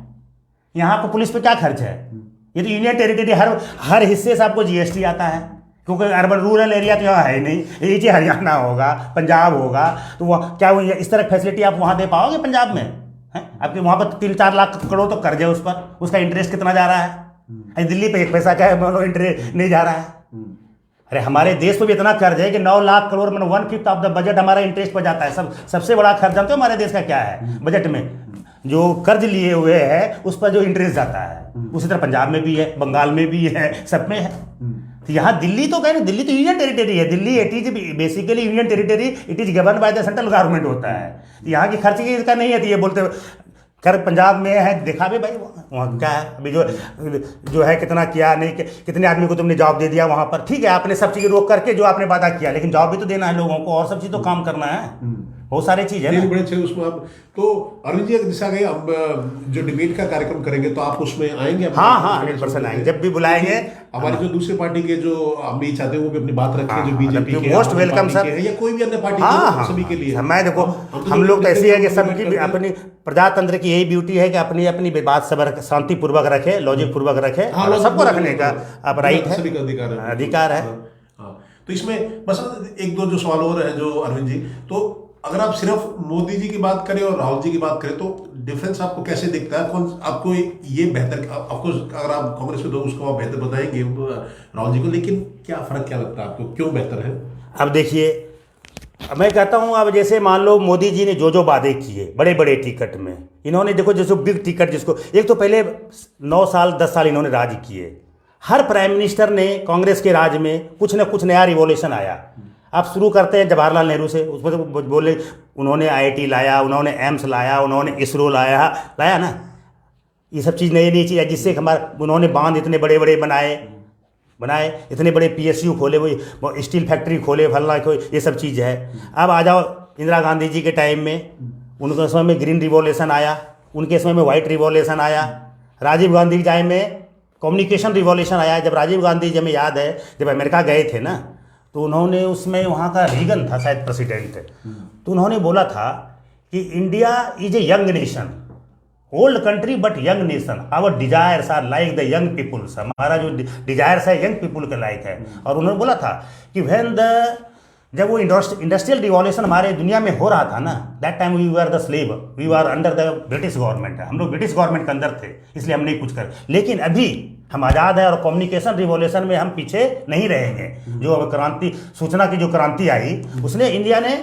यहाँ आपको पुलिस पे क्या खर्च है? ये तो यूनियन टेरिटरी, हर हिस्से से आपको जीएसटी आता है, क्योंकि अर्बन रूरल एरिया तो यहाँ है ही नहीं। ये हरियाणा होगा, पंजाब होगा, तो वह क्या वो इस तरह फैसिलिटी आप वहाँ दे पाओगे पंजाब में? हैं आपके वहाँ पर 3-4 लाख करोड़ तो कर्ज है उस पर, उसका इंटरेस्ट कितना जा रहा है? दिल्ली पे 1 पैसा का इंटरेस्ट नहीं जा रहा है। अरे हमारे देश पे भी इतना कर्ज है कि 9 लाख करोड़ में 1/5 ऑफ द बजट हमारा इंटरेस्ट पर जाता है। सबसे बड़ा खर्च जानते हो हमारे देश का क्या है बजट में? जो कर्ज लिए हुए है उस पर जो इंटरेस्ट जाता है। उसी तरह पंजाब में भी है, बंगाल में भी है, सब में है। तो यहाँ दिल्ली तो कहें, दिल्ली तो यूनियन टेरिटरी है। Delhi it is basically union territory, it is govern by the central government होता है। यहाँ की खर्च की इसका नहीं है। तो ये बोलते कर पंजाब में है, देखा भी भाई वहाँ क्या है अभी जो है कितना किया नहीं, कितने आदमी को तुमने जॉब दे दिया वहाँ पर। ठीक है आपने सब चीज़ रोक करके जो आपने वादा किया, लेकिन जॉब भी तो देना है लोगों को, और सब चीज़ तो काम करना है, बहुत सारी चीज़ है। बड़े अच्छे उसमें आप तो अरविंद जी जैसा गए, अब जो डिबेट का कार्यक्रम करेंगे तो आप उसमें आएंगे? हाँ 100% आएंगे, जब भी बुलाएंगे। हमारी जो दूसरी पार्टी के जो हम भी चाहते हैं वो भी अपनी बात रखें, जो बीजेपी के मोस्ट वेलकम सर, या कोई भी अन्य पार्टी सभी के लिए। मैं देखो हम लोग तो ऐसी है कि सबकी अपनी प्रजातंत्र की यही ब्यूटी है कि अपनी अपनी बात सब शांतिपूर्वक रखे, लॉजिक पूर्वक रखे, सबको रखने का आप राइट है, सभी का अधिकार है। तो इसमें बस 1-2 जो सवाल और है जो अरविंद जी, तो अगर आप सिर्फ मोदी जी की बात करें और राहुल जी की बात करें तो डिफरेंस आपको कैसे दिखता है? कौन आपको ये बेहतर, आपको अगर आप कांग्रेस में दो उसको आप बेहतर बताएंगे राहुल जी को, लेकिन क्या फर्क क्या लगता है आपको, क्यों बेहतर है? अब देखिए मैं कहता हूँ, अब जैसे मान लो मोदी जी ने जो वादे किए बड़े बड़े टिकट में, इन्होंने देखो जैसे बिग टिकट जिसको, एक तो पहले 9 साल 10 साल इन्होंने राज किए, हर प्राइम मिनिस्टर ने कांग्रेस के राज में कुछ ना कुछ नया रिवॉल्यूशन आया। आप शुरू करते हैं जवाहरलाल नेहरू से, उसमें तो बोले उन्होंने IIT लाया, उन्होंने एम्स लाया, उन्होंने इसरो लाया ना, ये सब चीज़ नई चीज़ है जिससे हमारा, उन्होंने बांध इतने बड़े बड़े बनाए, इतने बड़े PSU खोले, वो स्टील फैक्ट्री खोले, फलना खोले, ये सब चीज़ है। अब आ जाओ इंदिरा गांधी जी के टाइम में, उनके समय में ग्रीन रिवॉल्यूशन आया, उनके समय में वाइट रिवॉल्यूशन आया, राजीव गांधी के टाइम में कम्युनिकेशन रिवॉल्यूशन आया। जब राजीव गांधी जी, हमें याद है जब अमेरिका गए थे ना, तो उन्होंने उसमें, वहाँ का रीगन था शायद प्रेसिडेंट, तो उन्होंने बोला था कि India is a young nation, old country but young nation, our desires are like the young peoples, हमारा जो डिजायर्स है यंग पीपुल के लाइक है। और उन्होंने बोला था कि जब वो इंडस्ट्रियल रिवॉल्यूशन हमारे दुनिया में हो रहा था ना, that time we were the slave, we were under the British government, हम लोग ब्रिटिश गवर्नमेंट के अंदर थे, इसलिए हम नहीं कुछ कर, लेकिन अभी हम आज़ाद है और कम्युनिकेशन रिवॉल्यूशन में हम पीछे नहीं रहेंगे। जो क्रांति, सूचना की जो क्रांति आई, उसने इंडिया ने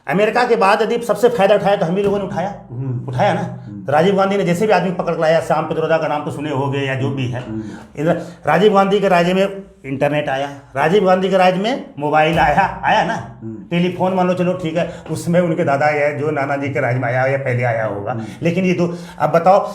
अमेरिका के बाद यदि सबसे फायदा उठाया तो हम ही लोगों ने उठाया ना। तो राजीव गांधी ने जैसे भी आदमी पकड़ लाया, श्याम पित्रोदा का नाम तो सुने होंगे या जो भी है, राजीव गांधी के राज्य में इंटरनेट आया, राजीव गांधी के राज्य में मोबाइल आया ना, टेलीफोन मान लो, चलो ठीक है, उसमें उनके दादा या जो नाना जी के राज्य में आया या पहले आया होगा, लेकिन ये तो अब बताओ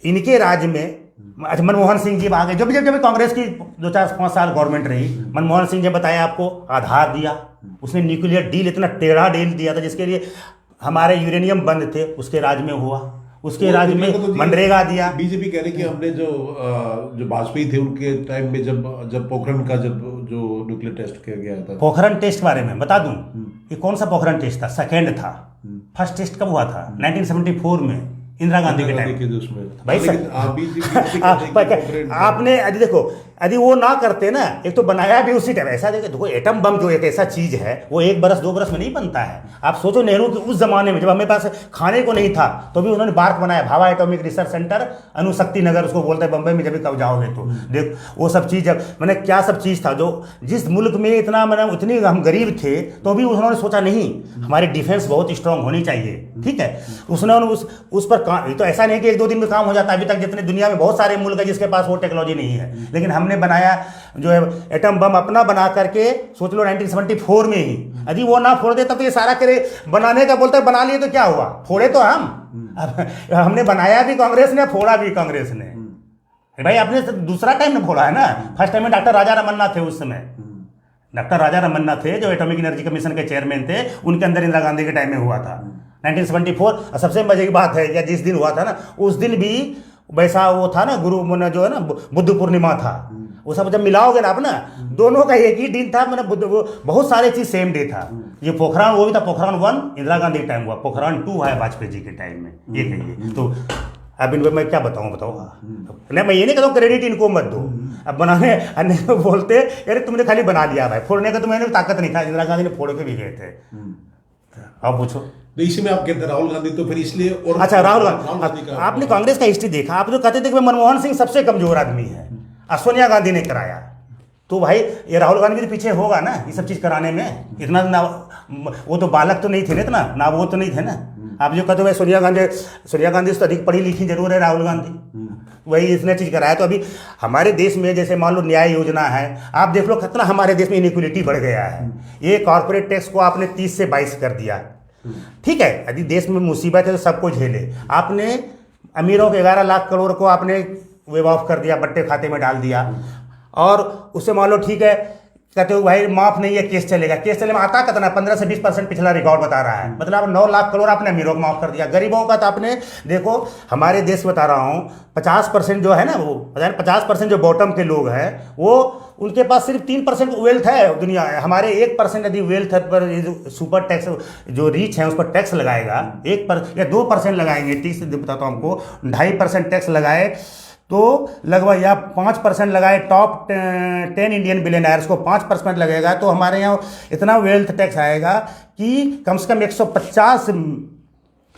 इनके राज्य में अच्छा, मनमोहन सिंह जी आ गए, जब जब जब कांग्रेस की 2-4-5 साल गवर्नमेंट रही, मनमोहन सिंह जी बताया आपको, आधार दिया उसने, न्यूक्लियर डील, इतना टेढ़ा डील दिया था जिसके लिए हमारे यूरेनियम बंद थे, उसके राज में हुआ, उसके राज में मनरेगा दिया। बीजेपी कह रही कि हमने जो वाजपेयी थे उनके टाइम में जब पोखरण का जो न्यूक्लियर टेस्ट किया गया था। पोखरण टेस्ट बारे में बता दूं, ये कौन सा पोखरण टेस्ट था? सेकेंड था। फर्स्ट टेस्ट कब हुआ था? 1974 में, इंदिरा गांधी के टाइम। भाई आपने यदि देखो, यदि वो ना करते ना, एक तो बनाया भी उसी टाइम, ऐसा देखो एटम बम जो एक ऐसा चीज है वो 1 बरस 2 बरस में नहीं बनता है। आप सोचो नेहरू के उस जमाने में जब हमें पास खाने को नहीं था तो भी उन्होंने बार्क बनाया, Bhabha atomic research centre, Anushakti Nagar उसको बोलते हैं बम्बई में, जब भी कब जाओगे तो देख वो सब चीज, मैंने क्या सब चीज था जो जिस मुल्क में इतना मैंने उतनी हम गरीब थे तो भी उन्होंने सोचा नहीं हमारी डिफेंस बहुत स्ट्रांग होनी चाहिए, ठीक है। उसने उस पर काम, तो ऐसा नहीं कि 1-2 दिन में काम हो जाता, अभी तक जितने दुनिया में बहुत सारे मुल्क है जिसके पास वो टेक्नोलॉजी नहीं है, लेकिन हमने बनाया जो है एटम बम अपना बना करके, सोच लो 1974 में ही, यदि वो ना फोड़ दे तब तो ये सारा करे बनाने का बोलते बना लिए तो क्या हुआ, फोड़े तो हमने बनाया भी कांग्रेस ने, फोड़ा भी कांग्रेस ने। भाई आपने दूसरा टाइम में फोड़ा है ना, फर्स्ट टाइम में डॉक्टर राजा रमन्ना थे, उस समय डॉक्टर राजा रमन्ना थे जो एटॉमिक एनर्जी कमीशन के चेयरमैन थे, उनके अंदर इंदिरा गांधी के टाइम में हुआ था 1974। और सबसे मजे की बात है या जिस दिन हुआ था ना, उस दिन भी वैसा वो था ना, गुरु मन जो है ना, बुद्ध पूर्णिमा था, वो सब जब मिलाओगे ना आप ना, दोनों का एक ही दिन था, मैंने बहुत सारे चीज सेम डे था। ये पोखरण वो भी था, पोखरण 1 इंदिरा गांधी के टाइम हुआ, पोखरण 2 है वाजपेयी जी के टाइम में, ये कहिए तो अब इनको मैं क्या बताऊं, बताओ नहीं, मैं ये नहीं कहता हूँ क्रेडिट इनको मत दो, अब बनाने अन्य तो बोलते अरे तुमने खाली बना लिया भाई, फोड़ने का तुम्हें ताकत नहीं था, इंदिरा गांधी ने फोड़ के भी गए थे। अब पूछो तो इसी में आप कहते हैं राहुल गांधी तो फिर इसलिए, और अच्छा राहुल गांधी का आपने कांग्रेस का हिस्ट्री देखा, आप जो कहते थे कि मनमोहन सिंह सबसे कमजोर आदमी है और सोनिया गांधी ने कराया, तो भाई ये राहुल गांधी भी पीछे होगा ना ये सब चीज कराने में, इतना ना वो तो बालक तो नहीं थे ना, इतना ना वो तो नहीं थे ना। आप जो कहते हो सोनिया गांधी से तो अधिक पढ़ी लिखी जरूर है राहुल गांधी, वही इसने चीज कराया। तो अभी हमारे देश में जैसे मान लो न्याय योजना है, आप देख लो कितना हमारे देश में इनइक्वलिटी बढ़ गया है। ये कॉर्पोरेट टैक्स को आपने 30 से 22 कर दिया, ठीक है, यदि देश में मुसीबत है तो सबको झेले। आपने अमीरों के 11 लाख करोड़ को आपने वेव ऑफ कर दिया, बट्टे खाते में डाल दिया, और उससे मान लो ठीक है, कहते हो भाई माफ नहीं है, केस चलेगा, केस चले में आता कितना 15 से 20% पिछला रिकॉर्ड बता रहा है, मतलब 9 लाख करोड़ आपने अमीरों को माफ कर दिया। गरीबों का तो आपने देखो, हमारे देश बता रहा हूँ 50% जो है ना, वो 50% जो बॉटम के लोग हैं वो उनके पास सिर्फ 3% वेल्थ है दुनिया, हमारे 1% यदि वेल्थ पर सुपर टैक्स जो रिच है उस पर टैक्स लगाएगा, 1% या 2% लगाएंगे, 30 बताता हूँ आपको, 2.5% टैक्स लगाए तो लगभग, या 5% लगाए टॉप 10 इंडियन बिलियनर्स को 5% लगेगा, तो हमारे यहाँ इतना वेल्थ टैक्स आएगा कि कम से कम 150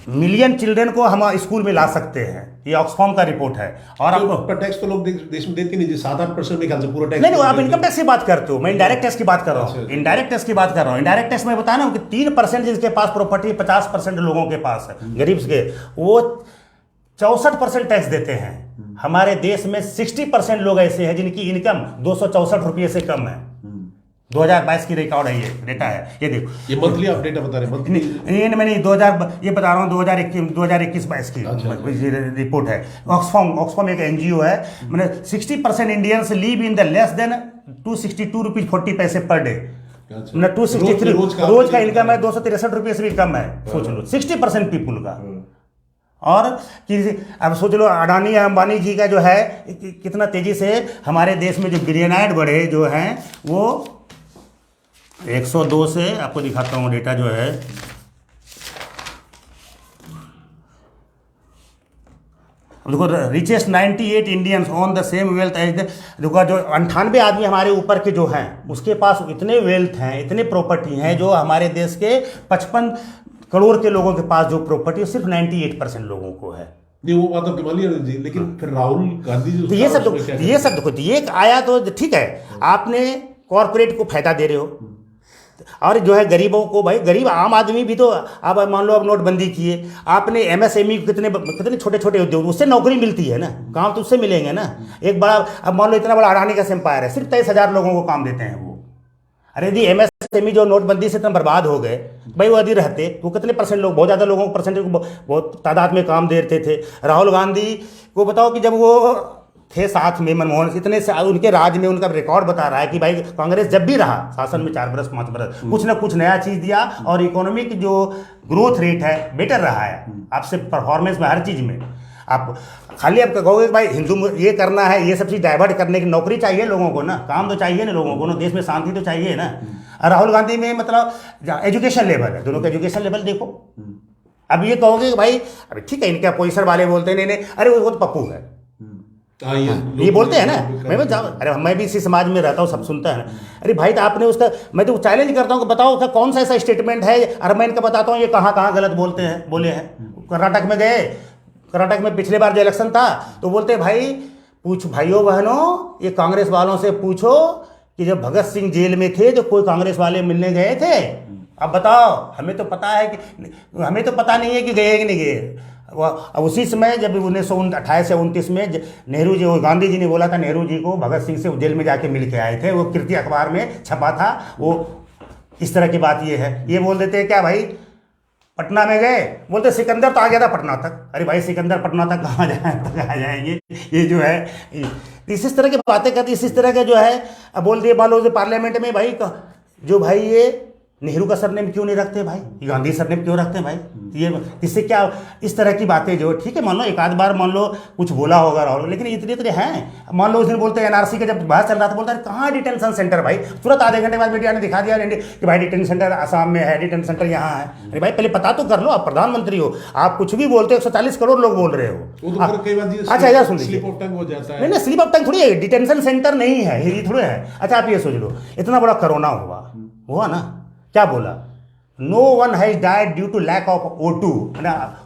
मिलियन चिल्ड्रन को हम स्कूल में ला सकते हैं। ये ऑक्सफॉर्म का रिपोर्ट है। और आपको टैक्स तो लोग देश में देते नहीं, 7-8% में ख्याल से पूरा टैक्स नहीं, आप इनकम टैक्स की बात करते हो, मैं इनडायरेक्ट टैक्स की बात कर रहा हूँ, इनडायरेक्ट टैक्स की बात कर रहा हूँ। इनडायरेक्ट टैक्स में बताया ना कि 3% जिसके पास प्रॉपर्टी 50% लोगों के पास है, गरीब के, वो 64% टैक्स देते हैं। हमारे देश में 60% लोग ऐसे हैं जिनकी इनकम 264 रुपये से कम है। 2022 की रिकॉर्ड है, ये डेटा है, ये देखो, ये मंथली आप डेटा बता रहे हैं? नहीं मैंने 2000 ये बता रहा हूँ 2021-22 की रिपोर्ट है। ऑक्सफॉर्म एक एनजीओ है, मैंने 60% Indians live in the less than 262 rupees 40 पैसे पर डे, 263 रोज का इनकम है, 263 रुपये से भी कम है, सोच लो 60% पीपुल का। और अब सोच लो अडानी अंबानी जी का जो है कितना तेजी से हमारे देश में जो बिलियनर बढ़े जो हैं वो 102 से, आपको दिखाता हूँ डेटा जो है, देखो richest 98 Indians on the same wealth as the, देखो जो 98 आदमी हमारे ऊपर के जो हैं उसके पास इतने वेल्थ हैं, इतने प्रॉपर्टी हैं, जो हमारे देश के 55 करोड़ के लोगों के पास जो प्रॉपर्टी सिर्फ 98% लोगों को है। नहीं वो बात तो मानिए जी, लेकिन फिर राहुल गांधी जी तो ये सब देखो, ये आया तो ठीक है, आपने कॉर्पोरेट को फायदा दे रहे हो, और जो है गरीबों को, भाई गरीब आम आदमी भी तो, आप मान लो अब नोटबंदी किए, आपने एमएसएमई कितने छोटे छोटे उद्योग, उससे नौकरी मिलती है ना, काम तो उससे मिलेंगे ना। एक बड़ा, अब मान लो इतना बड़ा अडानी का एम्पायर है, सिर्फ 23,000 लोगों को काम देते हैं वो। अरे यदि एमएसएमई जो नोटबंदी से इतना बर्बाद हो गए, भाई वो यदि रहते तो कितने परसेंट लोग, बहुत ज़्यादा लोगों को, परसेंटेज को बहुत तादाद में काम देते थे। राहुल गांधी को बताओ कि जब वो थे साथ में मनमोहन इतने से उनके राज में उनका रिकॉर्ड बता रहा है कि भाई कांग्रेस जब भी रहा शासन में 4 बरस 5 बरस कुछ ना कुछ नया चीज दिया और इकोनॉमिक जो ग्रोथ रेट है बेटर रहा है आपसे परफॉर्मेंस में हर चीज में। आप खाली आप कहोगे भाई हिंदू ये करना है ये सब चीज डाइवर्ट करने की नौकरी चाहिए लोगों को ना, काम तो चाहिए ना लोगों को ना, देश में शांति तो चाहिए ना। राहुल गांधी में मतलब एजुकेशन लेवल है, दोनों का एजुकेशन लेवल देखो। अब ये कहोगे कि भाई अरे ठीक है इनके अपोजिशन वाले बोलते हैं नहीं अरे वो तो पप्पू है, ये बोलते हैं ना। अरे मैं भी इसी समाज में रहता हूँ, सब सुनता है ना। अरे भाई तो आपने उसका, मैं तो चैलेंज करता हूँ कि बताओ उसका कौन सा ऐसा स्टेटमेंट है, और मैं इनका बताता हूँ ये कहाँ कहाँ गलत बोले हैं। कर्नाटक में गए, कर्नाटक में पिछले बार जो इलेक्शन था तो बोलते भाई पूछ भाइयों बहनों ये कांग्रेस वालों से पूछो कि जब भगत सिंह जेल में थे तो कोई कांग्रेस वाले मिलने गए थे? अब बताओ, हमें तो पता है कि हमें तो पता नहीं है कि गए कि नहीं गए। अब उसी समय जब 1928 या 29 में नेहरू जी, गांधी जी ने बोला था नेहरू जी को भगत सिंह से जेल में जाके मिल के आए थे, वो कीर्ति अखबार में छपा था। वो इस तरह की बात ये है, ये बोल देते हैं क्या भाई पटना में गए, बोलते सिकंदर तो आ गया था पटना तक। अरे भाई सिकंदर पटना तक कहाँ जाएंगे, ये जो है इस तरह की बातें करती, इस तरह का जो है। अब बोल दिए मान लो पार्लियामेंट में भाई जो भाई ये नेहरू का सरनेम क्यों नहीं रखते भाई, गांधी सरनेम क्यों रखते हैं भाई, ये इससे क्या इस तरह की बातें जो ठीक है मान लो एक आध बार मान लो कुछ बोला होगा राहुल, लेकिन इतने हैं। मान लो उस दिन बोलते हैं एनआरसी का जब बहस चल रहा था, बोलता है कहाँ डिटेंशन सेंटर भाई, तुरंत आधे घंटे बाद मीडिया ने दिखा दिया कि भाई डिटेंशन सेंटर आसाम में है, डिटेंशन सेंटर यहाँ है। अरे भाई पहले पता तो कर लो, आप प्रधानमंत्री हो, आप कुछ भी बोलते हो, 140 करोड़ लोग बोल रहे हो। अच्छा ऐसा सुन लीजिए, नहीं स्लिप ऑफ टंग थोड़ी है, डिटेंशन सेंटर नहीं है ये थोड़ी है। अच्छा आप ये सोच लो, इतना बड़ा कोरोना हुआ ना, क्या बोला, no one has died due to lack of O2,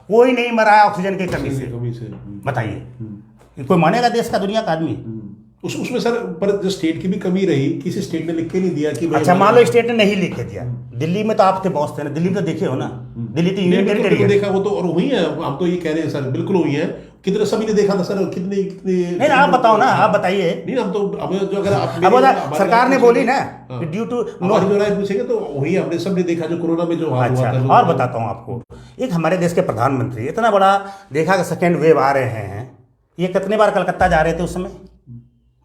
कोई नहीं मरा है ऑक्सीजन की कमी से। बताइए कोई मानेगा देश का, दुनिया का आदमी? उसमें सर पर जो स्टेट की भी कमी रही, किसी स्टेट ने लिख के नहीं दिया कि अच्छा मान लो स्टेट ने नहीं लिख के दिया, दिल्ली में तो आप थे बॉस थे ना, दिल्ली में तो देखे हो ना, दिल्ली तो यूनियन टेरिटरी है। देखा वो तो और हुई है, हम तो ये कह रहे हैं सर बिल्कुल हुई है, कितने सभी ने देखा था सर, कितने नहीं आप बताओ ना, आप बताइए। नहीं हम तो जो अगर आप सरकार ने बोली ना ड्यू टू जो राय पूछेंगे तो वही हमने सबने देखा जो कोरोना में जो हाल हुआ था। और बताता हूँ आपको, एक हमारे देश के प्रधानमंत्री इतना बड़ा देखा कि सेकेंड वेव आ रहे हैं, ये कितने बार कलकत्ता जा रहे थे उस समय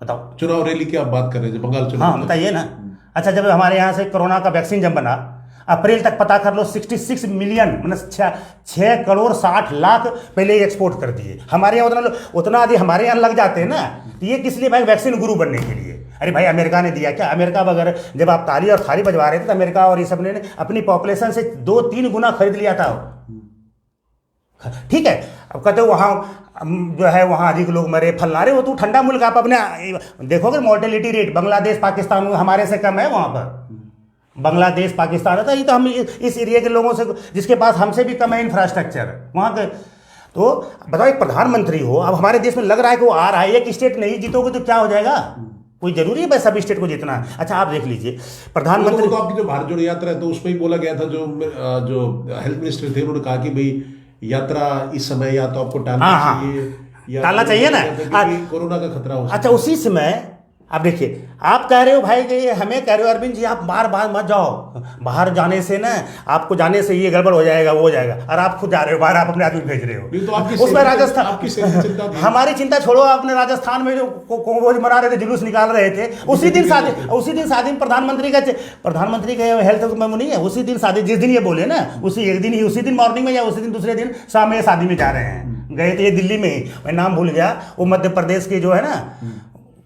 बताओ? चुनाव रैली की आप बात कर रहे थे, बंगाल चुनाव। हाँ बताइए ना। अच्छा जब हमारे यहाँ से कोरोना का वैक्सीन जब बना, अप्रैल तक पता कर लो 66 मिलियन मतलब 6 करोड़ 60 लाख पहले ही एक्सपोर्ट कर दिए। हमारे यहाँ उतना आदि हमारे यहाँ लग जाते हैं ना, तो ये किस लिए भाई, वैक्सीन गुरु बनने के लिए। अरे भाई अमेरिका ने दिया क्या? अमेरिका अगर जब आप ताली और थाली बजवा रहे थे तो अमेरिका और ये सब ने अपनी पॉपुलेशन से 2-3 गुना खरीद लिया था। ठीक है, अब कहते हो वहाँ जो है वहाँ अधिक लोग मरे फलना रहे, वो तो ठंडा मुल्क, आप अपने देखोगे मोर्टेलिटी रेट बांग्लादेश पाकिस्तान हमारे से कम है वहाँ पर। बांग्लादेश पाकिस्तान है तो ये तो हम इस एरिया के लोगों से, जिसके पास हमसे भी कम है इंफ्रास्ट्रक्चर वहाँ के। तो बताओ एक प्रधानमंत्री हो, अब हमारे देश में लग रहा है कि वो आ रहा है, एक स्टेट नहीं जीतोगे तो क्या हो जाएगा? कोई जरूरी है भाई सभी स्टेट को जीतना है? अच्छा आप देख लीजिए प्रधानमंत्री तो आपकी जो भारत जोड़ो यात्रा है तो उसमें ही बोला गया था, जो हेल्थ मिनिस्टर थे उन्होंने कहा कि भाई यात्रा इस समय या तो आपको टालना चाहिए ना, कोरोना का खतरा हो। अच्छा उसी समय अब देखिए आप कह रहे हो भाई कि हमें कह रहे हो अरविंद जी आप बार बार मत जाओ, बाहर जाने से ना आपको जाने से ये गड़बड़ हो जाएगा वो हो जाएगा, और आप खुद जा रहे हो बाहर, आप अपने आदमी भेज रहे हो। तो उसमें राजस्थान हमारी चिंता छोड़ो, अपने राजस्थान में जो कोविड मना रहे थे, जुलूस निकाल रहे थे, उसी दिन शादी प्रधानमंत्री का हेल्थ में नहीं है, उसी दिन शादी, जिस दिन ये बोले ना उसी एक दिन ही, उसी दिन मॉर्निंग में या उसी दिन दूसरे दिन शाम में शादी में जा रहे हैं। गए थे ये दिल्ली में ही, मैं नाम भूल गया, वो मध्य प्रदेश के जो है ना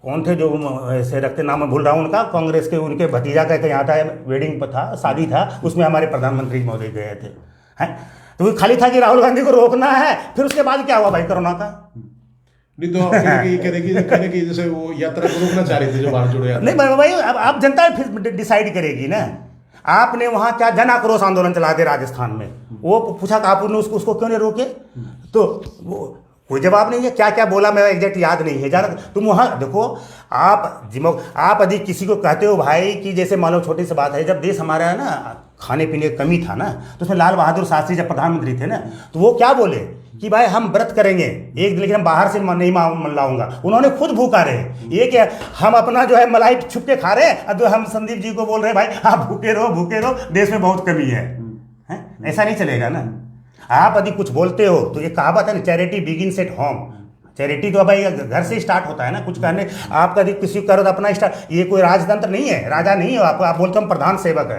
कौन थे जो ऐसे रखते, नाम मैं भूल रहा हूँ उनका, कांग्रेस के उनके भतीजा का यहाँ था, वेडिंग पर था, शादी था, उसमें हमारे प्रधानमंत्री महोदय गए थे। हैं तो वो खाली था कि राहुल गांधी को रोकना है, फिर उसके बाद क्या हुआ भाई कोरोना का? नहीं तो कहेगी जैसे वो यात्रा को रोकना चाह रहे थे जो भारत जोड़ो यात्रा। नहीं भाई अब आप जनता फिर डिसाइड करेगी ना। आपने वहाँ क्या जन आक्रोश आंदोलन चला दिया राजस्थान में, वो पूछा कि आपने उसको क्यों नहीं रोके, तो वो कोई जवाब नहीं है। क्या क्या बोला मैं एग्जैक्ट याद नहीं है ज़्यादा। तुम वहाँ देखो, आप यदि किसी को कहते हो भाई कि जैसे मान लो छोटी सी बात है, जब देश हमारा है ना खाने पीने की कमी था ना, तो उसमें लाल बहादुर शास्त्री जब प्रधानमंत्री थे ना, तो वो क्या बोले कि भाई हम व्रत करेंगे एक दिन, लेकिन हम बाहर से नहीं लाऊंगा। उन्होंने खुद भूखा रहे, ये क्या हम अपना जो है मलाई छुप के खा रहे हैं, और जो हम संदीप जी को बोल रहे हैं भाई आप भूखे रहो, देश में बहुत कमी है? ऐसा नहीं चलेगा ना। आप यदि कुछ बोलते हो तो ये कहावत है ना, charity begins at home, charity तो भाई घर से स्टार्ट होता है ना, कुछ करने आपका किसी को करो तो अपना स्टार्ट। ये कोई राजतंत्र नहीं है, राजा नहीं है आप बोलते हम प्रधान सेवक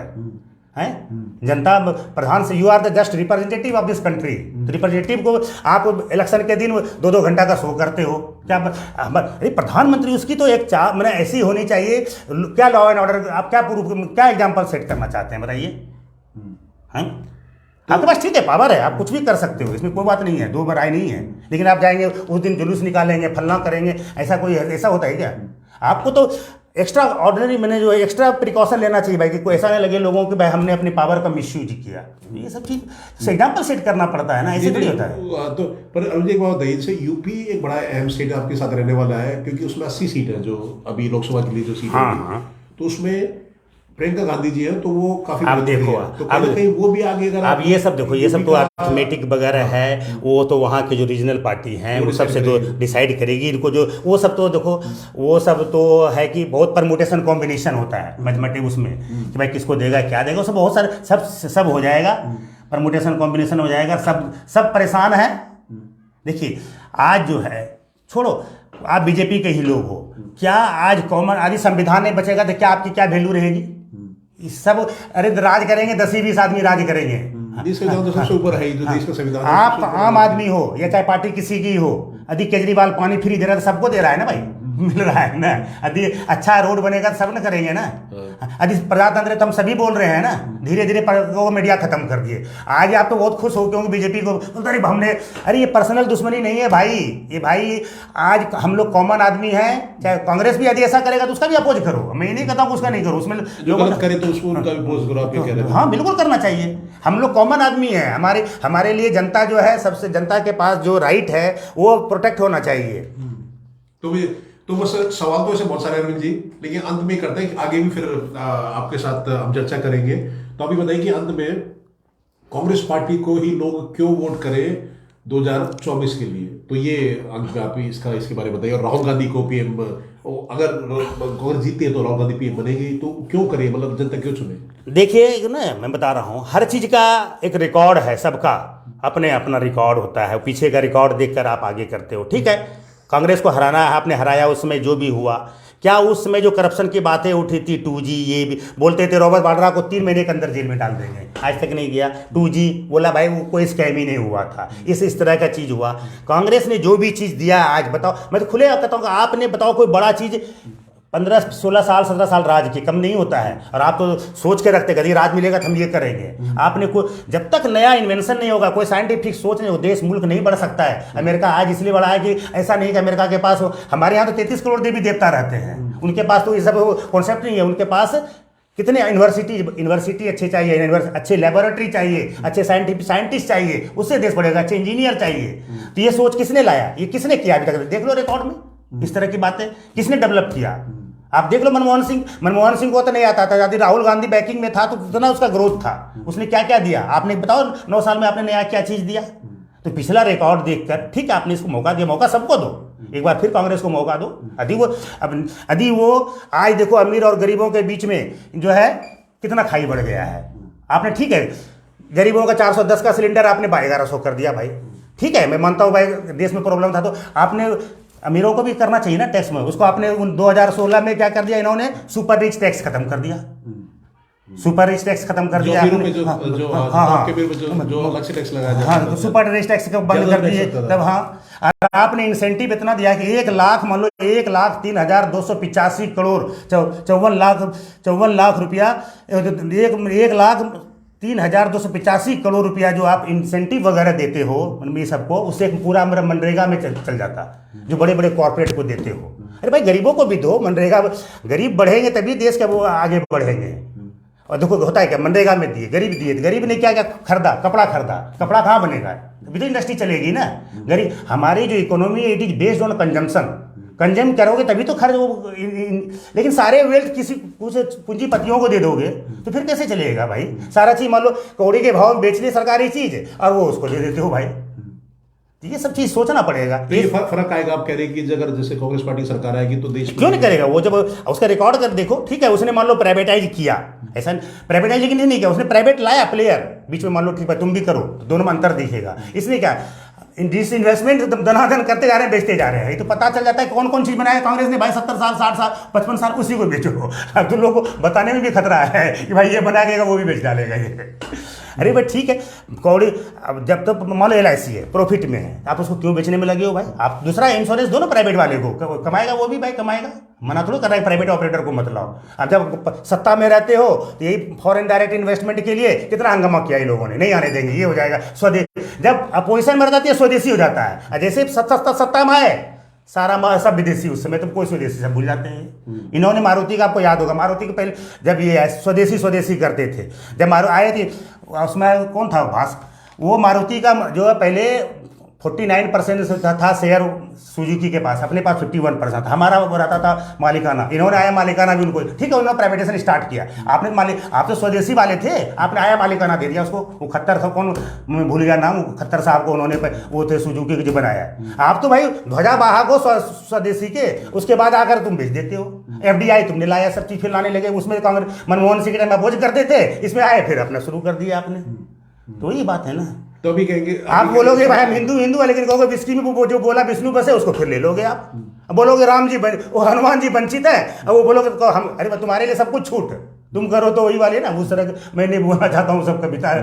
हैं जनता प्रधान से, you are the just representative of this country. तो रिप्रेजेंटेटिव को आप इलेक्शन के दिन 2-2 घंटा का शो करते हो क्या? अरे प्रधानमंत्री उसकी तो एक मैंने ऐसी होनी चाहिए। क्या लॉ एंड ऑर्डर आप क्या एग्जाम्पल सेट करना चाहते हैं बताइए? आपके पास ठीक है पावर है, आप कुछ भी कर सकते हो, इसमें कोई बात नहीं है, दो राय नहीं है। लेकिन आप जाएंगे उस दिन जुलूस निकालेंगे, फलना करेंगे, ऐसा होता है क्या? आपको तो एक्स्ट्रा ऑर्डिनरी मैंने जो है एक्स्ट्रा प्रिकॉशन लेना चाहिए भाई, कि कोई ऐसा नहीं लगे लोगों को भाई हमने अपनी पावर का मिसयूज किया। ये सब चीज एग्जाम्पल सेट करना पड़ता है ना, ऐसे नहीं होता है। तो पर अरुण जी एक बात बताइए, जैसे यूपी एक बड़ा अहम स्टेट आपके साथ रहने वाला है, क्योंकि उसमें 80 सीट है जो अभी लोकसभा के लिए जो सीट है, तो उसमें प्रियंका गांधी जी है, तो वो काफी आप देखो तो कहीं वो भी आगे अगर आप ये सब देखो, ये सब तो अर्थमेटिक वगैरह है, वो तो वहाँ के जो रीजनल पार्टी हैं वो सबसे तो डिसाइड करेगी इनको, जो वो सब तो देखो वो सब तो है कि बहुत परमुटेशन कॉम्बिनेशन होता है मैथमेटिक उसमें, कि भाई किसको देगा क्या देगा, सब बहुत सारे सब हो जाएगा, परमुटेशन कॉम्बिनेशन हो जाएगा, सब परेशान है। देखिए आज जो है, छोड़ो आप बीजेपी के ही लोग हो, क्या आज कॉमन आदि संविधान नहीं बचेगा तो क्या आपकी क्या वैल्यू रहेगी? सब अरे राज करेंगे 10-20 आदमी राज करेंगे, देश का संविधान तो सबसे ऊपर है, जो देश का संविधान है। आप आम आदमी हो या चाहे पार्टी किसी की हो, यदि केजरीवाल पानी फ्री दे रहा है तो सबको दे रहा है ना भाई, मिल रहा है ना। यदि अच्छा रोड बनेगा तो सब न करेंगे ना। यदि प्रजातंत्र तो हम सभी बोल रहे हैं ना, धीरे धीरे वो मीडिया खत्म कर दिए। आज आप तो बहुत खुश हो क्योंकि बीजेपी को अरे हमने, अरे ये पर्सनल दुश्मनी नहीं है भाई, ये भाई आज हम लोग कॉमन आदमी हैं, चाहे कांग्रेस भी यदि ऐसा करेगा तो उसका भी अपोज करो, मैं ये नहीं कहता हूँ उसका नहीं करो, उसमें जो गलत करे तो उसको उनका भी अपोज करो, आप ये कह रहे हैं। हाँ बिल्कुल करना चाहिए, हम लोग कॉमन आदमी हैं, हमारे लिए जनता जो है, सबसे जनता के पास जो राइट है वो प्रोटेक्ट होना चाहिए। तो बस सवाल तो ऐसे बहुत सारे अरविंद जी, लेकिन अंत में करते हैं, आगे भी फिर आपके साथ हम चर्चा करेंगे। तो अभी बताइए कि अंत में कांग्रेस पार्टी को ही लोग क्यों वोट करें 2024 के लिए, तो ये अंत में आप इसके बारे में बताइए। और राहुल गांधी को पीएम, अगर कांग्रेस जीतती है तो राहुल गांधी पीएम बनेगी, तो क्यों करें, मतलब जनता क्यों चुने? देखिए ना, मैं बता रहा हूँ, हर चीज का एक रिकॉर्ड है, सबका अपना रिकॉर्ड होता है, पीछे का रिकॉर्ड देखकर आप आगे करते हो। ठीक है, कांग्रेस को हराना है, आपने हराया, उसमें जो भी हुआ, क्या उस समय जो करप्शन की बातें उठी थी, 2G ये भी बोलते थे, रॉबर्ट वाड्रा को 3 महीने के अंदर जेल में डाल देंगे, आज तक नहीं गया। 2G बोला भाई वो कोई स्कैम ही नहीं हुआ था, इस तरह का चीज़ हुआ। कांग्रेस ने जो भी चीज़ दिया आज बताओ, मैं तो खुले कहता हूँ कि आपने बताओ कोई बड़ा चीज़ 15-16 साल 17 साल राज की कम नहीं होता है, और आप तो सोच के रखते कभी राज मिलेगा तो हम ये करेंगे। आपने जब तक नया इन्वेंशन नहीं होगा, कोई साइंटिफिक सोच नहीं हो, देश मुल्क नहीं बढ़ सकता है। अमेरिका आज इसलिए बढ़ा है कि ऐसा नहीं कि अमेरिका के पास हो, हमारे यहाँ तो 33 करोड़ देवी देवता रहते हैं, उनके पास तो ये सब कॉन्सेप्ट नहीं है। उनके पास कितने यूनिवर्सिटी अच्छे चाहिए, अच्छे लेबोरेटरी चाहिए, अच्छे साइंटिस्ट चाहिए, उससे देश बढ़ेगा, अच्छे इंजीनियर चाहिए। तो ये सोच किसने लाया, ये किसने किया अभी तक? देख लो रिकॉर्ड में इस तरह की बातें किसने डेवलप किया। आप देख लो मनमोहन सिंह को तो नहीं आता था, यदि राहुल गांधी बैकिंग में था तो कितना उसका ग्रोथ था, उसने क्या क्या दिया, आपने बताओ 9 साल में आपने नया क्या चीज़ दिया। तो पिछला रिकॉर्ड देखकर ठीक है, आपने इसको मौका दिया, मौका सबको दो, एक बार फिर कांग्रेस को मौका दो। यदि वो आज देखो अमीर और गरीबों के बीच में जो है कितना खाई बढ़ गया है। आपने ठीक है गरीबों का 410 का सिलेंडर आपने 1100 कर दिया भाई, ठीक है, मैं मानता हूँ भाई देश में प्रॉब्लम था, तो आपने अमीरों को भी करना चाहिए ना टैक्स में, उसको आपने 2016 में क्या कर दिया, इन्होंने सुपर रिच टैक्स खत्म कर दिया, सुपर रिच टैक्स खत्म कर दिया, हाँ सुपर रिच टैक्स को बंद कर दिए तब। हाँ, और आपने इंसेंटिव इतना दिया कि 1 लाख, मान लो 1,03,285 करोड़ 54 लाख रुपया, 1,03,285 करोड़ रुपया जो आप इंसेंटिव वगैरह देते हो ये सबको, उससे पूरा मेरा मनरेगा में चल जाता, जो बड़े बड़े कॉर्पोरेट को देते हो। अरे भाई गरीबों को भी दो, मनरेगा, गरीब बढ़ेंगे तभी देश के वो आगे बढ़ेंगे। और देखो होता है क्या, मनरेगा में दिए, गरीब ने क्या खरीदा, कपड़ा कपड़ा कहाँ बनेगा, अभी तो इंडस्ट्री चलेगी ना। गरीब, हमारी जो इकोनॉमी है इट इज बेस्ड ऑन कंजम करोगे तभी तो खर्च हो, लेकिन सारे वेल्थ किसी पूंजीपतियों को दे दोगे तो फिर कैसे चलेगा भाई। सारा चीज मान लो कौड़ी के भाव में बेच ली सरकारी चीज और वो उसको दे देते हो भाई, तो ये सब चीज सोचना पड़ेगा। तो ये फर्क आएगा, आप कह रहे हैं कि अगर जैसे कांग्रेस पार्टी सरकार आएगी तो देश क्यों नहीं करेगा, वो जब उसका रिकॉर्ड कर देखो, ठीक है उसने मान लो प्राइवेटाइज किया, ऐसा प्राइवेटाइज लेकिन नहीं किया उसने, प्राइवेट लाया प्लेयर बीच में, मान लो ठीक है तुम भी करो, दोनों में अंतर दिखेगा। इसने क्या जिस इन्वेस्टमेंट धनाधन करते जा रहे हैं बेचते जा रहे हैं। ये तो पता चल जाता है कौन कौन चीज़ बनाया कांग्रेस ने भाई, 70 साल 60 साल 55 साल उसी को बेचो। अब तुम लोग को बताने में भी खतरा है कि भाई ये बना देगा वो भी बेच डालेगा ये। अरे भाई ठीक है, कौड़ी अब जब तक मान लो LIC है प्रॉफिट में है, आप उसको क्यों बेचने में लगे हो भाई? आप दूसरा इंश्योरेंस दो ना प्राइवेट वाले को, कमाएगा वो भी भाई कमाएगा, मना थोड़ा कर रहा है प्राइवेट ऑपरेटर को मत लाओ। अब जब सत्ता में रहते हो तो यही फॉरेन डायरेक्ट इन्वेस्टमेंट के लिए कितना हंगामा किया इन लोगों ने, नहीं आने देंगे, ये हो जाएगा स्वदेशी। जब अपोजिशन में जाती है स्वदेशी हो जाता है, जैसे सत्ता में आए सारा सब विदेशी, उस समय तो कोई स्वदेशी सब भूल जाते हैं। इन्होंने मारुति का, आपको याद होगा मारुति के पहले जब ये स्वदेशी करते थे, जब आए थे उसमें कौन था वो मारुति का जो है पहले 49% था शेयर सुजुकी के पास, अपने पास 51% हमारा वो रहता था मालिकाना। इन्होंने आया मालिकाना भी उनको, ठीक है, उन्होंने प्राइवेटाइजेशन स्टार्ट किया। आपने आप तो स्वदेशी वाले थे, आपने आया मालिकाना दे दिया उसको। वो खत्तर था, कौन मैं भूल गया नाम, खत्तर साहब को उन्होंने वो थे सुजुकी के जो बनाया। आप तो भाई ध्वजा बाहक हो स्वदेशी के, उसके बाद आकर तुम बेच देते हो। FDI तुमने लाया, सब चीज फिर लाने लगे, उसमें कांग्रेस मनमोहन सिंह के टाइम अपोज करते थे, इसमें आए फिर अपना शुरू कर दिया आपने। तो ये बात है ना, तो अभी कहेंगे आप बोलोगे भाई हम हिंदू है, लेकिन कहोगे विस्की में वो जो बोला विष्णु बसे उसको फिर ले लोगे आप। अब बोलोगे राम जी वो हनुमान जी वंचित है, अब वो बोलोगे तो हम, अरे तुम्हारे लिए सब कुछ छूट, तुम करो तो वही वाले ना, उस तरह मैं नहीं बोलना चाहता हूँ सब कविता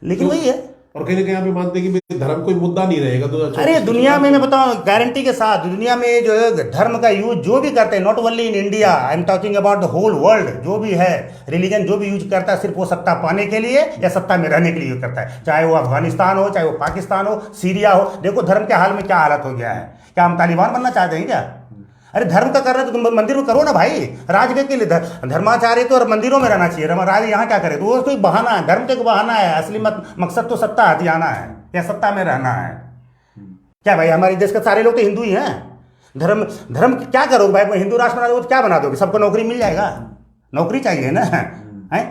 लेकिन वही है। और कहीं ना कहीं आप ये मानते हैं कि धर्म कोई मुद्दा नहीं रहेगा 2024। अरे दुनिया में मैं बताऊं गारंटी के साथ, दुनिया में जो है धर्म का यूज जो भी करते हैं, not only in India, I am talking about the whole world, जो भी है रिलीजन जो भी यूज करता है सिर्फ वो सत्ता पाने के लिए या सत्ता में रहने के लिए यूज करता है, चाहे वो अफगानिस्तान हो, चाहे वो पाकिस्तान हो, सीरिया हो। देखो धर्म के हाल में क्या हालत हो गया है, क्या हम तालिबान बनना चाहते हैं क्या? अरे धर्म का कर रहे तो तुम मंदिर में करो ना भाई, राजगीर के लिए धर्माचार्य तो और मंदिरों में रहना चाहिए, राज यहाँ क्या करे? तो वो कोई बहाना है, धर्म तो एक बहाना है, असली मकसद तो सत्ता हथियाना है या सत्ता में रहना है। क्या भाई हमारे देश के सारे लोग तो हिंदू ही हैं, धर्म क्या करोगे भाई? हिंदू राष्ट्र बना दोगे तो क्या बना दोगे? सबको नौकरी मिल जाएगा, नौकरी चाहिए ना है,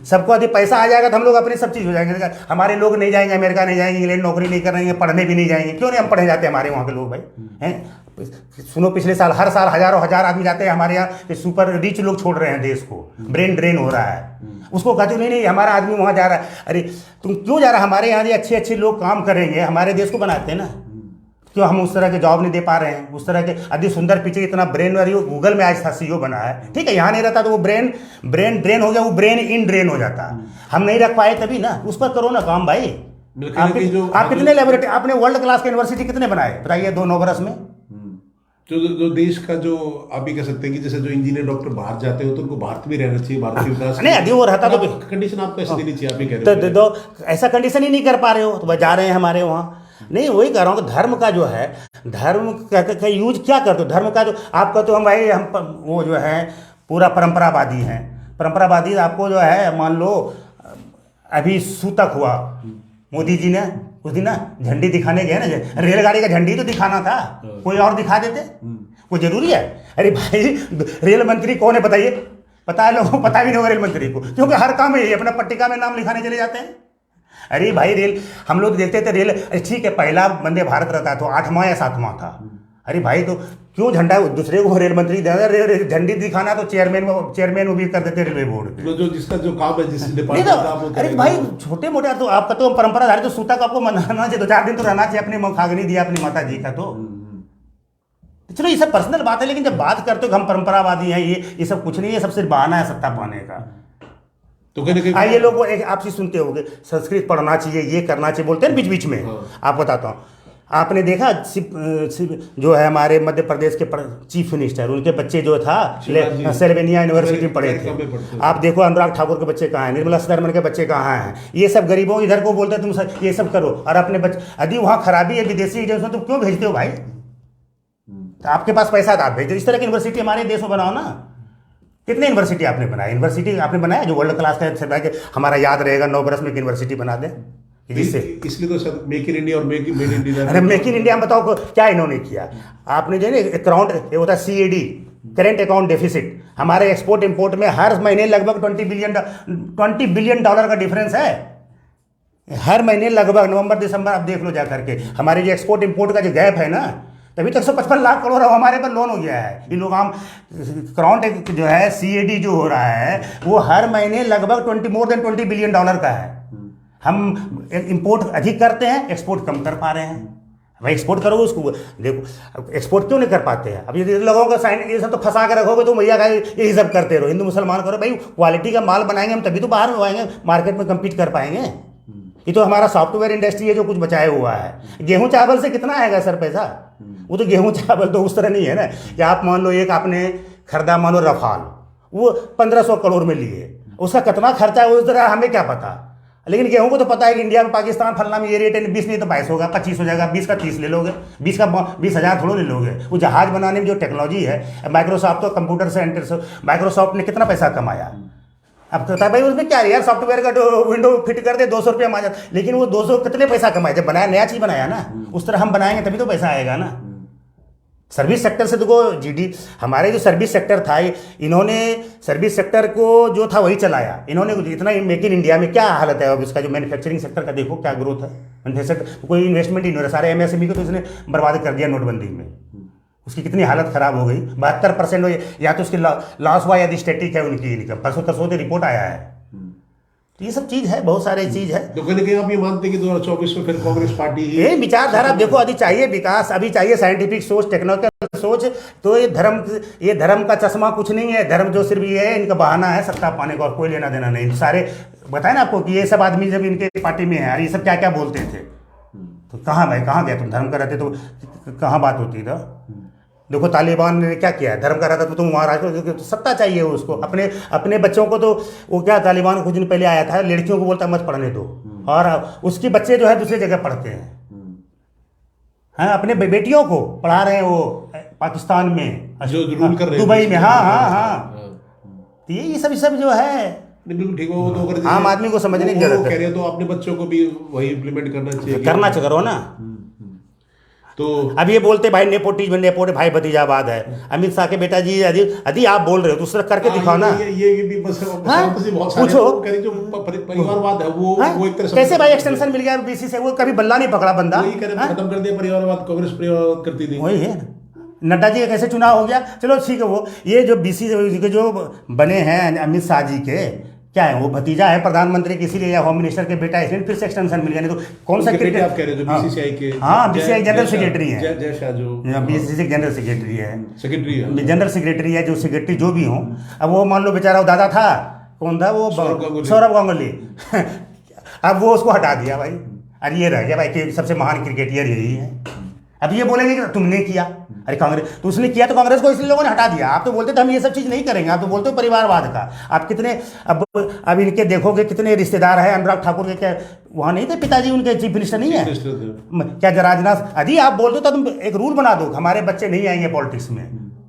सबको यदि पैसा आ जाएगा तो हम लोग अपनी सब चीज़ हो जाएंगे। हमारे लोग नहीं जाएंगे अमेरिका, नहीं जाएंगे इंग्लैंड, नौकरी नहीं कर रहे हैं, पढ़ने भी नहीं जाएंगे। क्यों नहीं हम पढ़ने जाते? हमारे वहाँ के लोग भाई हैं, सुनो पिछले साल हर साल हजारों हजार आदमी जाते हैं हमारे यहाँ, सुपर रिच लोग छोड़ रहे हैं देश को, ब्रेन ड्रेन हो रहा है। उसको कहते नहीं हमारा आदमी वहाँ जा रहा है। अरे तुम क्यों जा रहा है? हमारे यहाँ अच्छे अच्छे लोग काम करेंगे, हमारे देश को बनाते हैं ना, क्यों हम उस तरह के जॉब नहीं दे पा रहे हैं? उस तरह के अति सुंदर पीछे इतना ब्रेन, गूगल में आज था CEO बना है, ठीक है, यहाँ नहीं रहता तो वो ब्रेन ड्रेन हो गया, वो ब्रेन इन ड्रेन हो जाता। हम नहीं रख पाए तभी ना, उस पर करो ना काम भाई। आप कितने लेबोरेटरी, आपने वर्ल्ड क्लास के यूनिवर्सिटी कितने बनाए बताइए 2-9 बरस में? जो देश का जो आप भी कह सकते हैं कि जैसे जो इंजीनियर डॉक्टर बाहर जाते हो तो उनको भारत में रहना चाहिए, भारत के विकास नहीं यदि वो रहता तो कंडीशन आपको ऐसी देनी चाहिए, आप भी कह रहे हो तो ऐसा कंडीशन ही नहीं कर पा रहे हो तो जा रहे हैं हमारे वहाँ। नहीं वही कह रहा हूँ कि धर्म का जो है, धर्म का यूज क्या करते हो? धर्म का जो आप कहते हो हम भाई हम वो जो है पूरा परंपरावादी हैं, परंपरावादी आपको जो है मान लो अभी सूतक हुआ, मोदी जी ने उस दिन ना झंडी दिखाने गए ना, रेलगाड़ी का झंडी तो दिखाना था, कोई और दिखा देते, वो जरूरी है? अरे भाई रेल मंत्री कौन है बताइए? पता है लोगों को? पता भी नहीं होगा रेल मंत्री को, क्योंकि हर काम में अपना पट्टिका में नाम लिखाने चले जाते हैं। अरे भाई रेल हम लोग देखते थे रेल, अरे ठीक है पहला वंदे भारत रहता तो 8वां या 7वां था, अरे भाई तो क्यों झंडा दूसरे को रेल मंत्री झंडी दिखाना तो चेयरमैन वो भी कर देते रेलवे बोर्ड जो जिसका जो काम है, जिस डिपार्टमेंट का काम। अरे भाई छोटे मोटे तो आपका तो परंपराधारी तो सूतक आपको मनाना चाहिए, 2-4 दिन तो रहना चाहिए, अपने मुखाग्नि दिया अपनी माता जी का। तो चलो ये सब पर्सनल बात है, लेकिन जब बात करते हो हम परंपरावादी हैं, ये सब कुछ नहीं है, सब सिर्फ बहाना है सत्ता पाने का। तो कहीं ये लोग एक आप चीज सुनते होंगे संस्कृत पढ़ना चाहिए, ये करना चाहिए, बोलते हैं बीच बीच में। आप बताता हूँ, आपने देखा जो है हमारे मध्य प्रदेश के चीफ मिनिस्टर, उनके बच्चे जो था सेल्वेनिया यूनिवर्सिटी में पढ़े थे। आप देखो अनुराग ठाकुर के बच्चे कहाँ हैं, निर्मला सीतारमण के बच्चे कहाँ हैं? ये सब गरीबों इधर को बोलते हैं तुम ये सब करो, और अपने बच्चे यदि वहाँ खराबी है विदेशी एजेंसी में, तुम क्यों भेजते हो भाई? तो आपके पास पैसा था आप भेजो। इस तरह की यूनिवर्सिटी हमारे देश में बनाओ ना। कितने यूनिवर्सिटी आपने बनाया? यूनिवर्सिटी आपने बनाया जो वर्ल्ड क्लास का हमारा याद रहेगा, 9 बरस में एक यूनिवर्सिटी बना दें जिससे। इसलिए तो सर मेक इन इंडिया और मेड इन इंडिया। अरे मेक इन इंडिया बताओ क्या इन्होंने किया? आपने जो है अकाउंट ये होता है CAD, करेंट अकाउंट डेफिसिट, हमारे एक्सपोर्ट इंपोर्ट में हर महीने लगभग $20 बिलियन का डिफरेंस है। हर महीने लगभग नवंबर दिसंबर आप देख लो जा करके, हमारे जो एक्सपोर्ट इंपोर्ट का जो गैप है ना, तभी तक 155 लाख करोड़ हमारे पर लोन हो गया है। ये लोग हम करंट जो है CAD जो हो रहा है वो हर महीने लगभग मोर देन $20 बिलियन का है। हम इंपोर्ट अधिक करते हैं, एक्सपोर्ट कम कर पा रहे हैं। भाई एक्सपोर्ट करोगे उसको, देखो एक्सपोर्ट क्यों नहीं कर पाते हैं? अब ये लोगों का साइन ये सब तो फंसा के रखोगे तो भैया यही सब करते रहो, हिंदू मुसलमान करो। भाई क्वालिटी का माल बनाएंगे हम तभी तो बाहर में आएंगे, मार्केट में कम्पीट कर पाएंगे। ये तो हमारा सॉफ्टवेयर इंडस्ट्री है जो कुछ बचाया हुआ है। गेहूं चावल से कितना आएगा सर पैसा? वो तो गेहूं चावल तो उस तरह नहीं है ना कि आप मान लो एक आपने खरीदा, मान लो रफाल, वो 1500 करोड़ में लिए, उसका कितना खर्चा है उस तरह हमें क्या पता। लेकिन गेहूं को तो पता है कि इंडिया में पाकिस्तान फलना में ये रेट है, 20 नहीं तो 22 होगा, 25 हो जाएगा, 20 का 30 ले लोगे, 20 का 20,000 थोड़ा ले लोगे। वो जहाज बनाने में जो टेक्नोलॉजी है, माइक्रोसॉफ्ट तो कंप्यूटर सेंटर से माइक्रोसॉफ्ट ने कितना पैसा कमाया। अब कहता है भाई उसमें क्या है यार, सॉफ्टवेयर का विंडो फिट कर दे 200 रुपया आ जाता, लेकिन वो 200 कितने पैसा कमाए? जब बनाया नया चीज़ बनाया ना, उस तरह हम बनाएंगे तभी तो पैसा आएगा ना। सर्विस सेक्टर से देखो जीडी, हमारे जो सर्विस सेक्टर था, इन्होंने सर्विस सेक्टर को जो था वही चलाया इन्होंने। इतना मेक इन इंडिया में क्या हालत है अब इसका, जो मैन्युफैक्चरिंग सेक्टर का देखो क्या ग्रोथ है। मैन्युफैक्चर कोई इन्वेस्टमेंट ही नहीं हो रहा, सारे एमएसएमई को तो इसने बर्बाद कर दिया नोटबंदी में। उसकी कितनी हालत खराब हो गई, 72% या तो उसकी लॉस हुआ या स्टैटिक है उनकी इनकम। परसों तरसों रिपोर्ट आया है। तो ये सब चीज़ है, बहुत सारे चीज़ है। तो कहीं कहीं आप ये मानते हैं कि 2024 में फिर कांग्रेस पार्टी ये विचारधारा देखो, अभी चाहिए विकास, अभी चाहिए साइंटिफिक सोच, टेक्निकल सोच। तो ये धर्म का चश्मा कुछ नहीं है। धर्म जो सिर्फ ये है, इनका बहाना है सत्ता पाने का और कोई लेना देना नहीं। सारे बताए ना आपको कि ये सब आदमी जब इनके पार्टी में है, ये सब क्या क्या बोलते थे, तो कहाँ भाई कहाँ गया तुम? धर्म का रहते तो कहाँ बात होती था? देखो तालिबान ने क्या किया, धर्म का रहता तो तुम वहाँ तो सत्ता चाहिए उसको। अपने बच्चों को तो वो क्या, तालिबान कुछ दिन पहले आया था, लड़कियों को बोलता मत पढ़ने दो, और उसके बच्चे जो है दूसरी जगह पढ़ते हैं। हाँ, अपने बेटियों को पढ़ा रहे हैं वो पाकिस्तान में, जो रूल कर रहे हैं दुबई में। हाँ। तो ये सब जो है बिल्कुल ठीक हो, तो अगर आम आदमी को समझने की जरूरत है। कह रहे हैं तो अपने बच्चों को भी वही इम्प्लीमेंट करना चाहिए, करना करो ना। तो अब ये बोलते भाई नेपोट भाई भतीजावाद है। अमित शाह के बेटा जी यदि आप बोल रहे हो तो उस तरह करके दिखाओ ना। ये भी बस पूछो, जो परिवारवाद है वो एक तरह से कैसे भाई एक्सटेंशन मिल गया बीसी से? वो कभी बल्ला नहीं पकड़ा बंदा, खत्म कर दिया परिवारवाद। कांग्रेस परिवारवाद करती थी, वही है। नड्डा जी का कैसे चुनाव हो गया? चलो ठीक है, वो ये जो बीसी के जो बने हैं अमित शाह जी के, क्या है वो भतीजा है प्रधानमंत्री के, इसीलिए या होम मिनिस्टर के बेटा है, इसलिए फिर से एक्सटेंशन मिल गया। नहीं तो कौन सा क्रिकेट आप कह रहे हो जो बीसीसीआई के? हाँ, बीसीसीआई जनरल सेक्रेटरी है, जय शाह जो बीसीसीआई जनरल सेक्रेटरी है, जनरल सेक्रेटरी है, जो सेक्रेटरी जो भी हो। अब वो मान लो बेचारा दादा था, कौन था वो, सौरभ गांगुली अब वो उसको हटा दिया भाई। अरे ये रह गया भाई कि सबसे महान क्रिकेटर यही है। अब ये बोलेंगे कि तुमने किया, अरे कांग्रेस तो उसने किया, तो कांग्रेस को इसलिए लोगों ने हटा दिया। आप तो बोलते थे हम ये सब चीज़ नहीं करेंगे, आप तो बोलते हो परिवारवाद का। आप कितने अब इनके देखोगे कितने रिश्तेदार हैं। अनुराग ठाकुर के क्या वहाँ नहीं थे पिताजी, उनके चीफ मिनिस्टर नहीं है क्या? राजनाथ, यदि आप बोलते हो तो तुम एक रूल बना दो, हमारे बच्चे नहीं आएंगे पॉलिटिक्स में।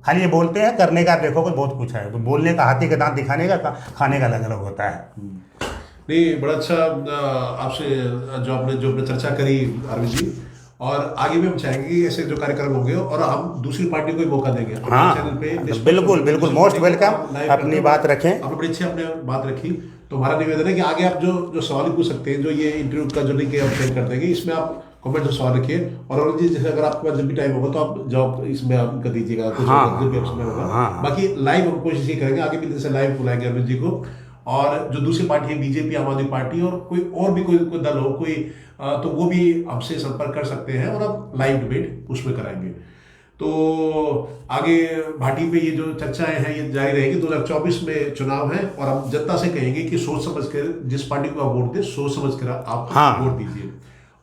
खाली ये बोलते हैं, करने का देखोगे बहुत कुछ है। तो बोलने का, हाथी के दांत दिखाने का, खाने का अलग अलग होता है। नहीं, बड़ा अच्छा आपसे जो आपने चर्चा करी अरविंद जी, और आगे भी हम चाहेंगे कि ऐसे जो कार्यक्रम होंगे और हम दूसरी पार्टी को भी मौका देंगे। हाँ, चैनल पे बिल्कुल मोस्ट वेलकम। अपनी बात रखें, आपने बड़ी अच्छी अपने बात रखी। तो हमारा निवेदन है कि आगे आप जो सवाल पूछ सकते हैं, जो ये इंटरव्यू का जो लिंक है आप शेयर कर देंगे, इसमें आप कमेंट में सवाल रखिए। और अरुण जी, जैसे अगर आपके पास जब भी टाइम होगा तो आप जवाब इसमें आप कर दीजिएगा, कुछ जो भी समय होगा। बाकी लाइव हम कोशिश ये करेंगे, आगे भी जैसे लाइव बुलाएंगे अरुण जी को। और जो दूसरी पार्टी है, बीजेपी, आम आदमी पार्टी, और कोई दल हो कोई, तो वो भी हमसे संपर्क कर सकते हैं और अब लाइव डिबेट उसमें कराएंगे। तो आगे भाटी पे ये जो चर्चाएं हैं ये जारी रहेगी। 2024 में चुनाव है और हम जनता से कहेंगे कि सोच समझ कर जिस पार्टी को आप वोट दें, सोच समझ कर आप वोट दीजिए।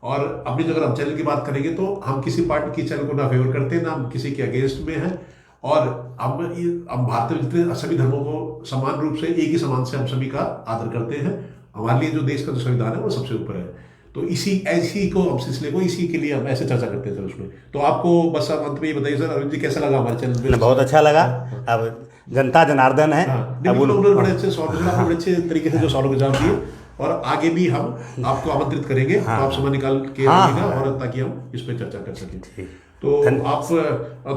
और अपनी अगर हम चैनल की बात करेंगे तो हम किसी पार्टी की चैनल को ना फेवर करते हैं, ना हम किसी के अगेंस्ट में हैं। और हम भारत में जितने सभी धर्मों को समान रूप से एक ही समान से हम सभी का आदर करते हैं। हमारे लिए जो देश का जो संविधान है वो सबसे ऊपर है। तो ऐसी को हम सिलसिले को इसी के लिए हम ऐसे चर्चा करते हैं सर उसमें। तो आपको बस अंत में ये बताइए सर, अरविंद जी कैसा लगा हमारे चैनल पे? बहुत अच्छा लगा। अब जनता जनार्दन है। अब उन्होंने बड़े अच्छे सवाल, बड़े अच्छे तरीके से जो सवालों के जवाब दिए, और आगे भी हम आपको आमंत्रित करेंगे। तो आप समय निकाल के आइएगा, और ताकि हम इस पर चर्चा कर सकें। तो आप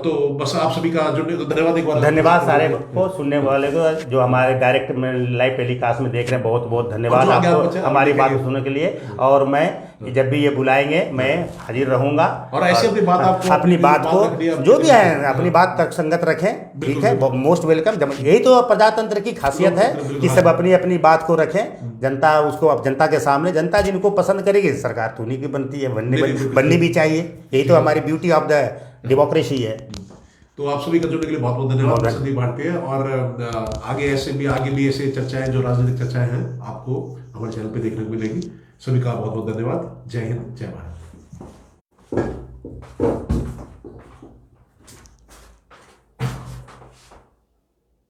तो बस आप सभी का जुड़ने तो धन्यवाद। एक बार धन्यवाद सारे को सुनने वाले को, जो हमारे डायरेक्ट में लाइव टेलीकास्ट में देख रहे हैं, बहुत बहुत धन्यवाद आपको हमारी बात सुनने के लिए। और मैं कि जब भी ये बुलाएंगे मैं हाजिर रहूंगा। और ऐसे अपनी बात आपको अपनी बात को जो भी है अपनी बात तक संगत रखें, ठीक है, मोस्ट वेलकम। यही तो प्रजातंत्र की खासियत है कि सब अपनी अपनी बात को रखें, जनता उसको अब जनता के सामने, जनता जिनको पसंद करेगी सरकार तो उन्हीं की बनती है, बननी भी चाहिए। यही तो हमारी ब्यूटी ऑफ द डेमोक्रेसी है। तो आप सभी का जुड़ने के लिए बहुत बहुत धन्यवाद संदीप भाटिया। और आगे भी ऐसे चर्चाएं, जो राजनीतिक चर्चाएं हैं, आपको हमारे चैनल पे देखने को मिलेगी। सभी का बहुत बहुत धन्यवाद। जय हिंद, जय भारत।